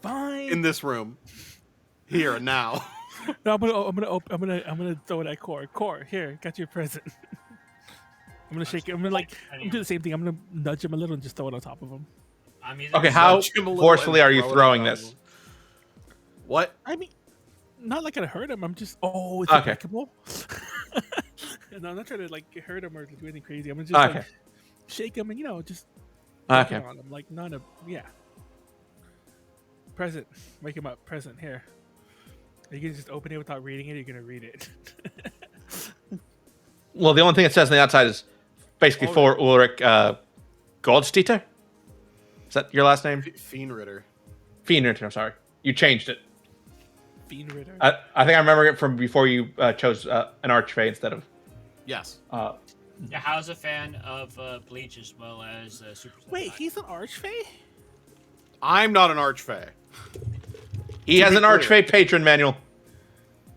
Fine. in this room, here and now. No, I'm gonna throw it at Khorr. Khorr, here, got your present. I'm gonna shake it. I'm gonna do the same thing. I'm gonna nudge him a little and just throw it on top of him. I'm either Okay, how Nudge him a little forcefully and are you throw it throwing on this? him. What? I mean, not like I hurt him. I'm just it's Okay. impeccable. No, I'm not trying to like hurt him or do anything crazy. I'm gonna just Okay. like, shake him and just Okay. on him like not a present. Wake him up. Present here. Are you gonna just open it without reading it? Or are you gonna read it? Well, the only thing it says on the outside is basically for Ulrich Goldstetter. Is that your last name? Fiendritter. Fiendritter, I'm sorry. You changed it. Fiend Ritter. I think I remember it from before you chose an Archfey instead of. Yes. Yeah, Hal's a fan of Bleach as well as Super Sentai. Wait, he's an Archfey? I'm not an archfey. He has be an clear. Archfey patron manual.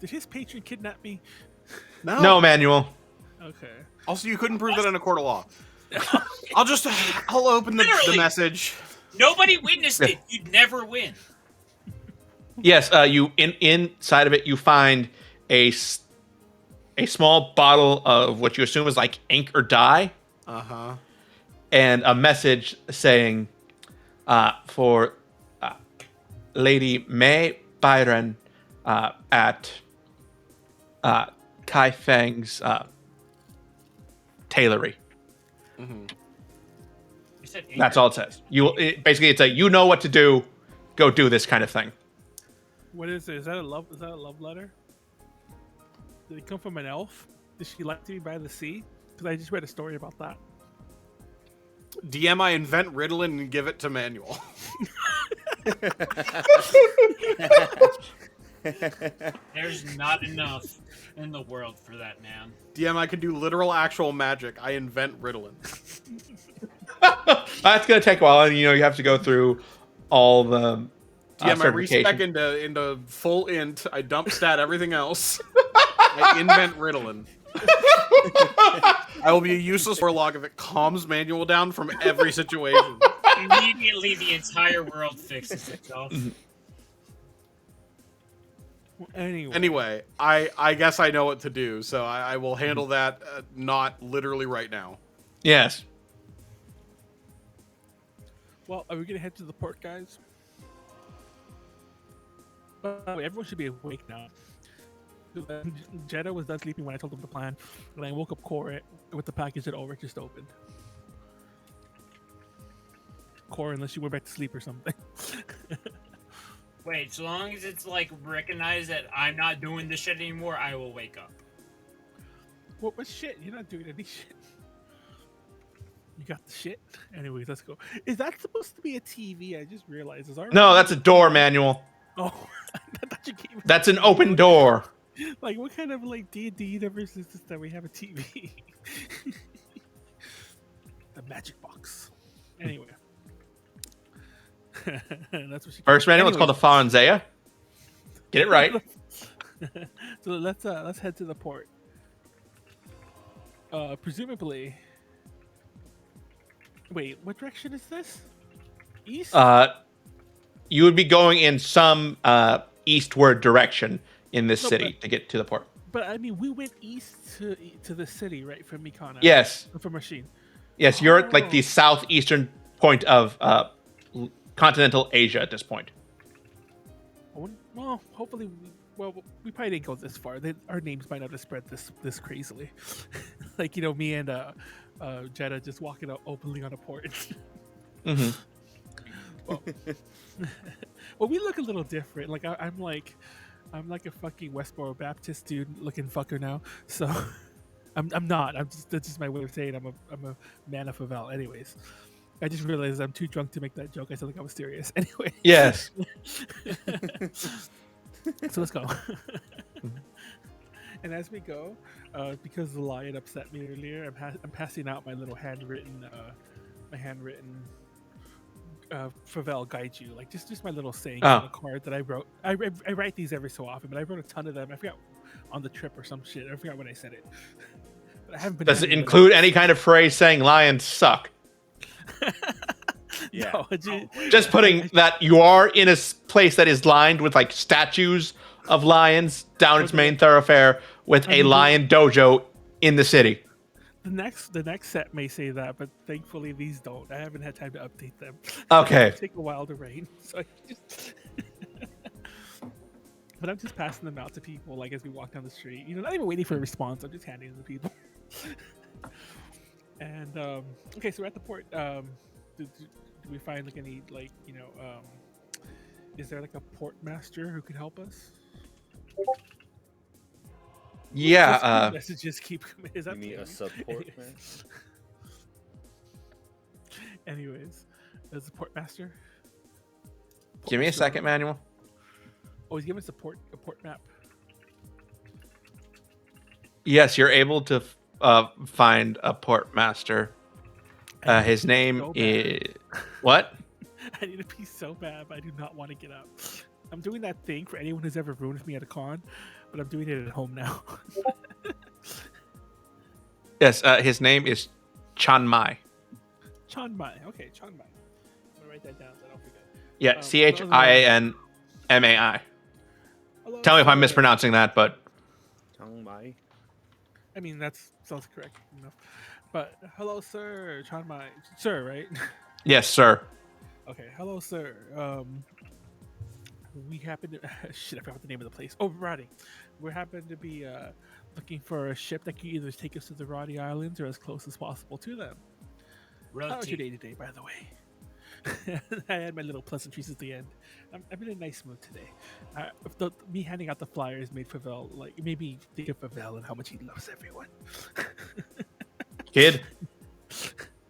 Did his patron kidnap me? No manual. Okay. Also, you couldn't prove that in a court of law. I'll open the Literally. message. Nobody witnessed it. You'd never win. Yes, you inside of it you find a small bottle of what you assume is like ink or dye, Uh-huh. and a message saying, for Lady May Byron at Kai Feng's tailory. You said That's all it says. Basically it's a you know what to do, go do this kind of thing. What is it? Is that a love letter? Did it come from an elf? Did she like to be by the sea? Because I just read a story about that. DM, I invent Ritalin and give it to Manuel. There's not enough in the world for that, man. DM, I can do literal actual magic. I invent Ritalin. That's gonna take a while, and you have to go through all the DM, I certification. respec into full int. I dump stat everything else. I invent Ritalin. I will be a useless warlock if it calms Manuel down from every situation. Immediately, the entire world fixes itself. Anyway, I guess I know what to do, so I will handle that not literally right now. Yes. Well, are we gonna head to the port, guys? Everyone should be awake now. Jedah was done sleeping when I told him the plan, and I woke up Khorr with the package that Ulrich just opened. Khorr, unless you went back to sleep or something. Wait, so long as it's like recognized that I'm not doing this shit anymore, I will wake up. What shit? You're not doing any shit. You got the shit? Anyways, let's go. Is that supposed to be a TV? I just realized. No, that's a door, Manuel. Oh, I thought you gave That's an open door. Like, what kind of like D&D universe is this that we have a TV? The magic box. Anyway, that's what she. First, Manuel, it's called a Fonzea. Get it right. So let's head to the port. Presumably. Wait, what direction is this? East. You would be going in some eastward direction in this city to get to the port. But I mean, we went east to the city, right, from Mikana. Yes. From Machine. Yes, you're at like the southeastern point of continental Asia at this point. Well, hopefully, we probably didn't go this far. Our names might not have spread this crazily. Like, me and Jedah just walking out openly on a port. Mm-hmm. Well, we look a little different. Like I'm like a fucking Westboro Baptist dude looking fucker now. So I'm not. That's just my way of saying I'm a man of Favel. Anyways, I just realized I'm too drunk to make that joke. I sound like I was serious. Anyway. Yes. So let's go. And as we go, because the lion upset me earlier, I'm passing out my little handwritten Favel guide you, like just my little saying on a card that I wrote. I write these every so often, but I wrote a ton of them. I forgot on the trip or some shit. I forgot when I said it. But I haven't been. Does it include any kind of phrase saying lions suck? Yeah. No, just putting that you are in a place that is lined with like statues of lions down its main thoroughfare with a lion dojo in the city. The next set may say that, but thankfully these don't. I haven't had time to update them. Okay. It'll take a while to rain, so I just. But I'm just passing them out to people, like as we walk down the street. Not even waiting for a response. I'm just handing them to people. And okay, so we're at the port. Do we find like any is there like a port master who could help us? Yeah. Messages keep coming. Is that you need a support man? Anyways, there's a port master. Give me a second, Manuel. Oh, he's giving us a port map. Yes, you're able to find a port master. His name is what? I need to pee so bad, but I do not want to get up. I'm doing that thing for anyone who's ever ruined with me at a con, but I'm doing it at home now. Yes, his name is Chanmai. Chanmai. Okay, Chanmai. I'm gonna write that down so I don't forget. Yeah, CHIANMAI. Hello, Tell me if I'm sir. mispronouncing that, but Chanmai. I mean, that sounds correct enough. But hello, sir. Chanmai. Sir, right? yes, sir. Okay, hello, sir. We happen to shit. I forgot the name of the place. Oh, Roddy. We happen to be looking for a ship that can either take us to the Roddy Islands or as close as possible to them. How was your day today, by the way? I had my little pleasantries at the end. I'm in a nice mood today. Me handing out the flyers made Favel made me think of Favel and how much he loves everyone. Kid,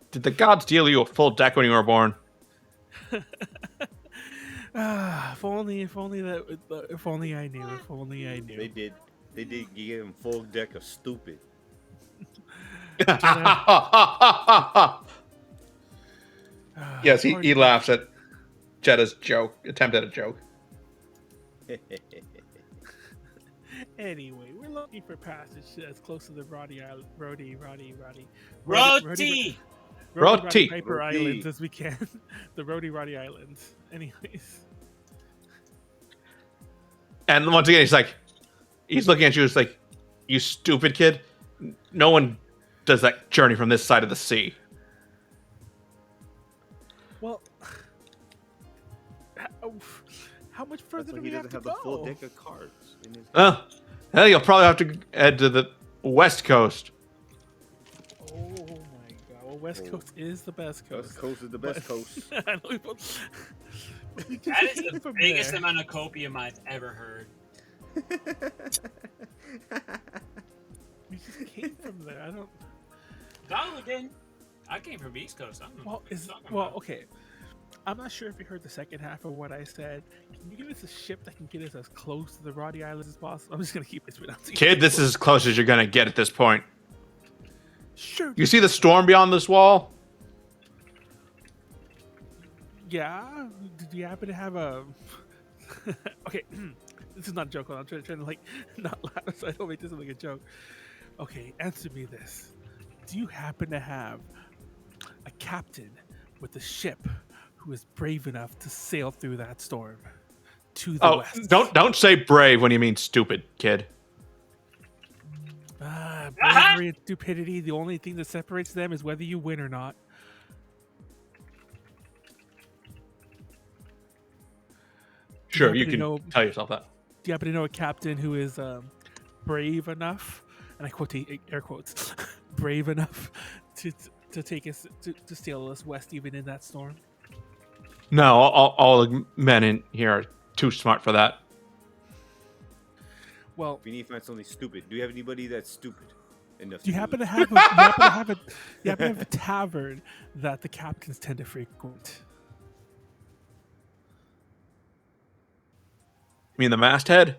did the gods deal you a full deck when you were born? If only I knew. If only I knew. They did give him full deck of stupid. Yes, he laughs at Jedah's attempt at a joke. Anyway, we're looking for passage as close to the Roddy Roti. Piper Roti. Islands as we can. The Roddy Islands. Anyways. And once again, he's looking at you. It's like, you stupid kid. No one does that journey from this side of the sea. Well, how much further That's why do he we have doesn't to have the full go? deck of cards in his Hell, you'll probably have to head to the west coast. Oh my god! Well, West Coast is the best coast. West Coast is the best coast. I know we both- we just That is came the from biggest there. amount of copium I've ever heard. We just came from there. I don't. No, we didn't. I came from East Coast. I don't know Well, what you're talking well, about. okay. I'm not sure if you heard the second half of what I said. Can you give us a ship that can get us as close to the Roddy Islands as possible? I'm just gonna keep this without Kid, this is as close as you're gonna get at this point. sure. You see the storm beyond this wall? Yeah. Did you happen to have a? Okay, this is not a joke. I'm trying to like not laugh, so I don't make this like a joke. Okay, answer me this: do you happen to have a captain with a ship who is brave enough to sail through that storm to the Oh, west? don't say brave when you mean stupid, kid. Bravery and stupidity. The only thing that separates them is whether you win or not. Sure, happen you to can know- tell yourself that. Do you happen to know a captain who is brave enough, and I quote air quotes, brave enough to take us to sail us west even in that storm? No, all the men in here are too smart for that. Well, We need to find something stupid. Do you have anybody that's stupid enough? do you do happen it? to have a tavern that the captains tend to frequent? You mean the masthead?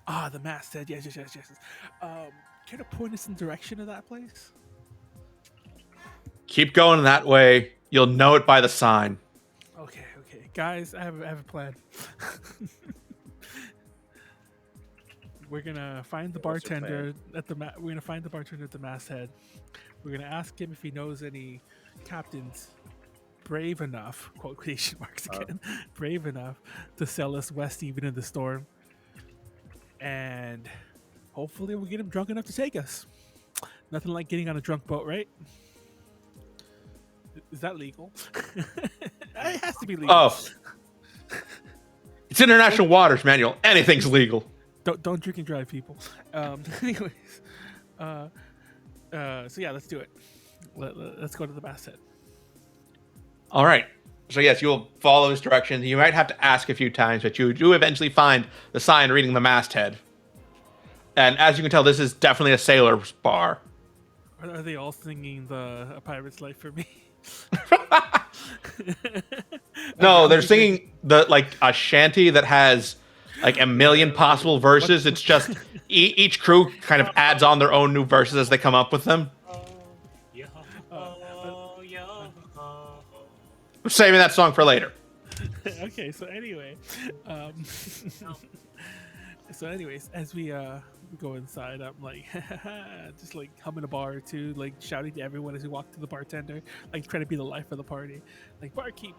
Ah, the masthead. Yes. Can you point us in the direction of that place? Keep going that way. You'll know it by the sign. Okay, guys, I have a plan. We're gonna find the What's your bartender at the we're gonna find the bartender at the masthead. We're gonna ask him if he knows any captains brave enough, quotation marks again, brave enough to sell us west even in the storm. And hopefully we'll get him drunk enough to take us. Nothing like getting on a drunk boat, right? Is that legal? It has to be legal. Oh. It's international waters, Manuel. Anything's legal. Don't drink and drive, people. Anyways, so yeah, let's do it. Let's go to the masthead. All right. So yes, you'll follow his directions. You might have to ask a few times, but you do eventually find the sign reading the masthead. And as you can tell, this is definitely a sailor's bar. Are they all singing A Pirate's Life for Me? No, they're singing a shanty that has like a million possible verses. It's just each crew kind of adds on their own new verses as they come up with them. I'm saving that song for later. Okay, so anyway, as we go inside, I'm like just like humming a bar or two, like shouting to everyone as we walk to the bartender, like trying to be the life of the party, like barkeep,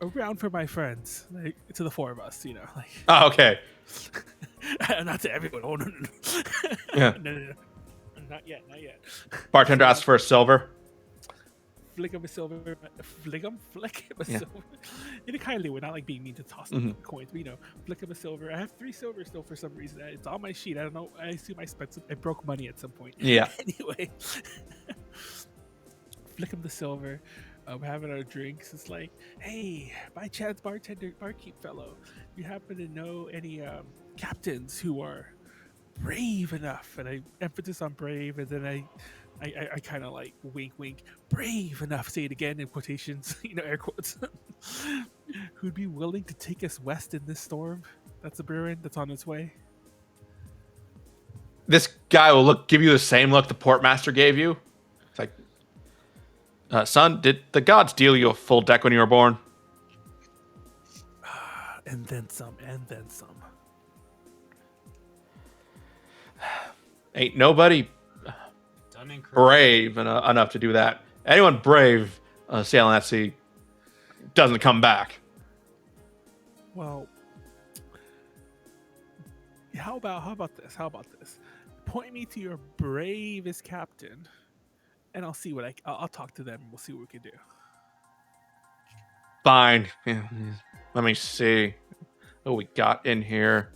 around for my friends, like to the four of us, you know, like Oh, okay. not to everyone. Oh no. Yeah. No, not yet. Bartender asks for a silver. Flick him a silver. Flick him a Yeah. silver. In a kindly way, not like being mean to toss them coins, but flick him a silver. I have 3 silver still for some reason. It's on my sheet. I don't know. I assume I spent I broke money at some point. Yeah. Anyway, flick him the silver. We're having our drinks. It's like, hey, by chance, barkeep fellow, you happen to know any captains who are brave enough? And I emphasis on brave, and then I kind of like wink, brave enough, say it again in quotations, air quotes, who'd be willing to take us west in this storm that's a brewing, that's on its way. This guy will give you the same look the portmaster gave you. It's like, son, did the gods deal you a full deck when you were born? And then some, and then some. Ain't nobody Done in Korea. brave enough to do that. Anyone brave sailing that sea doesn't come back. Well, how about this? How about this? Point me to your bravest captain, and I'll see what I'll talk to them. And we'll see what we can do. Fine. Yeah. Let me see what we got in here.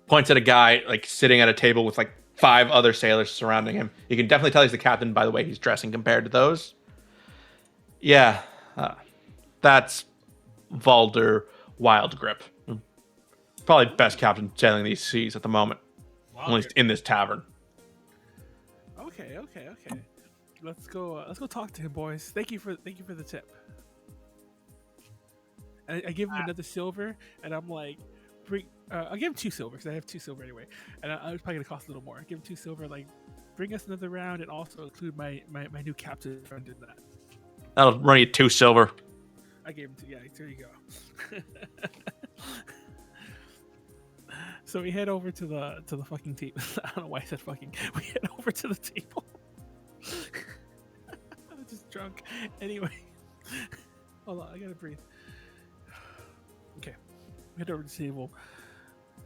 Points at a guy like sitting at a table with like 5 other sailors surrounding him. You can definitely tell he's the captain by the way he's dressing compared to those. Yeah, that's Valder Wildgrip. Probably best captain sailing these seas at the moment, at least in this tavern. Okay. Let's go talk to him, boys. Thank you for the tip. I give him another silver, and I'm like, I'll give him 2 silver because I have 2 silver anyway, and I was probably gonna cost a little more. I give him 2 silver, like, bring us another round, and also include my new captain friend in that. That'll run you 2 silver. I gave him 2. Yeah, there you go. So we head over to the fucking table. I don't know why I said fucking. We head over to the table. I'm just drunk. Anyway, hold on, I gotta breathe. Okay, we head over to the table.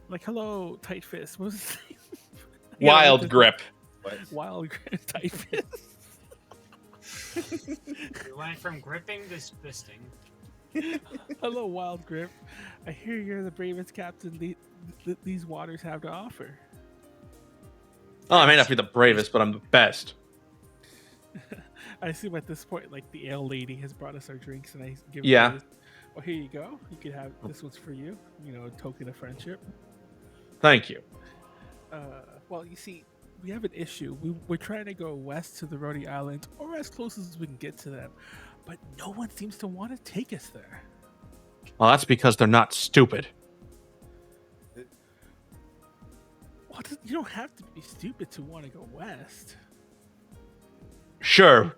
Like, hello, Tight Fist. What was his name? Wild Grip. Wild Grip, Tight Fist. We went from gripping to fisting. Hello, Wild Grip. I hear you're the bravest captain these waters have to offer. Oh, I may not be the bravest, but I'm the best. I assume at this point, like, the ale lady has brought us our drinks, and I give Yeah. her this. Well, here you go. You can have this one's for you. You know, a token of friendship. Thank you. Well, you see, we have an issue. We're trying to go west to the Rhode Islands, or as close as we can get to them, but no one seems to want to take us there. Well, that's because they're not stupid. Well, you don't have to be stupid to want to go west. Sure,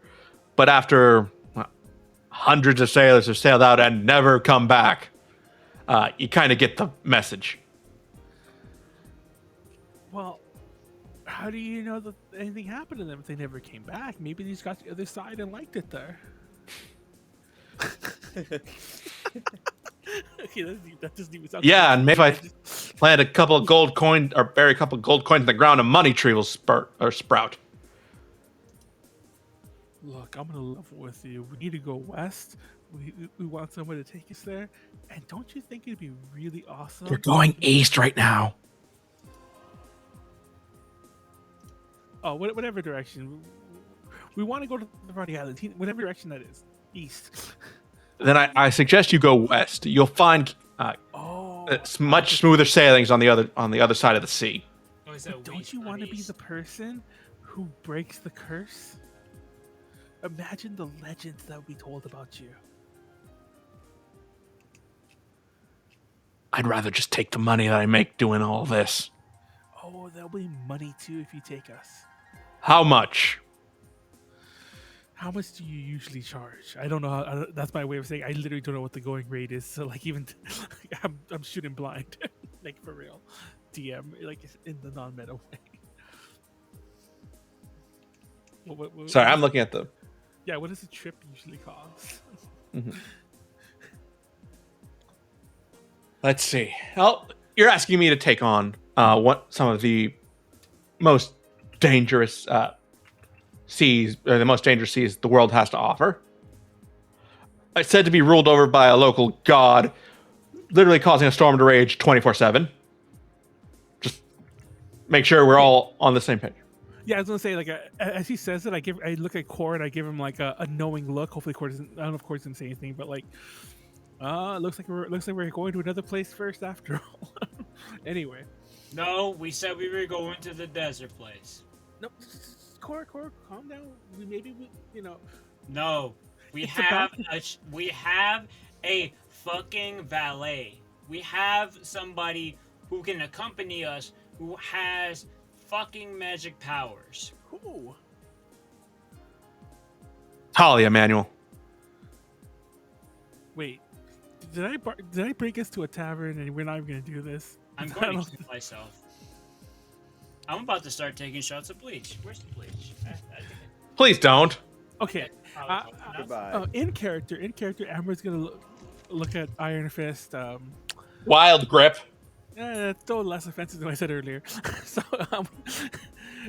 but after hundreds of sailors have sailed out and never come back, you kind of get the message. Well, how do you know that anything happened to them if they never came back? Maybe they just got to the other side and liked it there. Okay, that doesn't even sound. Yeah, and maybe if I plant a couple of gold coins or bury a couple of gold coins in the ground, a money tree will sprout. Look, I'm gonna level with you. We need to go west. We want someone to take us there. And don't you think it'd be really awesome? We're going east right now. Oh, whatever direction. We want to go to the Rhode Island. Whatever direction that is. East. Then I suggest you go west. You'll find it's much smoother sailings on the other side of the sea. Oh, so Don't you want to be the person who breaks the curse? Imagine the legends that would be told about you. I'd rather just take the money that I make doing all this. Oh, there'll be money too if you take us. How much? How much do you usually charge? I don't know. That's my way of saying I literally don't know what the going rate is. So, like, even I'm shooting blind, like, for real. DM, like, in the non-meta way. Sorry, I'm looking at the. Yeah, what does a trip usually cost? Mm-hmm. Let's see. Well, you're asking me to take on what some of the most dangerous seas, or the most dangerous seas the world has to offer. It's said to be ruled over by a local god, literally causing a storm to rage 24/7. Just make sure we're all on the same page. Yeah, I was gonna say, like, as he says it, I look at Khorr and I give him like a knowing look. Hopefully, Khorr doesn't. I don't know if Khorr doesn't say anything, but like, looks like we're going to another place first after all. Anyway, No, we said we were going to the desert place. no, Khorr, calm down. You know. No, we It's have about- we have a fucking valet. We have somebody who can accompany us who has fucking magic powers. Who? Talia, Manuel. Wait, Did I break us to a tavern and we're not even gonna do this? I'm I going don't- to kill myself. I'm about to start taking shots of bleach. Where's the bleach? Please don't. Okay. Goodbye. In character, Amber's gonna look at Iron Fist. Wild grip. It's still less offensive than I said earlier. So,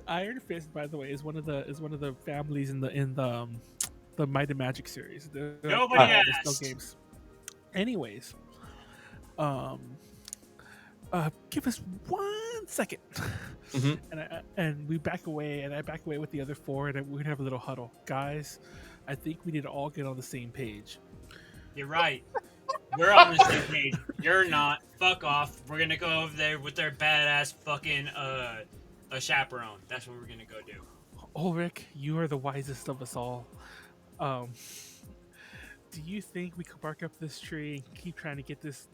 Iron Fist, by the way, is one of the families in the Might and Magic series. Nobody the asked. games. Anyways, give us 1 second, Mhm. and we back away, and I back away with the other four, and we're gonna have a little huddle, guys. I think we need to all get on the same page. You're right. We're on the same page. You're not. Fuck off. We're gonna go over there with their badass fucking a chaperone. That's what we're gonna go do. Ulrich, you are the wisest of us all. Do you think we could bark up this tree and keep trying to get this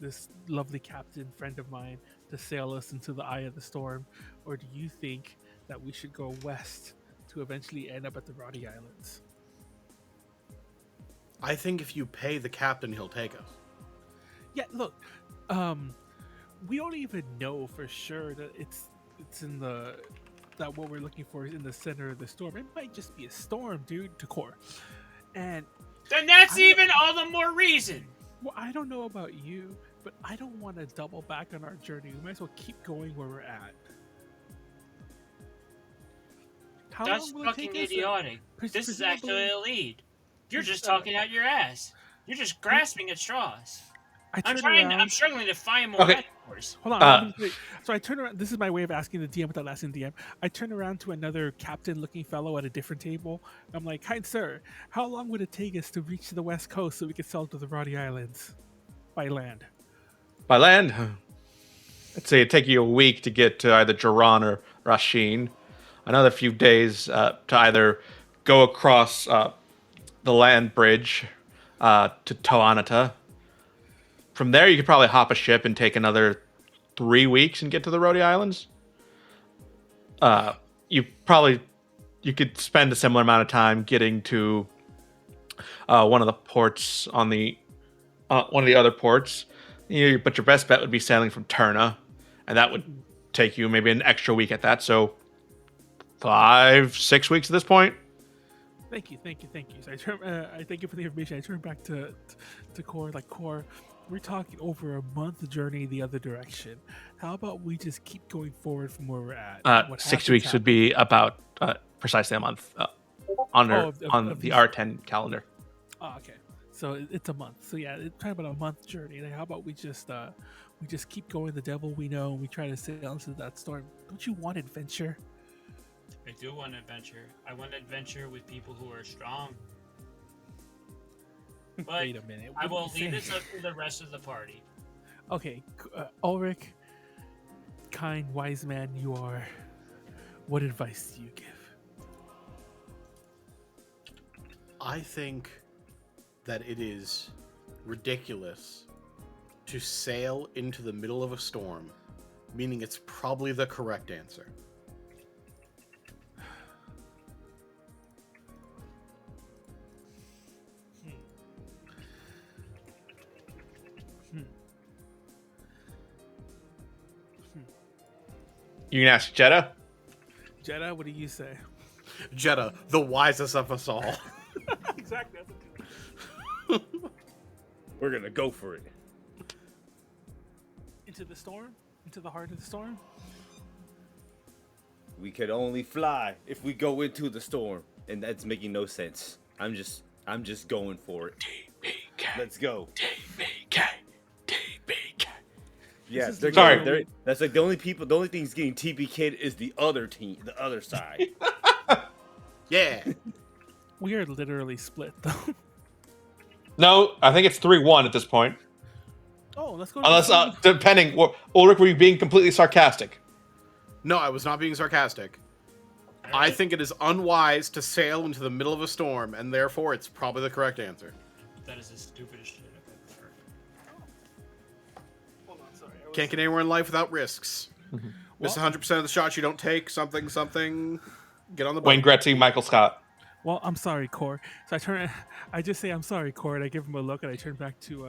lovely captain friend of mine to sail us into the eye of the storm, or do you think that we should go west to eventually end up at the Roddy Islands? I think if you pay the captain, he'll take us. Yeah, look, we don't even know for sure that it's in that what we're looking for is in the center of the storm. It might just be a storm, dude, to Khorr. And Then that's even all the more reason. well, I don't know about you, but I don't want to double back on our journey. We might as well keep going where we're at. How That's long will it take fucking us? idiotic. This is actually Presumably- a lead. You're just talking out your ass. You're just grasping at straws. I I'm turn trying. around. I'm struggling to find more Okay. metaphors. Hold on. Uh, So I turn around. This is my way of asking the DM without asking the DM. I turn around to another captain-looking fellow at a different table. I'm like, "Kind sir, how long would it take us to reach the west coast so we could sail to the Roddy Islands by land?" By land, I'd say it'd take you a week to get to either Jiran or Rasheen. Another few days to either go across the land bridge to Toanata. From there, you could probably hop a ship and take another 3 weeks and get to the Rhodey Islands. You could spend a similar amount of time getting to one of the ports on the one of the other ports. But your best bet would be sailing from Turna, and that would take you maybe an extra week at that. So 5-6 weeks at this point. Thank you. So I thank you for the information. I turn back to Khorr. Like, Khorr, we're talking over a month journey the other direction. How about we just keep going forward from where we're at? What 6 happens weeks would happens. be about precisely a month on of the these- R10 calendar. Oh, okay. So it's a month. So yeah, it's kind of about a month journey. Like, how about we just keep going the devil we know, and we try to sail into that storm. Don't you want adventure? I do want adventure. I want adventure with people who are strong. But Wait a minute. I what will are you leave this saying? up to the rest of the party. Okay, Ulrich, kind wise man you are. What advice do you give? I think that it is ridiculous to sail into the middle of a storm, meaning it's probably the correct answer. You can ask Jedah. Jedah, what do you say? Jedah, the wisest of us all. Exactly. We're gonna go for it. Into the storm? Into the heart of the storm? We could only fly if we go into the storm, and that's making no sense. I'm just going for it. Let's go. TPK. Yeah, is they're Sorry. going. That's like the only things getting TPK'd is the other team, the other side. Yeah. We are literally split, though. No, I think it's 3-1 at this point. Oh, let's go. To Unless, the depending, Ulrich, were you being completely sarcastic? No, I was not being sarcastic. I think it is unwise to sail into the middle of a storm, and therefore it's probably the correct answer. That is the stupidest shit I've ever heard. Hold on, sorry. I was- Can't get anywhere in life without risks. Miss Well- 100% of the shots you don't take. Something. Get on the boat. Wayne Gretzky, Michael Scott. Well, I'm sorry, Khorr. So I just say I'm sorry, Khorr, and I give him a look, and I turn back to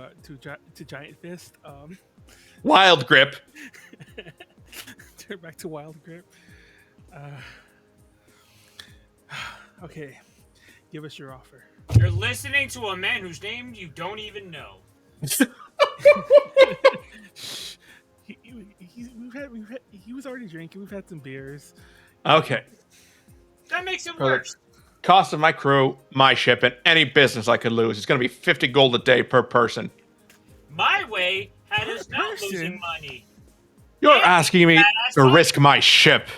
Giant Fist. Wild grip. Turn back to Wild Grip. Okay, give us your offer. You're listening to a man whose name you don't even know. He was already drinking. We've had some beers. Okay. That makes it For the worse. cost of my crew, my ship, and any business I could lose, it's going to be 50 gold a day per person. My way had us not person? losing money. You're Yeah, asking me badass to fun. risk my ship,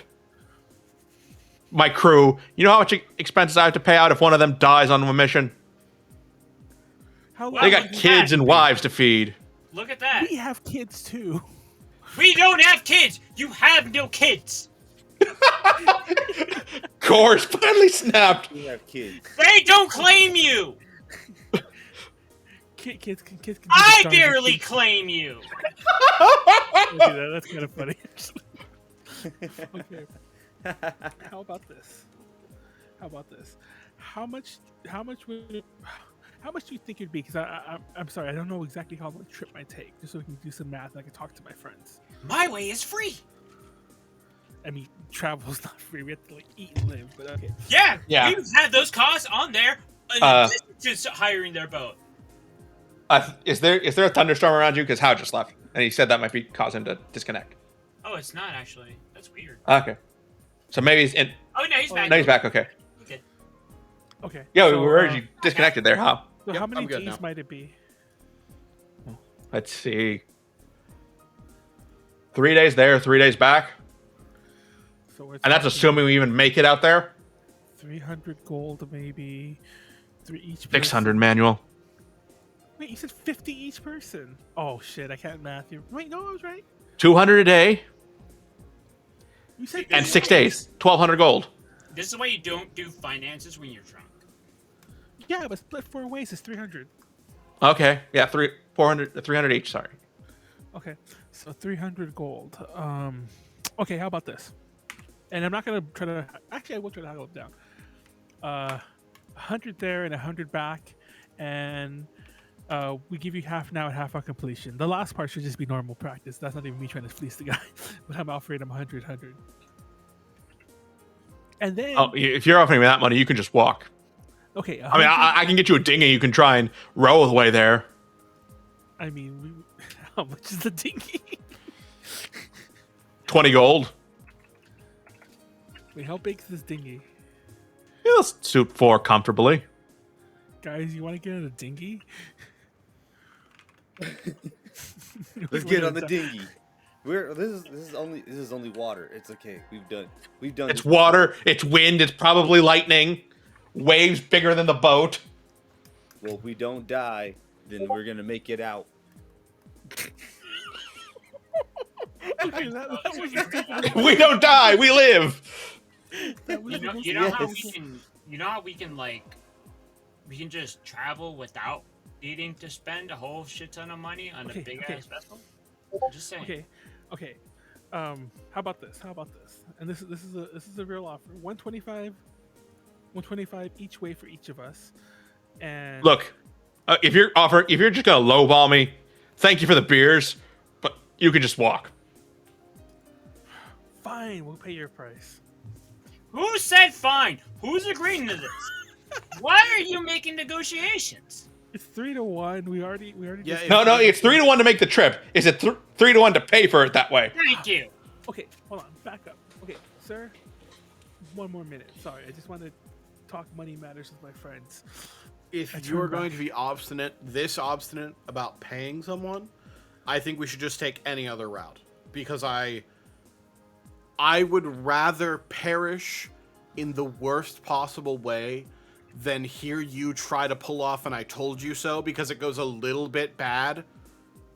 my crew. You know how much expenses I have to pay out if one of them dies on a mission? How Well, They long got have kids and wives to feed. Look at that. we have kids too? We don't have kids. You have no kids. Khorr's finally snapped. We have kids. They don't claim you. Kids can do the I stars of barely kids. claim you. Okay, that's kind of funny. Okay. How about this? How about this? How much do you think it'd be? Because I'm sorry, I don't know exactly how long the trip might take. Just so we can do some math and I can talk to my friends. My way is free. I mean, travel's not free. We have to like eat and live. But okay. Yeah. Yeah. We've had those costs on there. In addition to hiring their boat. Is there a thunderstorm around you? Because Hao just left, and he said that might be causing him to disconnect. Oh, it's not actually. That's weird. Okay. So maybe he's in. Oh no, he's back. No, he's back. Okay. Okay. Okay. Yeah, so, we were already disconnected there, Hao. So Yep, how many I'm good G's now. might it be? Let's see. 3 days there, 3 days back. So we're And that's talking assuming we even make it out there. 300 gold, maybe. Each. 600 person. manual. Wait, you said 50 each person. Oh shit, I can't math you. Wait, no, I was right. 200 a day You said and 6 days. 1,200 gold. This is why you don't do finances when you're drunk. Yeah, but split 4 ways is 300. Okay. Yeah, 300 each. Sorry. Okay, so 300 gold. Okay, how about this? And I'm not gonna try to. Actually, I will try to haggle it down. 100 there and 100 back, and we give you half now and half on completion. The last part should just be normal practice. That's not even me trying to fleece the guy, but I'm offering him 100. And then, Oh, if you're offering me that money, you can just walk. okay, I mean, 100 I can get you a dinghy. You can try and row the way there. I mean, how much is the dinghy? 20 gold. Wait, how big is this dinghy? It'll suit 4 comfortably. Guys, you want to get in a dinghy? Let's get on the dinghy. This is only water. It's okay. We've done It's this water. It's wind. It's probably lightning. Waves bigger than the boat. Well, if we don't die, then we're gonna make it out. Okay, that was If we don't die, we live. that was You know how we Yes. can. You know how we can we can just travel without needing to spend a whole shit ton of money on Okay, a big okay. ass vessel. I'm just saying. Okay. How about this? And this is a real offer. 125 each way for each of us. And Look, if you're just gonna lowball me, thank you for the beers, but you can just walk. fine, we'll pay your price. Who said fine? Who's agreeing to this? Why are you making negotiations? It's 3-1. We already. Yeah, discussed No, it. it's 3-1 to make the trip. Is it 3-1 to pay for it that way? Thank you. Okay, hold on. Back up. Okay, sir. 1 more minute. Sorry, I just want to talk money matters with my friends. I If turn you are going back. to be this obstinate about paying someone, I think we should just take any other route. Because I would rather perish in the worst possible way than hear you try to pull off an I told you so, because it goes a little bit bad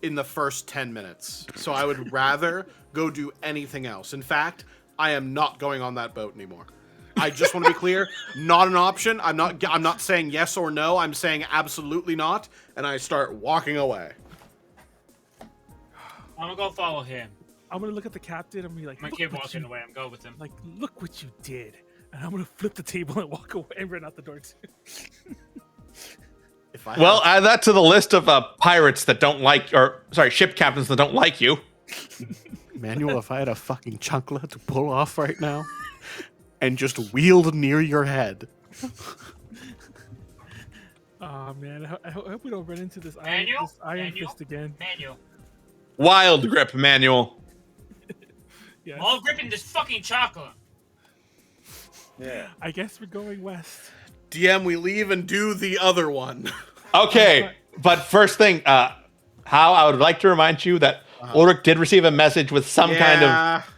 in the first 10 minutes. So I would rather go do anything else. In fact, I am not going on that boat anymore. I just want to be clear, not an option. I'm not saying yes or no. I'm saying absolutely not, and I start walking away. I'm gonna go follow him. I'm gonna look at the captain and be like, My "Look kid what walking you- away. I'm going with him. Like, look what you did. And I'm gonna flip the table and walk away and run out the door too. If I Well, have- add that to the list of pirates that don't like, or sorry, ship captains that don't like you. Manuel, if I had a fucking chunkla to pull off right now and just wield near your head. Oh man, I hope we don't run into this Manuel? iron Manuel? fist again. Manuel. Wild grip, Manuel. Yeah. All gripping this fucking chocolate. Yeah. I guess we're going west. DM, we leave and do the other one. Okay, but first thing, how I would like to remind you that Ulrich did receive a message with some kind of.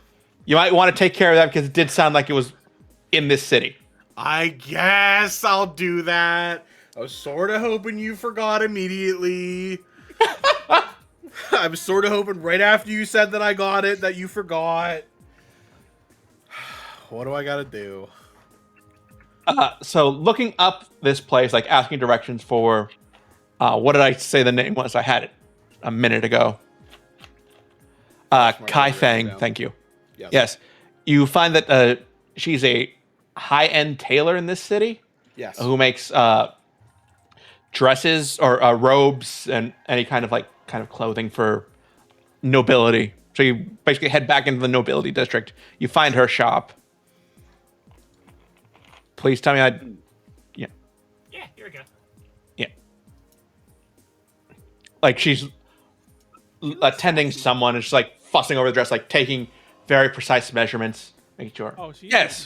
You might want to take care of that because it did sound like it was in this city. I guess I'll do that. I was sort of hoping you forgot immediately. I was sort of hoping right after you said that I got it that you forgot. What do I gotta do? So looking up this place, like asking directions for, what did I say the name was? I had it a minute ago. Kai Fang, thank you. Yes. You find that she's a high-end tailor in this city. Yes. Who makes dresses or robes and any kind of clothing for nobility. So you basically head back into the nobility district. You find her shop. Please tell me Yeah, here we go. Yeah. Like she's attending someone and she's like fussing over the dress, like taking very precise measurements, making sure. Oh, she Yes.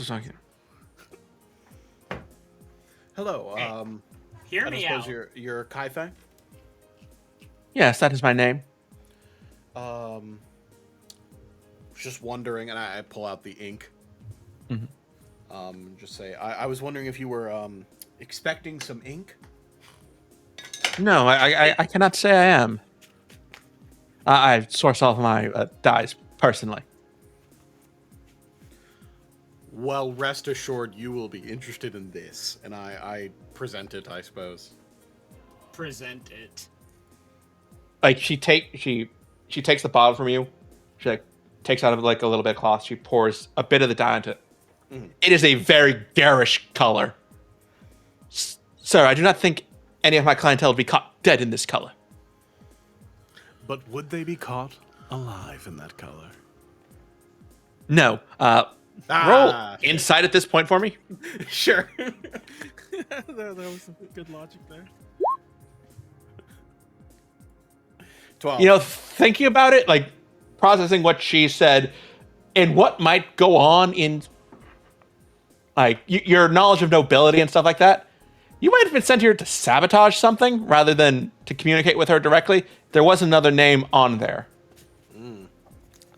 Hello. Hear I me suppose out. you're Kai Fang? Yes, that is my name. Just wondering, and I pull out the ink. Mm-hmm. Just say, I was wondering if you were expecting some ink. No, I cannot say I am. I source all of my dyes personally. Well, rest assured, you will be interested in this, and I present it, I suppose. Present it. Like she takes the bottle from you. She like takes out of like a little bit of cloth. She pours a bit of the dye into it. It is a very garish color. Sir, I do not think any of my clientele would be caught dead in this color. But would they be caught alive in that color? No. Roll insight at this point for me. Sure. there was some good logic there. 12. You know, thinking about it, like processing what she said and what might go on in like your knowledge of nobility and stuff like that, you might have been sent here to sabotage something rather than to communicate with her directly. There was another name on there.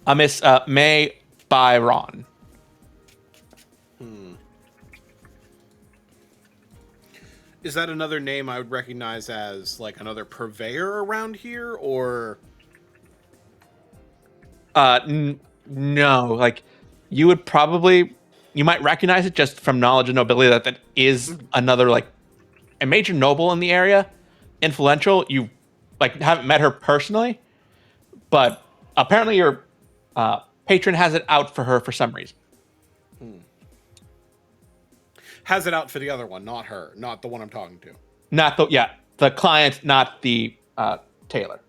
A Miss May Byron. Is that another name I would recognize as like another purveyor around here, or? No, like you might recognize it just from knowledge of nobility that is another like a major noble in the area, influential. You like haven't met her personally, but apparently your patron has it out for her for some reason. Has it out for the other one, not her, not the one I'm talking to. Not the client, not the tailor.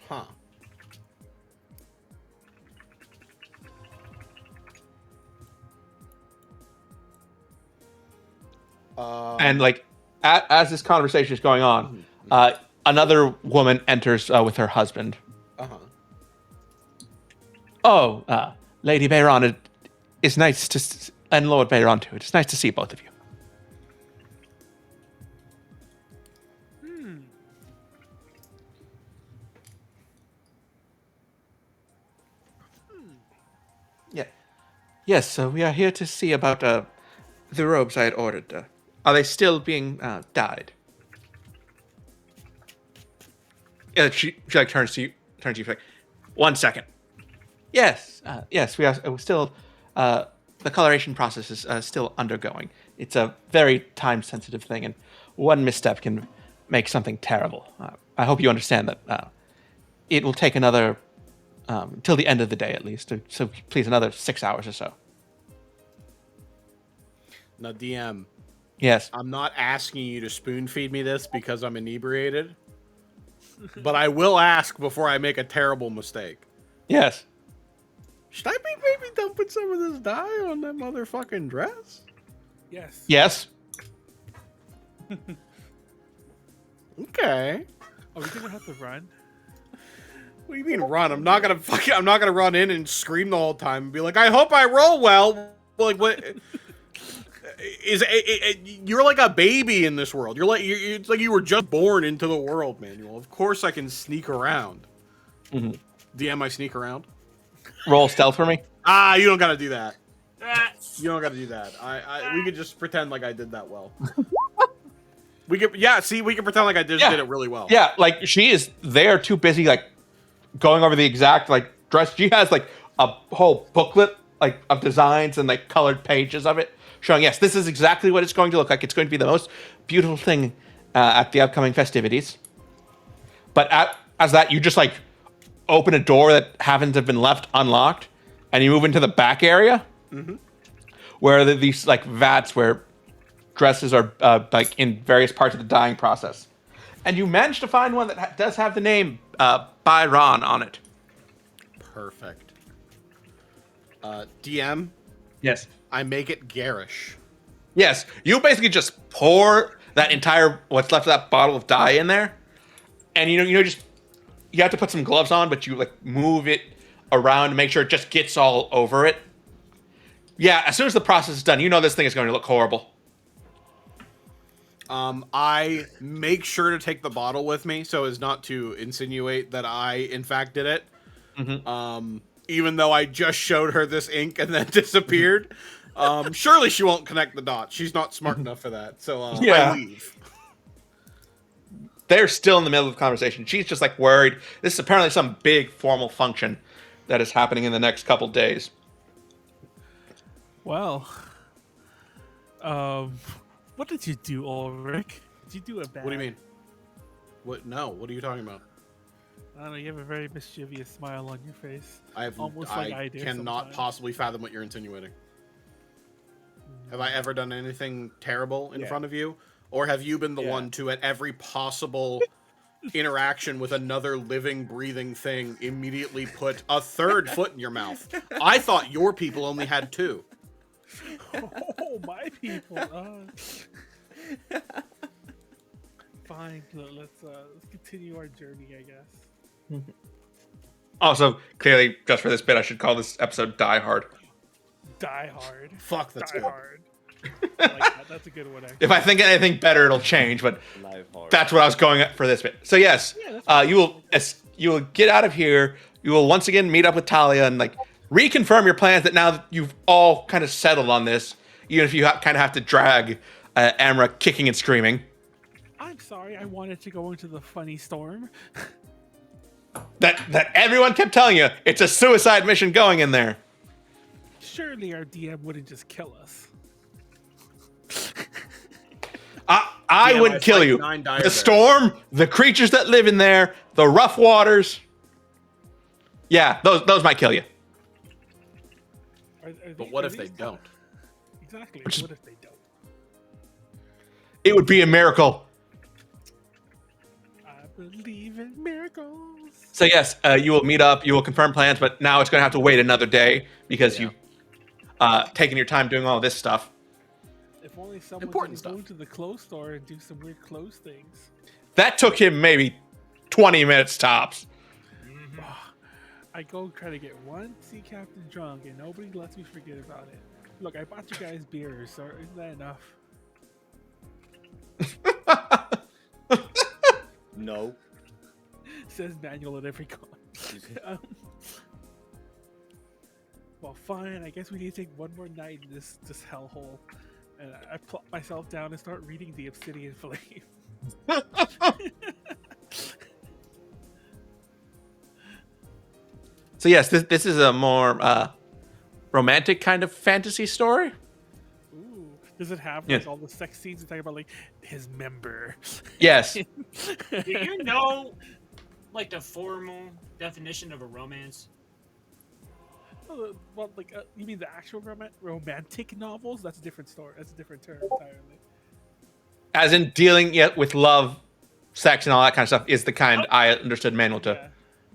Huh. And like as this conversation is going on, another woman enters with her husband. Oh, Lady Bayron, it's nice to, and Lord Bayron too. It's nice to see both of you. Yeah. Yes, so we are here to see about the robes I had ordered. Are they still being dyed? Yeah, she like turns to you, she's like, 1 second. Yes, yes, we are still, the coloration process is still undergoing. It's a very time-sensitive thing, and one misstep can make something terrible. I hope you understand that it will take another, till the end of the day at least, so please, another 6 hours or so. Now, DM, Yes. I'm not asking you to spoon feed me this because I'm inebriated, but I will ask before I make a terrible mistake. Yes. Should I be maybe dumping some of this dye on that motherfucking dress? Yes. Yes. Okay. Are we gonna have to run? What do you mean run? I'm not gonna run in and scream the whole time and be like, I hope I roll well. Like what? You're like a baby in this world. It's like you were just born into the world, Manuel. Of course I can sneak around. DM, I sneak around. Roll stealth for me. You don't gotta do that. Ah, You don't gotta do that. We could just pretend like I did that well. We could pretend like I just did it really well. Yeah, like they're too busy like going over the exact like dress. She has like a whole booklet like of designs and like colored pages of it showing, yes, this is exactly what it's going to look like. It's going to be the most beautiful thing at the upcoming festivities. But as that, you just like open a door that happens to have been left unlocked, and you move into the back area where these like vats where dresses are like in various parts of the dyeing process. And you managed to find one that does have the name Byron on it. Perfect. DM, Yes. I make it garish. Yes. You basically just pour that entire what's left of that bottle of dye in there, and you have to put some gloves on, but you like move it around to make sure it just gets all over it. Yeah. As soon as the process is done, you know this thing is going to look horrible. I make sure to take the bottle with me so as not to insinuate that I, in fact, did it. Even though I just showed her this ink and then disappeared. Surely she won't connect the dots. She's not smart enough for that. So I leave. They're still in the middle of the conversation. She's just like worried. This is apparently some big formal function that is happening in the next couple days. Well, what did you do, Ulrich? Did you do a bad? What do you mean? What? No. What are you talking about? I don't know. You have a very mischievous smile on your face. I do cannot sometimes. possibly fathom what you're insinuating. Have I ever done anything terrible in front of you? Or have you been the one to, at every possible interaction with another living, breathing thing, immediately put a third foot in your mouth? I thought your people only had two. Oh, my people. Fine. Let's continue our journey, I guess. Also, clearly, just for this bit, I should call this episode Die Hard. Die hard. Fuck, that's Die good. hard. I like that. That's a good one, actually. If I think anything better, it'll change, but that's what I was going at for this bit. So yes, you will get out of here. You will once again meet up with Talia and like reconfirm your plans that now that you've all kind of settled on this, even if you kind of have to drag Amra kicking and screaming. I'm sorry. I wanted to go into the funny storm. That everyone kept telling you it's a suicide mission going in there. Surely our DM wouldn't just kill us. I Damn, wouldn't I kill fight you. 9 The dire bears. storm, the creatures that live in there, the rough waters. Yeah, those might kill you. But what if they don't? Exactly. Which is- What if they don't? It would be a miracle. I believe in miracles. So yes, you will meet up. You will confirm plans, but now it's going to have to wait another day because you've taken your time doing all this stuff. If only someone Important didn't go stuff. into the clothes store and do some weird clothes things. That took him maybe 20 minutes tops. I go try to get one sea captain drunk and nobody lets me forget about it. Look, I bought you guys beers, so isn't that enough? No. Says Manuel at every con. Well, fine. I guess we need to take one more night in this hellhole. And I plop myself down and start reading the Obsidian Flame. So yes, this is a more romantic kind of fantasy story. Ooh, does it have like Yes. all the sex scenes and talking about like his member? Yes. Do you know, like, the formal definition of a romance? Oh, well, like you mean the actual romantic novels? That's a different story. That's a different term entirely. As in dealing with love, sex, and all that kind of stuff is the kind I understood Manuel to. Yeah,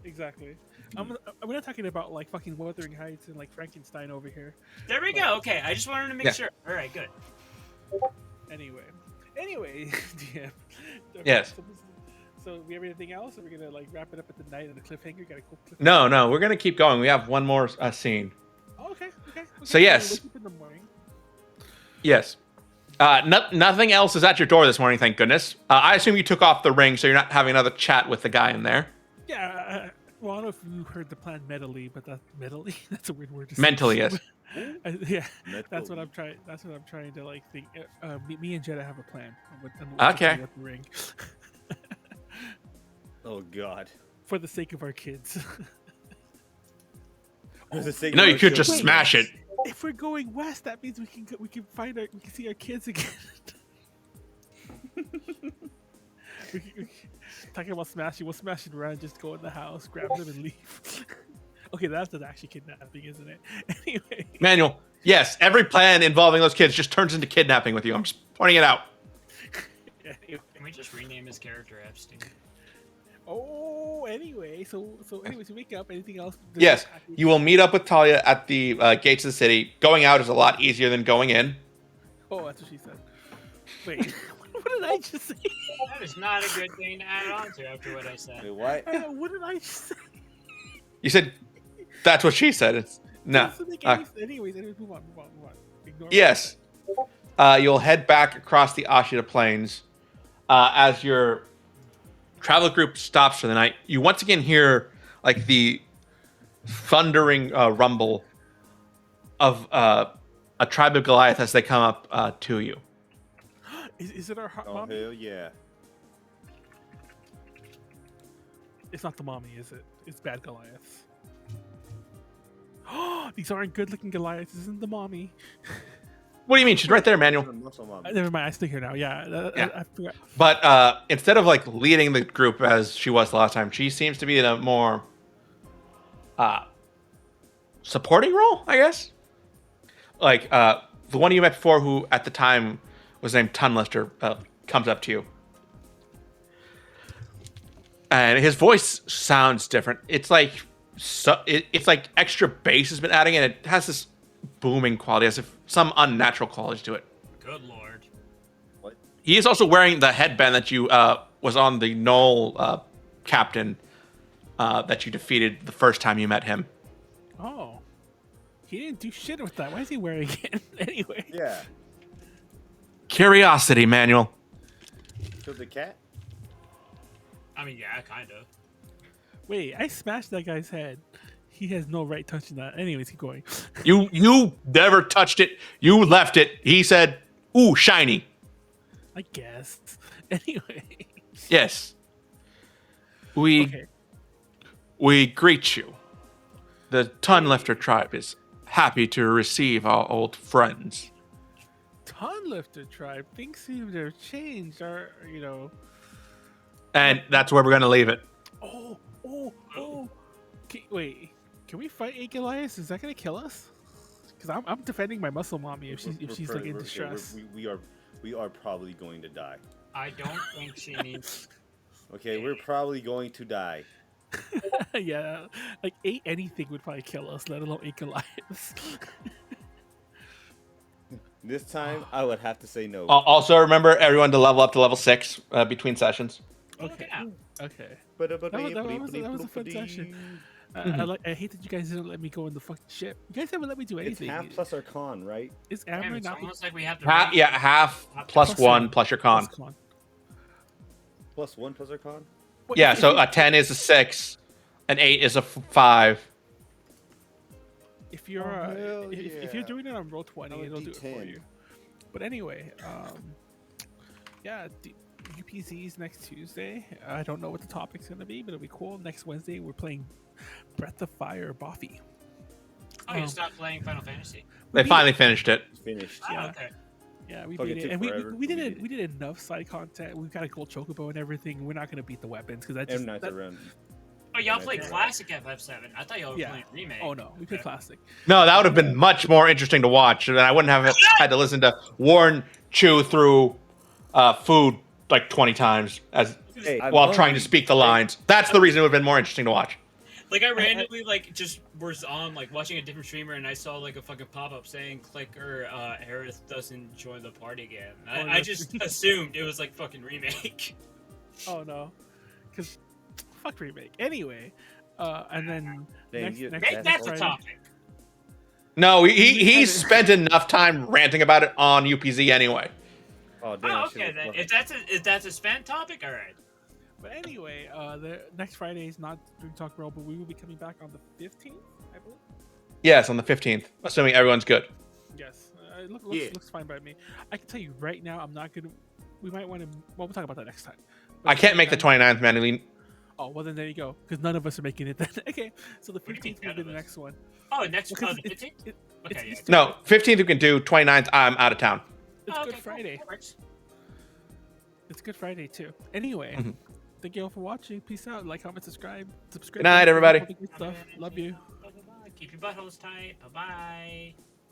exactly. We're not talking about like fucking Wuthering Heights and like Frankenstein over here. There we go. Okay, I just wanted to make Yeah. sure. All right, good. Anyway, DM. Yes. So we have anything else? Are we gonna like wrap it up at the night and a cliffhanger? Got a cool cliffhanger? No, we're gonna keep going. We have one more scene. Oh, okay. So, yes. We'll keep in the morning. Yes. Nothing else is at your door this morning, thank goodness. I assume you took off the ring, so you're not having another chat with the guy in there. Yeah. Well, I don't know if you heard the plan mentally, but mentally that's a weird word to say. Mentally, yes. Yeah, that's what I'm trying. That's what I'm trying to like think. Me and Jedah have a plan. Okay. With the ring. Oh God. For the sake of our kids. For the sake No, of you our could just children. smash it. If we're going west, that means we can see our kids again. Talking about smashing, we'll smash it around, just go in the house, grab them, and leave. Okay, that's not actually kidnapping, isn't it? Anyway. Manuel, yes, every plan involving those kids just turns into kidnapping with you. I'm just pointing it out. Anyway. Can we just rename his character Epstein? Oh, anyway. So anyways, you wake up. Anything else? Yes, you will meet up with Talia at the gates of the city. Going out is a lot easier than going in. Oh, that's what she said. Wait, what did I just say? That is not a good thing to add on to after what I said. Wait, what? What did I just say? You said that's what she said. It's no. Doesn't make any sense. Anyways, move on. Ignore Yes. You'll head back across the Ashita Plains. As your travel group stops for the night, you once again hear like the thundering rumble of a tribe of Goliath as they come up to you. Is it our hot Oh mommy? hell yeah. It's not the mommy, is it? It's bad Goliaths. These aren't good-looking Goliaths. This isn't the mommy. What do you mean? She's right there, Manuel. Muscle mom. Never mind. I still here now. Yeah. Yeah. I forgot. But instead of like leading the group as she was last time, she seems to be in a more supporting role, I guess. Like the one you met before, who at the time was named Tunlifter, comes up to you, and his voice sounds different. It's like it's like extra bass has been adding, and it has this booming quality, as if some unnatural quality to it. Good lord. What? He is also wearing the headband that you was on the Knoll captain that you defeated the first time you met him. Oh, he didn't do shit with that. Why is he wearing it anyway? Yeah. Curiosity, Manuel. Killed the cat? I mean, yeah, kind of. Wait, I smashed that guy's head. He has no right touching that. Anyways, keep going. You never touched it. You left it. He said, "Ooh, shiny." I guess. Anyway. Yes. Okay. We greet you. The Tunlifter tribe is happy to receive our old friends. Tunlifter tribe. Things seem to have changed. And that's where we're going to leave it. Oh. Wait. Can we fight a Goliath? Is that gonna kill us? Because I'm defending my muscle mommy if she's like in distress. We are probably going to die. I don't think she needs. Okay, we're probably going to die. Yeah, like anything would probably kill us, let alone 8 Goliaths. This time, I would have to say no. Also, remember everyone to level up to level 6 between sessions. Okay. Yeah. Okay. That That was a fun session. I hate that you guys didn't let me go in the fucking ship. You guys haven't let me do It's anything. half plus our con, right? Is Damn, Amra it's not almost like we have to. Half plus 1 plus your con. plus con? Plus 1 plus our con? What, Yeah, if so you- a 10 is a 6, an 8 is a 5. if you're hell if you're yeah. doing it on roll 20, I'm a it'll do it for D10. you. But anyway, yeah, UPC's next Tuesday. I don't know what the topic's gonna be, but it'll be cool. Next Wednesday, we're playing Breath of Fire Buffy. Oh, you stopped playing Final Fantasy. They finally finished it. Finished. Oh, Yeah. okay. Yeah, we Fucking beat it, took and forever, we but did we did enough side content. We've got a gold chocobo and everything. We're not gonna beat the weapons because that M just Nights that, around. Oh, y'all Right played there. classic FF7. I thought y'all were Yeah. playing remake. Oh no, we play classic. No, that would have been much more interesting to watch, and I wouldn't have had to listen to Warren chew through food like 20 times Hey, I'm while trying to hungry. speak the lines. That's the reason it would have been more interesting to watch. Like I randomly like just was on like watching a different streamer and I saw like a fucking pop up saying click or Aerith doesn't join the party again. I just assumed it was like fucking remake. Oh no, because fuck remake. Anyway, and then Thank you. next Make that the Friday- topic. No, he spent enough time ranting about it on UPZ anyway. Oh, damn, Oh, shit okay was then. fucking- If that's a spent topic, all right. But anyway, the next Friday is not Drink Talk Roll, but we will be coming back on the 15th, I believe. Yes, on the 15th, assuming everyone's good. Yes, Yeah. looks fine by me. I can tell you right now, I'm not gonna. We might want to. Well, we'll talk about that next time. I can't make the 29th, Manuel. Oh well, then there you go. Because none of us are making it then. Okay, so the What do you 15th mean will none be of the us? next one. Oh, next Because on the it's- 15th? it- Okay, it's yeah. Easter. No, 15th we can do. 29th, I'm out of town. It's Oh, Good okay, cool. Friday. That works. It's Good Friday too. Anyway, Mhm. thank you all for watching. Peace out. Like, comment, subscribe. Good night, everybody. All the good stuff. Love you. Bye-bye. Keep your buttholes tight. Bye bye.